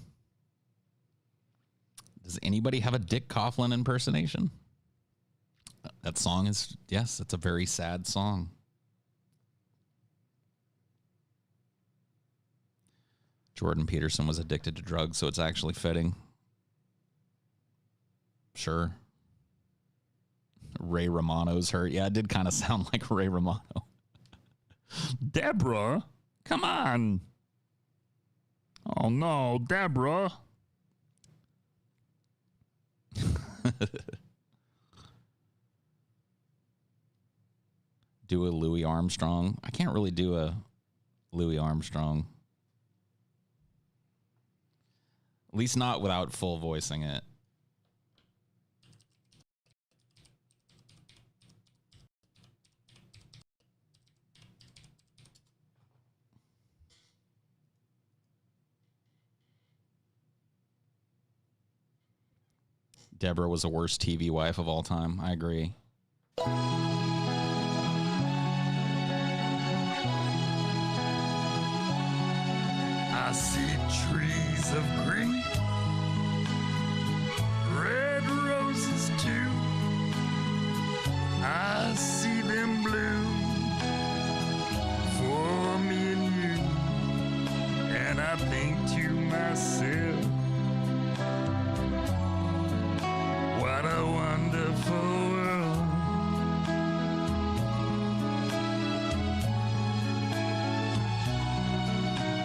Does anybody have a Dick Coughlin impersonation? That song is, yes, it's a very sad song. Jordan Peterson was addicted to drugs, so it's actually fitting. Sure. Ray Romano's hurt. Yeah, it did kind of sound like Ray Romano. Deborah, come on. Oh no, Deborah. Do a Louis Armstrong. I can't really do a Louis Armstrong. At least not without full voicing it. Deborah was the worst TV wife of all time. I agree. I see trees of green, red roses too. I see them bloom for me and you. And I think to myself, what a wonderful world.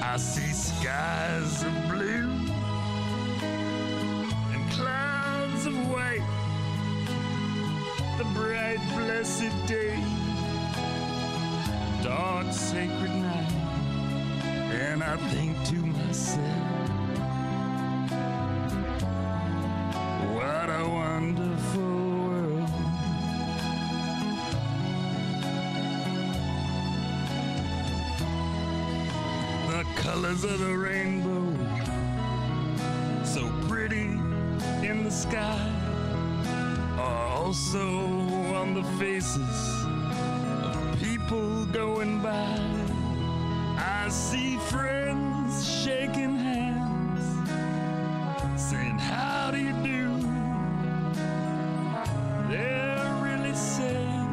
I see skies of blue and clouds of white, the bright blessed day, dark sacred night, and I think to myself, what a wonderful world. The colors of the rainbow, so pretty in the sky, are also on the faces of people going by. I see friends shaking hands, saying, how do you do? They're really saying,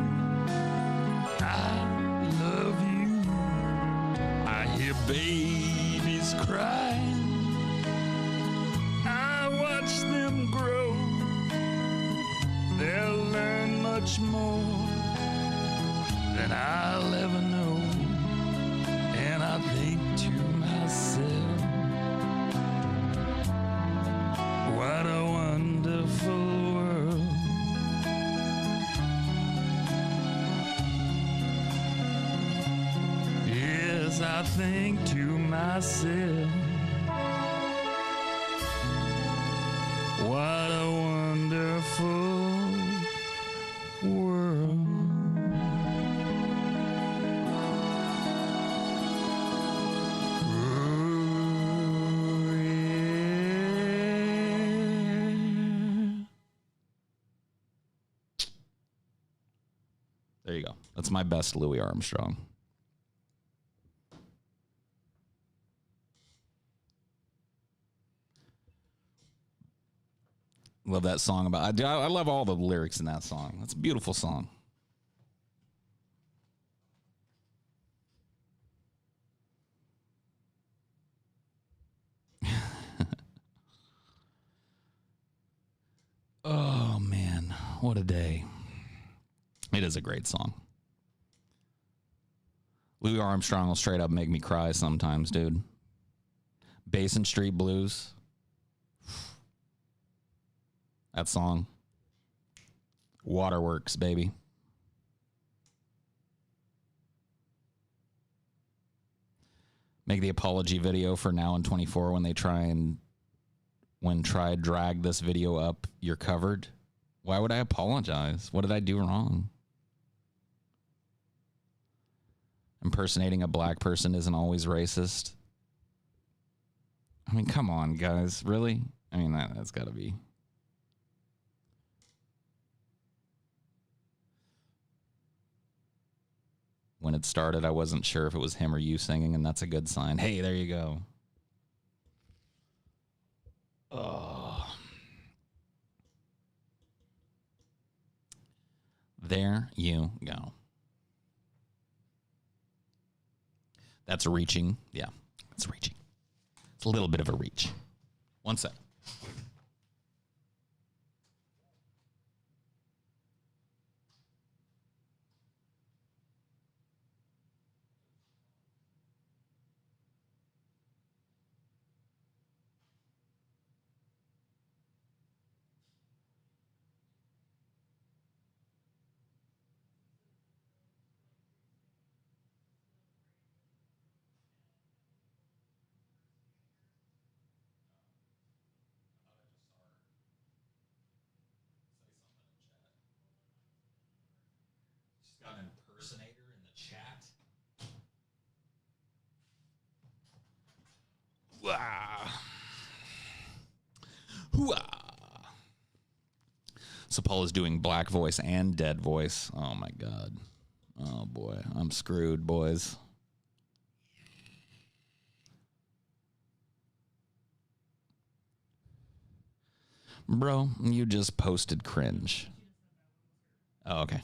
crying. I watch them grow. They'll learn much more than I'll ever know. And I think to myself, what a wonderful world. Yes, I think to myself, what a wonderful world. Oh, yeah. There you go. That's my best Louis Armstrong. Love that song about. I love all the lyrics in that song. That's a beautiful song. Oh man, what a day! It is a great song. Louis Armstrong will straight up make me cry sometimes, dude. Basin Street Blues. That song. Waterworks, baby. Make the apology video for Now in 24 when they drag this video up, you're covered. Why would I apologize? What did I do wrong? Impersonating a black person isn't always racist. I mean, come on, guys. Really? I mean, that's got to be. When it started, I wasn't sure if it was him or you singing, and that's a good sign. Hey, there you go. Oh. There you go. That's reaching. Yeah, it's reaching. It's a little bit of a reach. One sec. Got an impersonator in the chat. Wow. Hooah. So Paul is doing black voice and dead voice. Oh my God. Oh boy. I'm screwed, boys. Bro, you just posted cringe. Oh, okay.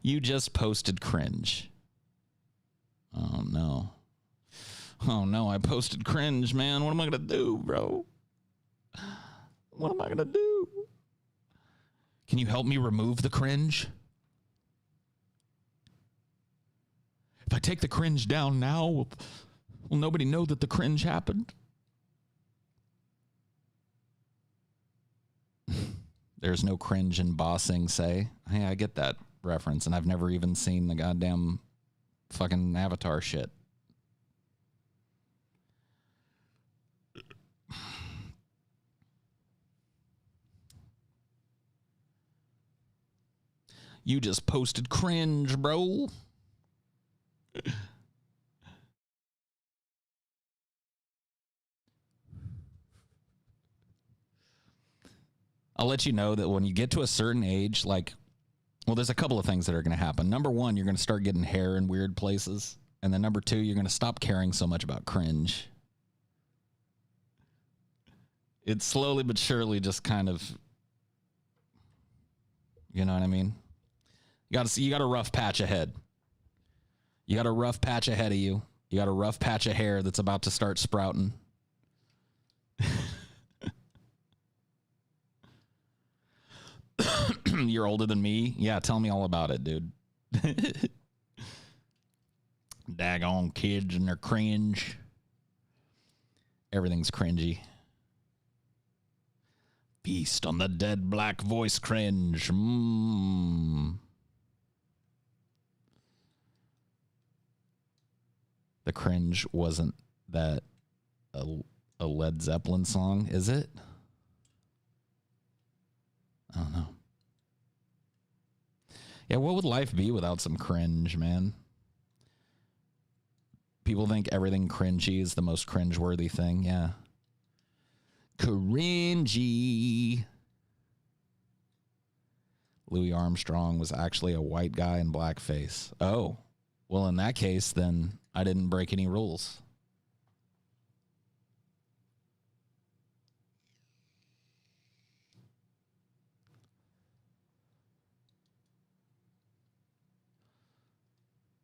You just posted cringe. Oh, no. Oh, no, I posted cringe, man. What am I going to do, bro? What am I going to do? Can you help me remove the cringe? If I take the cringe down now, will nobody know that the cringe happened? There's no cringe in bossing, say. Hey, I get that reference, and I've never even seen the goddamn fucking Avatar shit. You just posted cringe, bro. I'll let you know that when you get to a certain age, like, well, there's a couple of things that are going to happen. Number one, you're going to start getting hair in weird places. And then number two, you're going to stop caring so much about cringe. It's slowly but surely just kind of, you know what I mean? You got a rough patch ahead. You got a rough patch ahead of you. You got a rough patch of hair that's about to start sprouting. You're older than me? Yeah, tell me all about it, dude. Daggone kids and their cringe. Everything's cringy. Feast on the dead black voice cringe. The cringe wasn't that a Led Zeppelin song, is it? I don't know. Yeah, what would life be without some cringe, man? People think everything cringy is the most cringeworthy thing. Yeah. Cringy. Louis Armstrong was actually a white guy in blackface. Oh, well, in that case, then I didn't break any rules.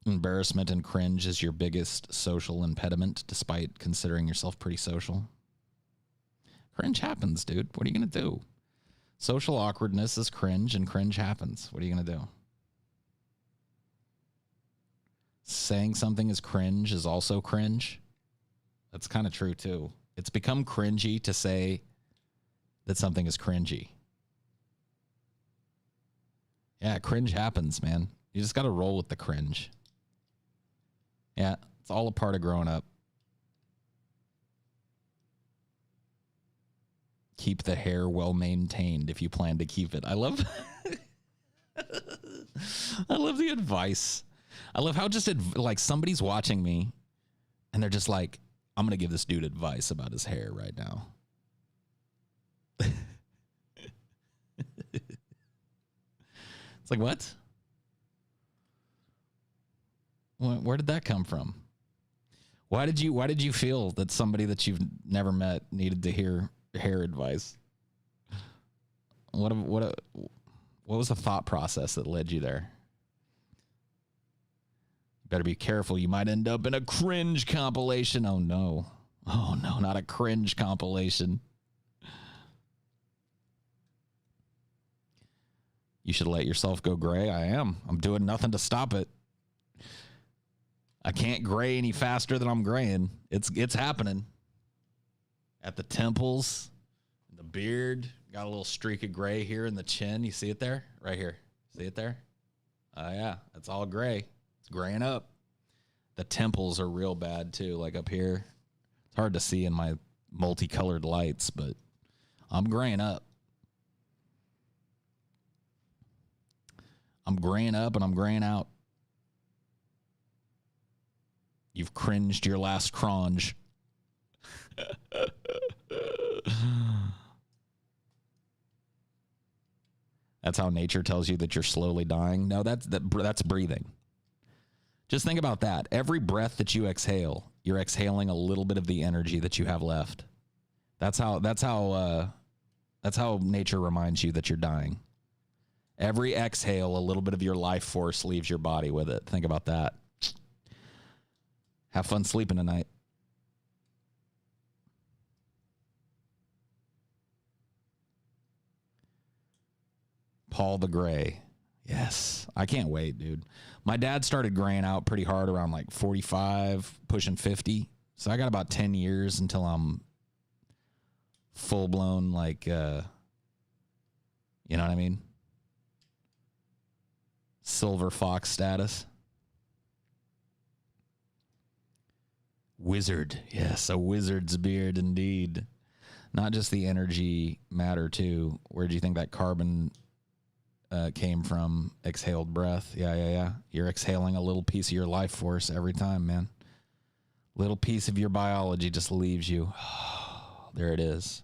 Embarrassment and cringe is your biggest social impediment, despite considering yourself pretty social. Cringe happens, dude. What are you going to do? Social awkwardness is cringe, and cringe happens. What are you going to do? Saying something is cringe is also cringe. That's kind of true, too. It's become cringy to say that something is cringy. Yeah, cringe happens, man. You just got to roll with the cringe. Yeah, it's all a part of growing up. Keep the hair well maintained if you plan to keep it. I love the advice. I love how just like somebody's watching me and they're just like, I'm going to give this dude advice about his hair right now. It's like, what? Where did that come from? Why did you feel that somebody that you've never met needed to hear hair advice? What was the thought process that led you there? You better be careful. You might end up in a cringe compilation. Oh no, not a cringe compilation. You should let yourself go gray. I am. I'm doing nothing to stop it. I can't gray any faster than I'm graying. It's happening. At the temples, the beard, got a little streak of gray here in the chin. You see it there? Right here. See it there? Oh, yeah. It's all gray. It's graying up. The temples are real bad, too, like up here. It's hard to see in my multicolored lights, but I'm graying up. I'm graying up and I'm graying out. You've cringed your last cronge. That's how nature tells you that you're slowly dying. No, that's breathing. Just think about that. Every breath that you exhale, you're exhaling a little bit of the energy that you have left. That's how nature reminds you that you're dying. Every exhale, a little bit of your life force leaves your body with it. Think about that. Have fun sleeping tonight. Paul the Gray. Yes. I can't wait, dude. My dad started graying out pretty hard around like 45, pushing 50. So I got about 10 years until I'm full blown, like, you know what I mean? Silver fox status. Wizard. Yes, a wizard's beard indeed. Not just the energy matter, too. Where do you think that carbon came from? Exhaled breath. Yeah. You're exhaling a little piece of your life force every time, man. Little piece of your biology just leaves you. There it is.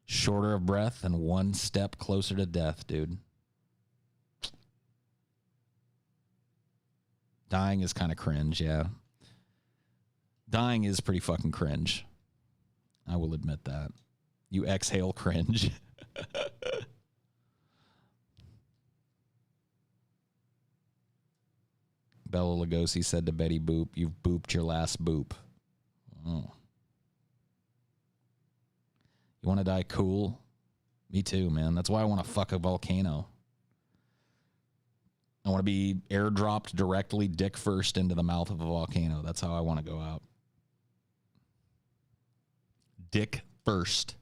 Shorter of breath and one step closer to death, dude. Dying is kind of cringe, yeah. Dying is pretty fucking cringe. I will admit that. You exhale cringe. Bela Lugosi said to Betty Boop, "You've booped your last boop." Oh. You want to die cool? Me too, man. That's why I want to fuck a volcano. I want to be airdropped directly dick first into the mouth of a volcano. That's how I want to go out. Dick first.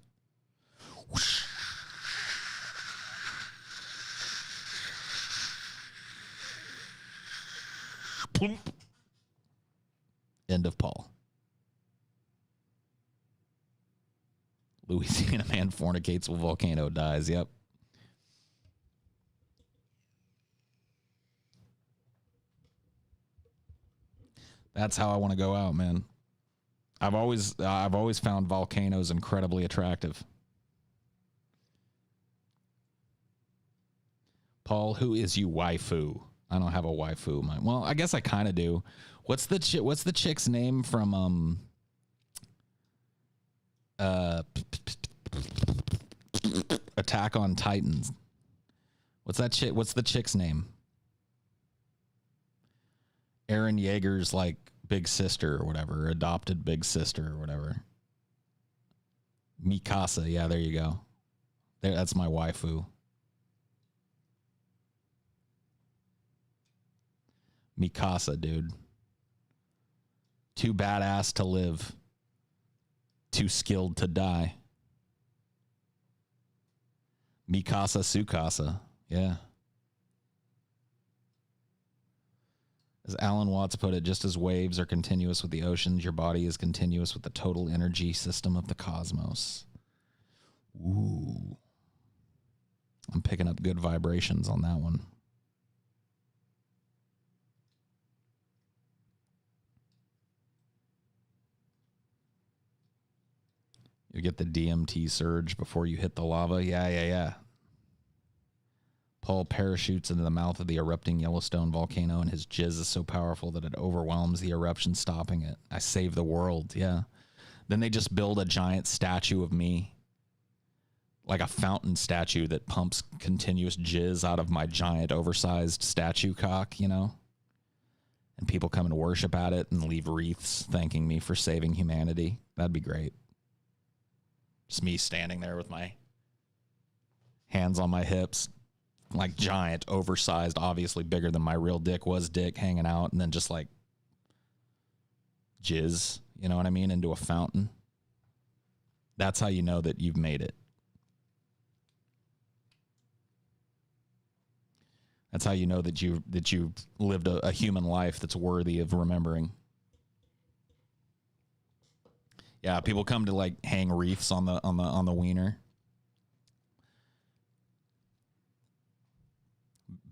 Whoosh. Plump. End of Paul. Louisiana man fornicates while volcano dies. Yep. That's how I want to go out, man. I've always found volcanoes incredibly attractive. Paul, who is you waifu? I don't have a waifu. Well, I guess I kind of do. What's the chick's name from Attack on Titans? What's the chick's name? Eren Yeager's like big sister or whatever, adopted big sister or whatever. Mikasa, yeah, there you go. That's my waifu. Mikasa, dude. Too badass to live. Too skilled to die. Mikasa Sukasa. Yeah. As Alan Watts put it, just as waves are continuous with the oceans, your body is continuous with the total energy system of the cosmos. Ooh. I'm picking up good vibrations on that one. You get the DMT surge before you hit the lava. Yeah. Paul parachutes into the mouth of the erupting Yellowstone volcano, and his jizz is so powerful that it overwhelms the eruption, stopping it. I save the world, yeah. Then they just build a giant statue of me, like a fountain statue that pumps continuous jizz out of my giant, oversized statue cock, you know? And people come and worship at it and leave wreaths thanking me for saving humanity. That'd be great. Just me standing there with my hands on my hips, like giant, oversized, obviously bigger than my real dick was dick, hanging out, and then just like jizz, you know what I mean, into a fountain. That's how you know that you've made it. That's how you know that you've lived a human life that's worthy of remembering. Yeah, people come to like hang wreaths on the wiener.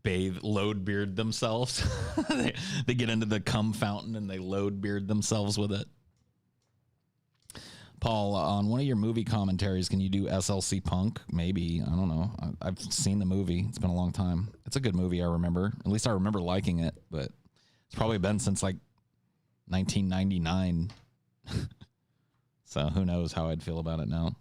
Bathe, load beard themselves. they get into the cum fountain and they load beard themselves with it. Paul, on one of your movie commentaries, can you do SLC Punk? Maybe. I don't know. I've seen the movie. It's been a long time. It's a good movie, I remember. At least I remember liking it, but it's probably been since like 1999. So who knows how I'd feel about it now.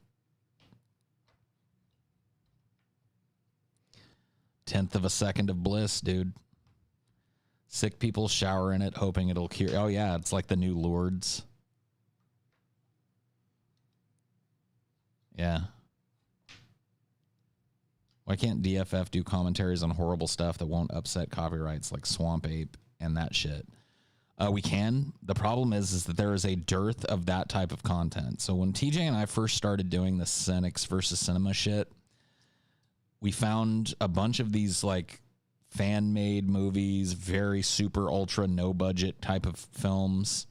1/10 of a second of bliss, dude. Sick people shower in it, hoping it'll cure. Oh, yeah, it's like the new Lourdes. Yeah. Why can't DFF do commentaries on horrible stuff that won't upset copyrights like Swamp Ape and that shit? We can. The problem is that there is a dearth of that type of content. So when TJ and I first started doing the Cynics versus Cinema shit, we found a bunch of these like fan-made movies, very super ultra no budget type of films,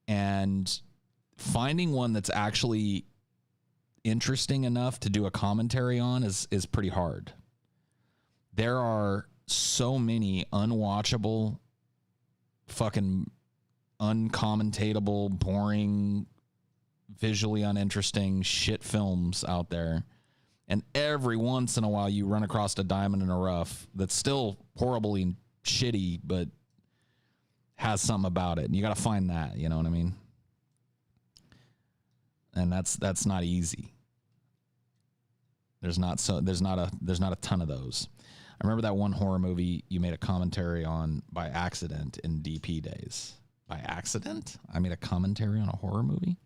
and finding one that's actually interesting enough to do a commentary on is pretty hard. There are so many unwatchable, fucking uncommentatable, boring, visually uninteresting shit films out there. And every once in a while you run across a diamond in the rough that's still horribly shitty, but has something about it. And you got to find that, you know what I mean? And that's not easy. There's not a ton of those. I remember that one horror movie you made a commentary on by accident in DP days. By accident? I made a commentary on a horror movie?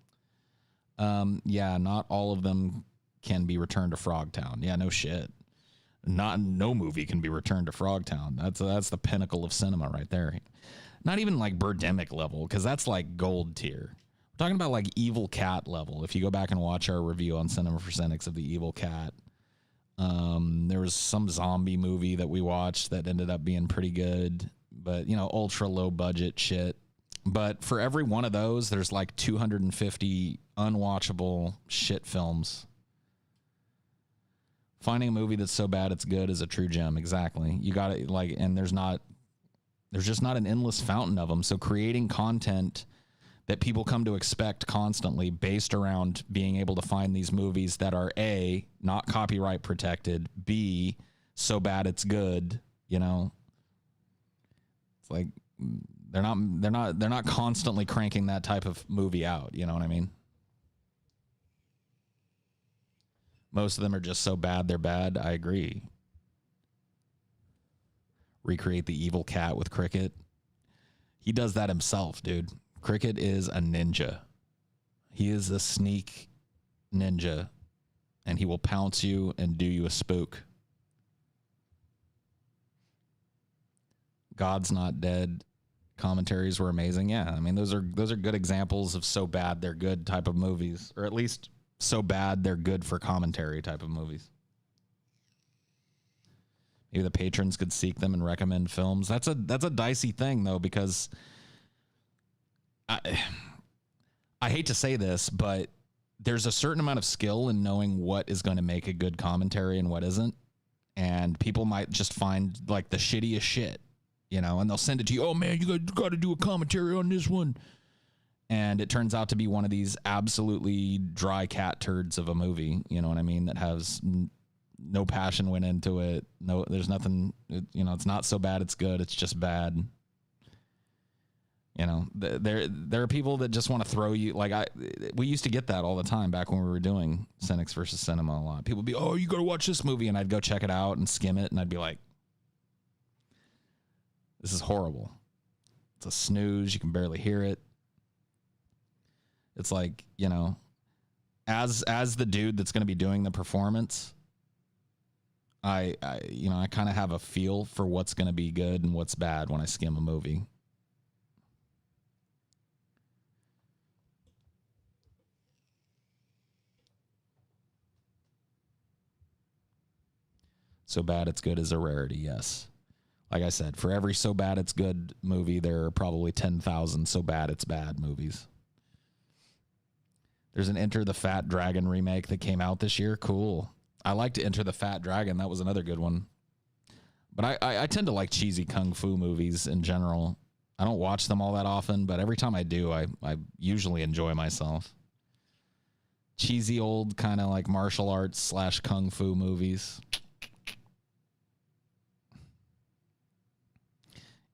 Yeah, not all of them can be returned to Frogtown. Yeah, no shit. No movie can be returned to Frogtown. That's the pinnacle of cinema right there. Not even like Birdemic level, because that's like gold tier. We're talking about like Evil Cat level. If you go back and watch our review on Cinema for Cynics of the Evil Cat, there was some zombie movie that we watched that ended up being pretty good, but you know, ultra low budget shit. But for every one of those, there's like 250 unwatchable shit films. Finding a movie that's so bad it's good is a true gem. Exactly. You got it. Like, and there's just not an endless fountain of them. So creating content that people come to expect constantly based around being able to find these movies that are A, not copyright protected, B, so bad it's good, you know. It's like they're not constantly cranking that type of movie out, you know what I mean? Most of them are just so bad they're bad. I agree. Recreate the Evil Cat with Cricket. He does that himself, dude. Cricket is a ninja. He is a sneak ninja, and he will pounce you and do you a spook. God's Not Dead commentaries were amazing. Yeah, I mean those are good examples of so bad they're good type of movies, or at least so bad they're good for commentary type of movies. Maybe the patrons could seek them and recommend films. That's a dicey thing though, because I hate to say this, but there's a certain amount of skill in knowing what is going to make a good commentary and what isn't. And people might just find like the shittiest shit, you know, and they'll send it to you. Oh man, you got to do a commentary on this one. And it turns out to be one of these absolutely dry cat turds of a movie. You know what I mean? That has no passion went into it. No, there's nothing, you know, it's not so bad it's good. It's just bad. You know, there are people that just want to throw you. Like we used to get that all the time back when we were doing Cynics versus Cinema a lot. People would be, oh, you got to watch this movie. And I'd go check it out and skim it. And I'd be like, this is horrible. It's a snooze. You can barely hear it. It's like, you know, as the dude that's going to be doing the performance, I kind of have a feel for what's going to be good and what's bad when I skim a movie. So bad it's good is a rarity, yes. Like I said, for every so bad it's good movie, there are probably 10,000 so bad it's bad movies. There's an Enter the Fat Dragon remake that came out this year. Cool. I liked Enter the Fat Dragon. That was another good one. But I tend to like cheesy kung fu movies in general. I don't watch them all that often, but every time I do, I usually enjoy myself. Cheesy old kind of like martial arts / kung fu movies.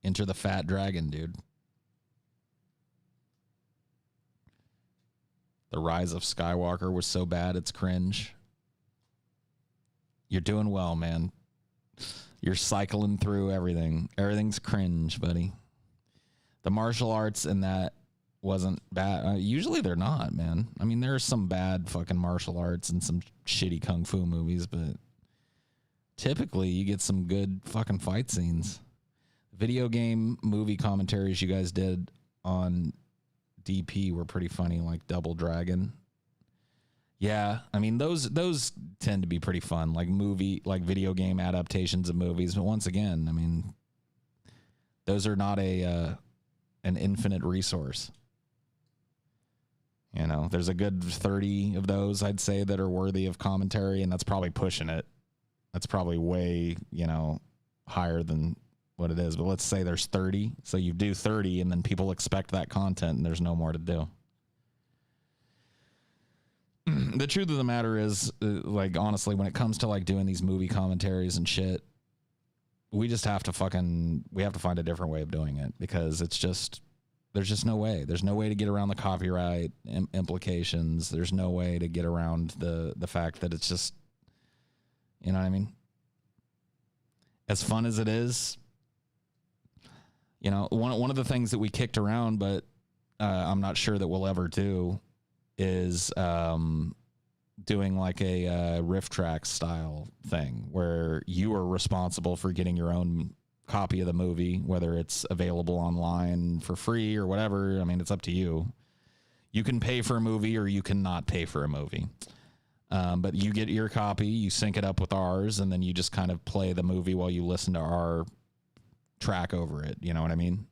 Enter the Fat Dragon, dude. The Rise of Skywalker was so bad it's cringe. You're doing well, man. You're cycling through everything. Everything's cringe, buddy. The martial arts in that wasn't bad. Usually they're not, man. I mean, there are some bad fucking martial arts and some shitty kung fu movies, but typically you get some good fucking fight scenes. Video game movie commentaries you guys did on DP were pretty funny, like Double Dragon. Yeah, I mean those tend to be pretty fun, like video game adaptations of movies. But once again, I mean, those are not an infinite resource. You know, there's a good 30 of those I'd say that are worthy of commentary, and that's probably pushing it. That's probably way, you know, higher than what it is. But let's say there's 30, so you do 30, and then people expect that content, and there's no more to do. The truth of the matter is, like, honestly, when it comes to like doing these movie commentaries and shit, we have to find a different way of doing it, because there's just no way. There's no way to get around the copyright implications. There's no way to get around the fact that it's just, you know what I mean? as fun as it is, you know, one of the things that we kicked around, but I'm not sure that we'll ever do, is doing like a riff track style thing where you are responsible for getting your own copy of the movie, whether it's available online for free or whatever. I mean, it's up to you. You can pay for a movie or you cannot pay for a movie. But you get your copy, you sync it up with ours, and then you just kind of play the movie while you listen to our track over it. You know what I mean?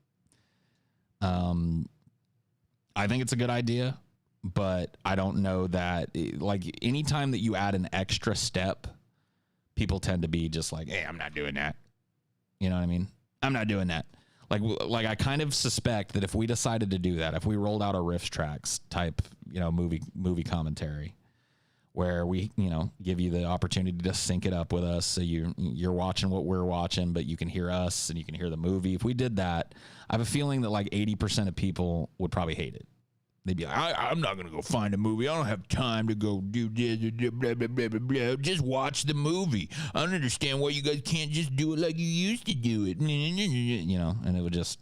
I think it's a good idea, but I don't know that, like, anytime that you add an extra step, people tend to be just like, hey, I'm not doing that. You know what I mean? I'm not doing that. Like I kind of suspect that if we decided to do that, if we rolled out a riff tracks type, you know, movie commentary, where we, you know, give you the opportunity to sync it up with us, so you're watching what we're watching, but you can hear us and you can hear the movie. If we did that, I have a feeling that like 80% of people would probably hate it. They'd be like, I'm not going to go find a movie. I don't have time to go do this, blah, blah, blah, blah, blah. Just watch the movie. I don't understand why you guys can't just do it like you used to do it. You know, and it would just...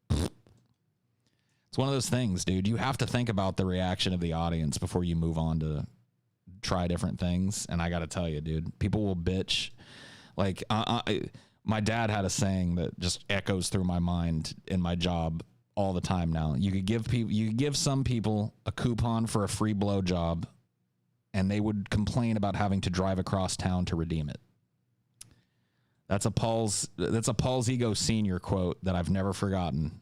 It's one of those things, dude. You have to think about the reaction of the audience before you move on to try different things. And I got to tell you, dude, people will bitch. Like, my dad had a saying that just echoes through my mind in my job all the time now. You could give some people a coupon for a free blowjob, and they would complain about having to drive across town to redeem it. That's a Paul's Ego Senior quote that I've never forgotten.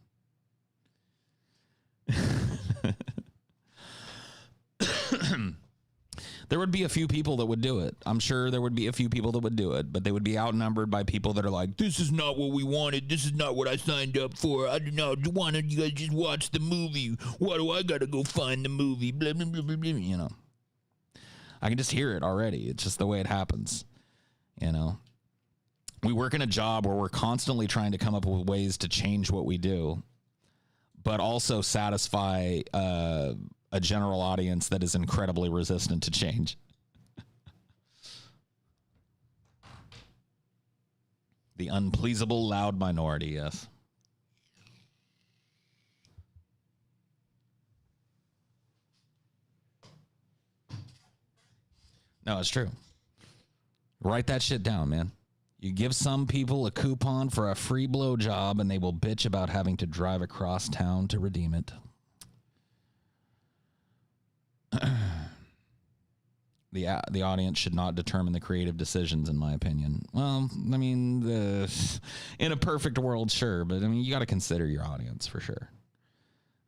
There would be a few people that would do it. I'm sure there would be a few people that would do it, but they would be outnumbered by people that are like, this is not what we wanted. This is not what I signed up for. I did not want you guys just watch the movie. Why do I got to go find the movie? Blah, blah, blah, blah, blah. You know, I can just hear it already. It's just the way it happens. You know, we work in a job where we're constantly trying to come up with ways to change what we do, but also satisfy a general audience that is incredibly resistant to change. The unpleasable loud minority, yes. No, it's true. Write that shit down, man. You give some people a coupon for a free blowjob, and they will bitch about having to drive across town to redeem it. The audience should not determine the creative decisions, in my opinion. Well, I mean, in a perfect world, sure, but I mean, you got to consider your audience for sure.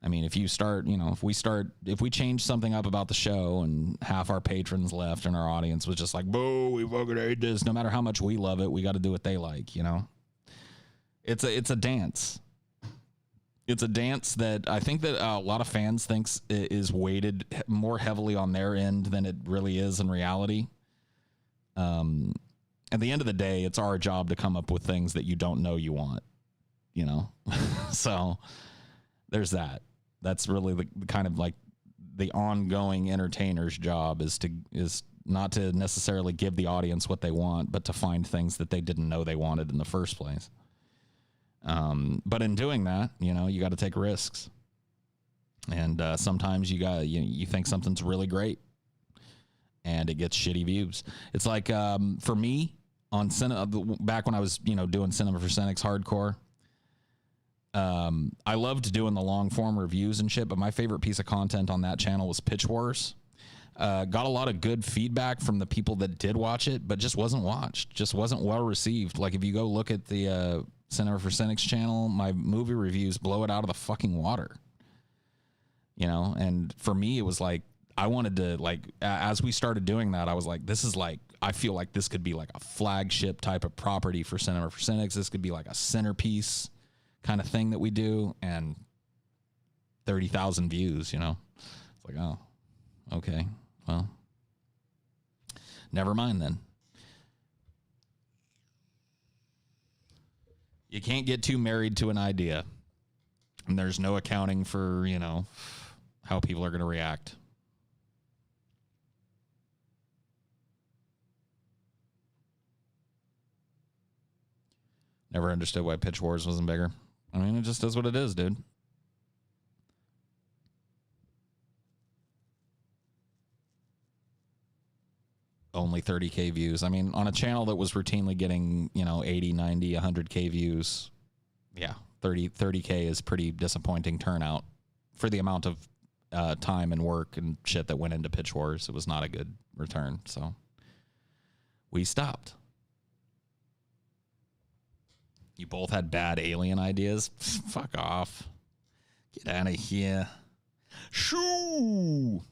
I mean, if you start, you know, if we change something up about the show and half our patrons left and our audience was just like, boo, we fucking hate this. No matter how much we love it, we got to do what they like, you know? It's a dance. It's a dance that I think that a lot of fans thinks is weighted more heavily on their end than it really is in reality. At the end of the day, it's our job to come up with things that you don't know you want, you know? So there's that. That's really the kind of like the ongoing entertainer's job is not to necessarily give the audience what they want, but to find things that they didn't know they wanted in the first place. But in doing that, you know, you got to take risks. And sometimes you think something's really great and it gets shitty views. It's like for me on back when I was, you know, doing Cinema for Cynics hardcore, I loved doing the long form reviews and shit, but my favorite piece of content on that channel was Pitch Wars. Got a lot of good feedback from the people that did watch it, but just wasn't watched, just wasn't well received. Like if you go look at the Center for Cynics channel, my movie reviews blow it out of the fucking water. You know, and for me, it was like, I wanted to, like, as we started doing that, I was like, this is like, I feel like this could be like a flagship type of property for Cinema for Cynics. This could be like a centerpiece kind of thing that we do, and 30,000 views, you know? It's like, oh, okay, well, never mind then. You can't get too married to an idea, and there's no accounting for, you know, how people are going to react. Never understood why Pitch Wars wasn't bigger. I mean, it just is what it is, dude. Only 30K views. I mean, on a channel that was routinely getting, 80, 90, 100K views, yeah, 30K is pretty disappointing turnout for the amount of time and work and shit that went into Pitch Wars. It was not a good return, so we stopped. You both had bad alien ideas? Fuck off. Get out of here. Shoo!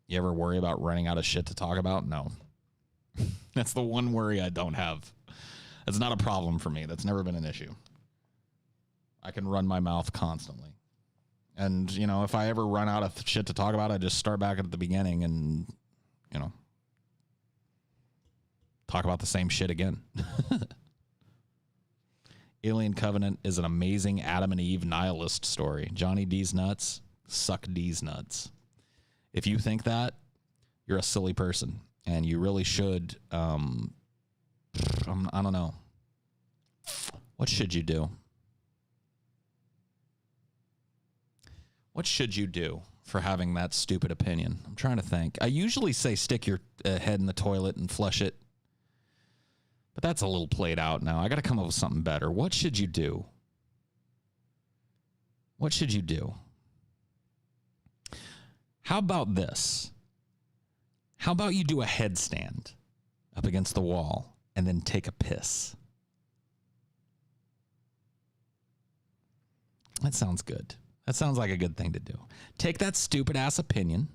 You ever worry about running out of shit to talk about? No. That's the one worry I don't have. It's not a problem for me. That's never been an issue. I can run my mouth constantly. And, if I ever run out of shit to talk about, I just start back at the beginning and, talk about the same shit again. Alien Covenant is an amazing Adam and Eve nihilist story. Johnny D's nuts, suck D's nuts. If you think that, you're a silly person, and you really should. I don't know. What should you do? What should you do for having that stupid opinion? I'm trying to think. I usually say stick your head in the toilet and flush it, but that's a little played out now. I got to come up with something better. What should you do? What should you do? How about this? How about you do a headstand up against the wall and then take a piss? That sounds good. That sounds like a good thing to do. Take that stupid ass opinion,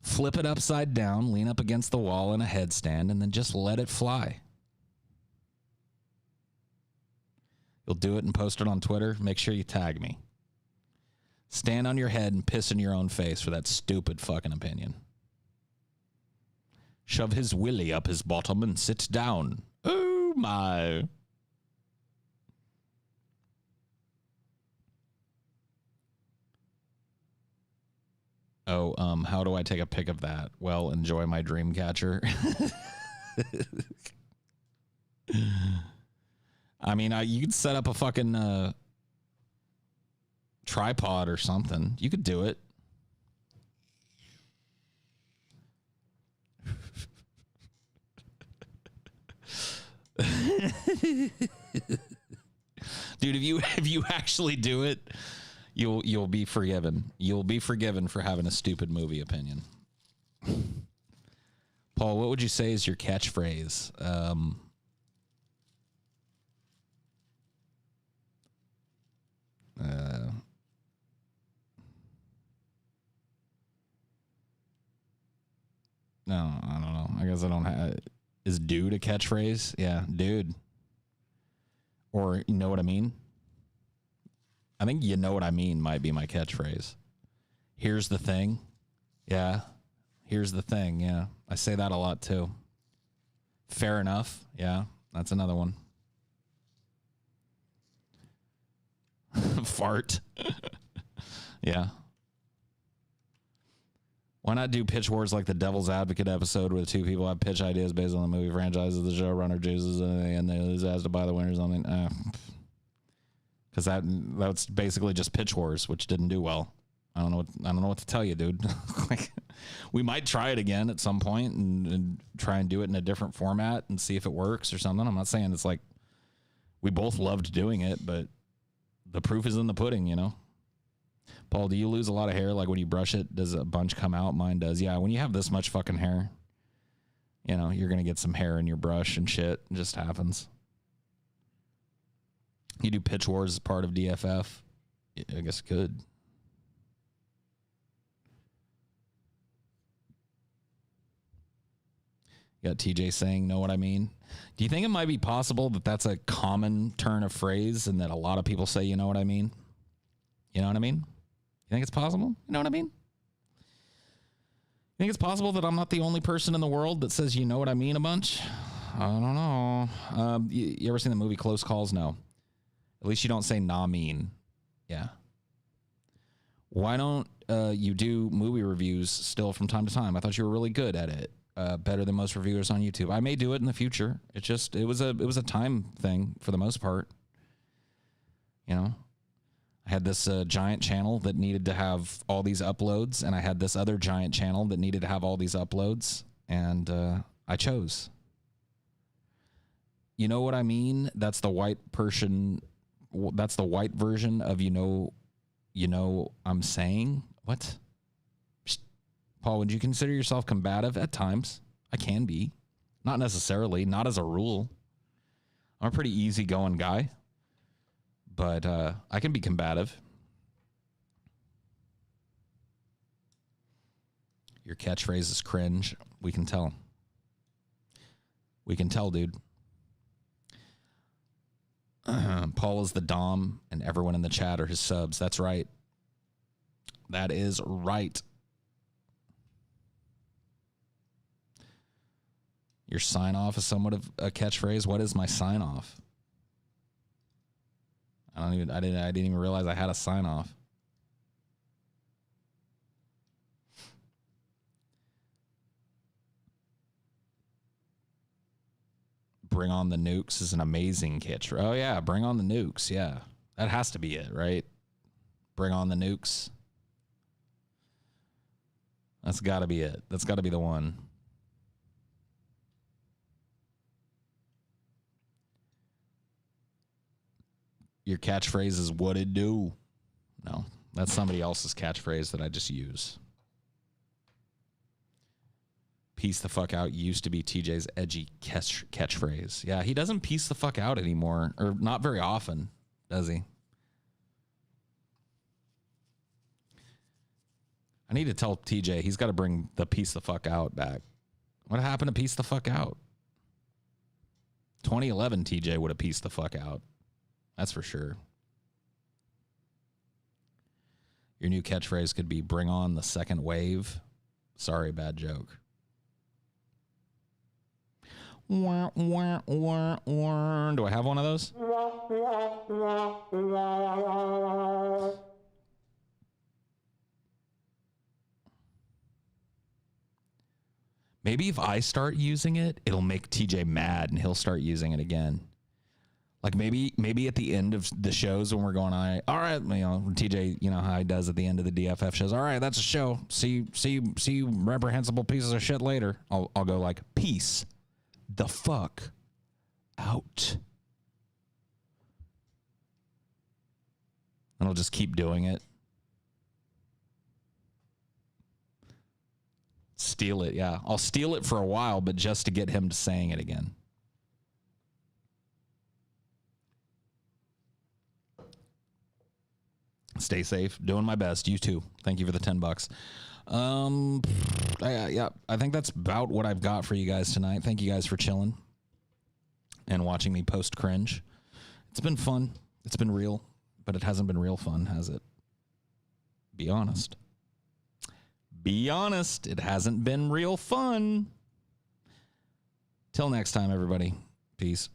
flip it upside down, lean up against the wall in a headstand, and then just let it fly. You'll do it and post it on Twitter. Make sure you tag me. Stand on your head and piss in your own face for that stupid fucking opinion. Shove his willy up his bottom and sit down. Oh my. Oh, how do I take a pic of that? Well, enjoy my dream catcher. I mean, you could set up a fucking tripod or something. You could do it. Dude, if you actually do it, you'll be forgiven. You'll be forgiven for having a stupid movie opinion. Paul, what would you say is your catchphrase? No, I don't know. I guess I don't have. Is dude a catchphrase? Yeah, dude. Or you know what I mean? I think you know what I mean might be my catchphrase. Here's the thing. Yeah. Here's the thing. Yeah. I say that a lot too. Fair enough. Yeah. That's another one. Fart. Yeah. Why not do pitch wars like the Devil's Advocate episode where the two people have pitch ideas based on the movie franchises, the showrunner chooses, and they lose has to buy the winner or something? Because that's basically just pitch wars, which didn't do well. I don't know what to tell you, dude. Like, we might try it again at some point and try and do it in a different format and see if it works or something. I'm not saying it's like we both loved doing it, but the proof is in the pudding, you know? Paul, do you lose a lot of hair? Like when you brush it, does a bunch come out? Mine does. Yeah, when you have this much fucking hair, you know, you're going to get some hair in your brush and shit. It just happens. You do pitch wars as part of DFF? I guess it could. You got TJ saying, know what I mean? Do you think it might be possible that that's a common turn of phrase and that a lot of people say, you know what I mean? You know what I mean? You think it's possible? You know what I mean? You think it's possible that I'm not the only person in the world that says, you know what I mean, a bunch? I don't know. You ever seen the movie Close Calls? No. At least you don't say nah mean. Yeah. Why don't you do movie reviews still from time to time? I thought you were really good at it. Better than most reviewers on YouTube. I may do it in the future. It was a time thing for the most part. You know, I had this giant channel that needed to have all these uploads, and I had this other giant channel that needed to have all these uploads, and I chose. You know what I mean? That's the white Persian. That's the white version of you know. I'm saying what? Paul, would you consider yourself combative at times? I can be. Not necessarily, not as a rule. I'm a pretty easygoing guy, but I can be combative. Your catchphrase is cringe. We can tell. We can tell, dude. Paul is the Dom, and everyone in the chat are his subs. That's right. That is right. Your sign off is somewhat of a catchphrase. What is my sign off? I didn't even realize I had a sign off. Bring on the nukes is an amazing catchphrase. Oh yeah, bring on the nukes. Yeah, that has to be it, right? Bring on the nukes. That's got to be it. That's got to be the one. Your catchphrase is what it do. No, that's somebody else's catchphrase that I just use. Peace the fuck out used to be TJ's edgy catchphrase. Yeah, he doesn't peace the fuck out anymore, or not very often, does he? I need to tell TJ he's got to bring the peace the fuck out back. What happened to peace the fuck out? 2011 TJ would have peaced the fuck out. That's for sure. Your new catchphrase could be bring on the second wave. Sorry, bad joke. Wah, wah, wah, wah. Do I have one of those? Maybe if I start using it, it'll make TJ mad and he'll start using it again. Like maybe at the end of the shows when we're going, all right, you know, TJ, you know how he does at the end of the DFF shows. All right, that's a show. See you reprehensible pieces of shit later. I'll go like, peace the fuck out. And I'll just keep doing it. Steal it, yeah. I'll steal it for a while, but just to get him to saying it again. Stay safe. Doing my best. You too. Thank you for the $10. Yeah, I think that's about what I've got for you guys tonight. Thank you guys for chilling and watching me post cringe. It's been fun. It's been real, but it hasn't been real fun, has it? Be honest. Be honest. It hasn't been real fun. Till next time, everybody. Peace.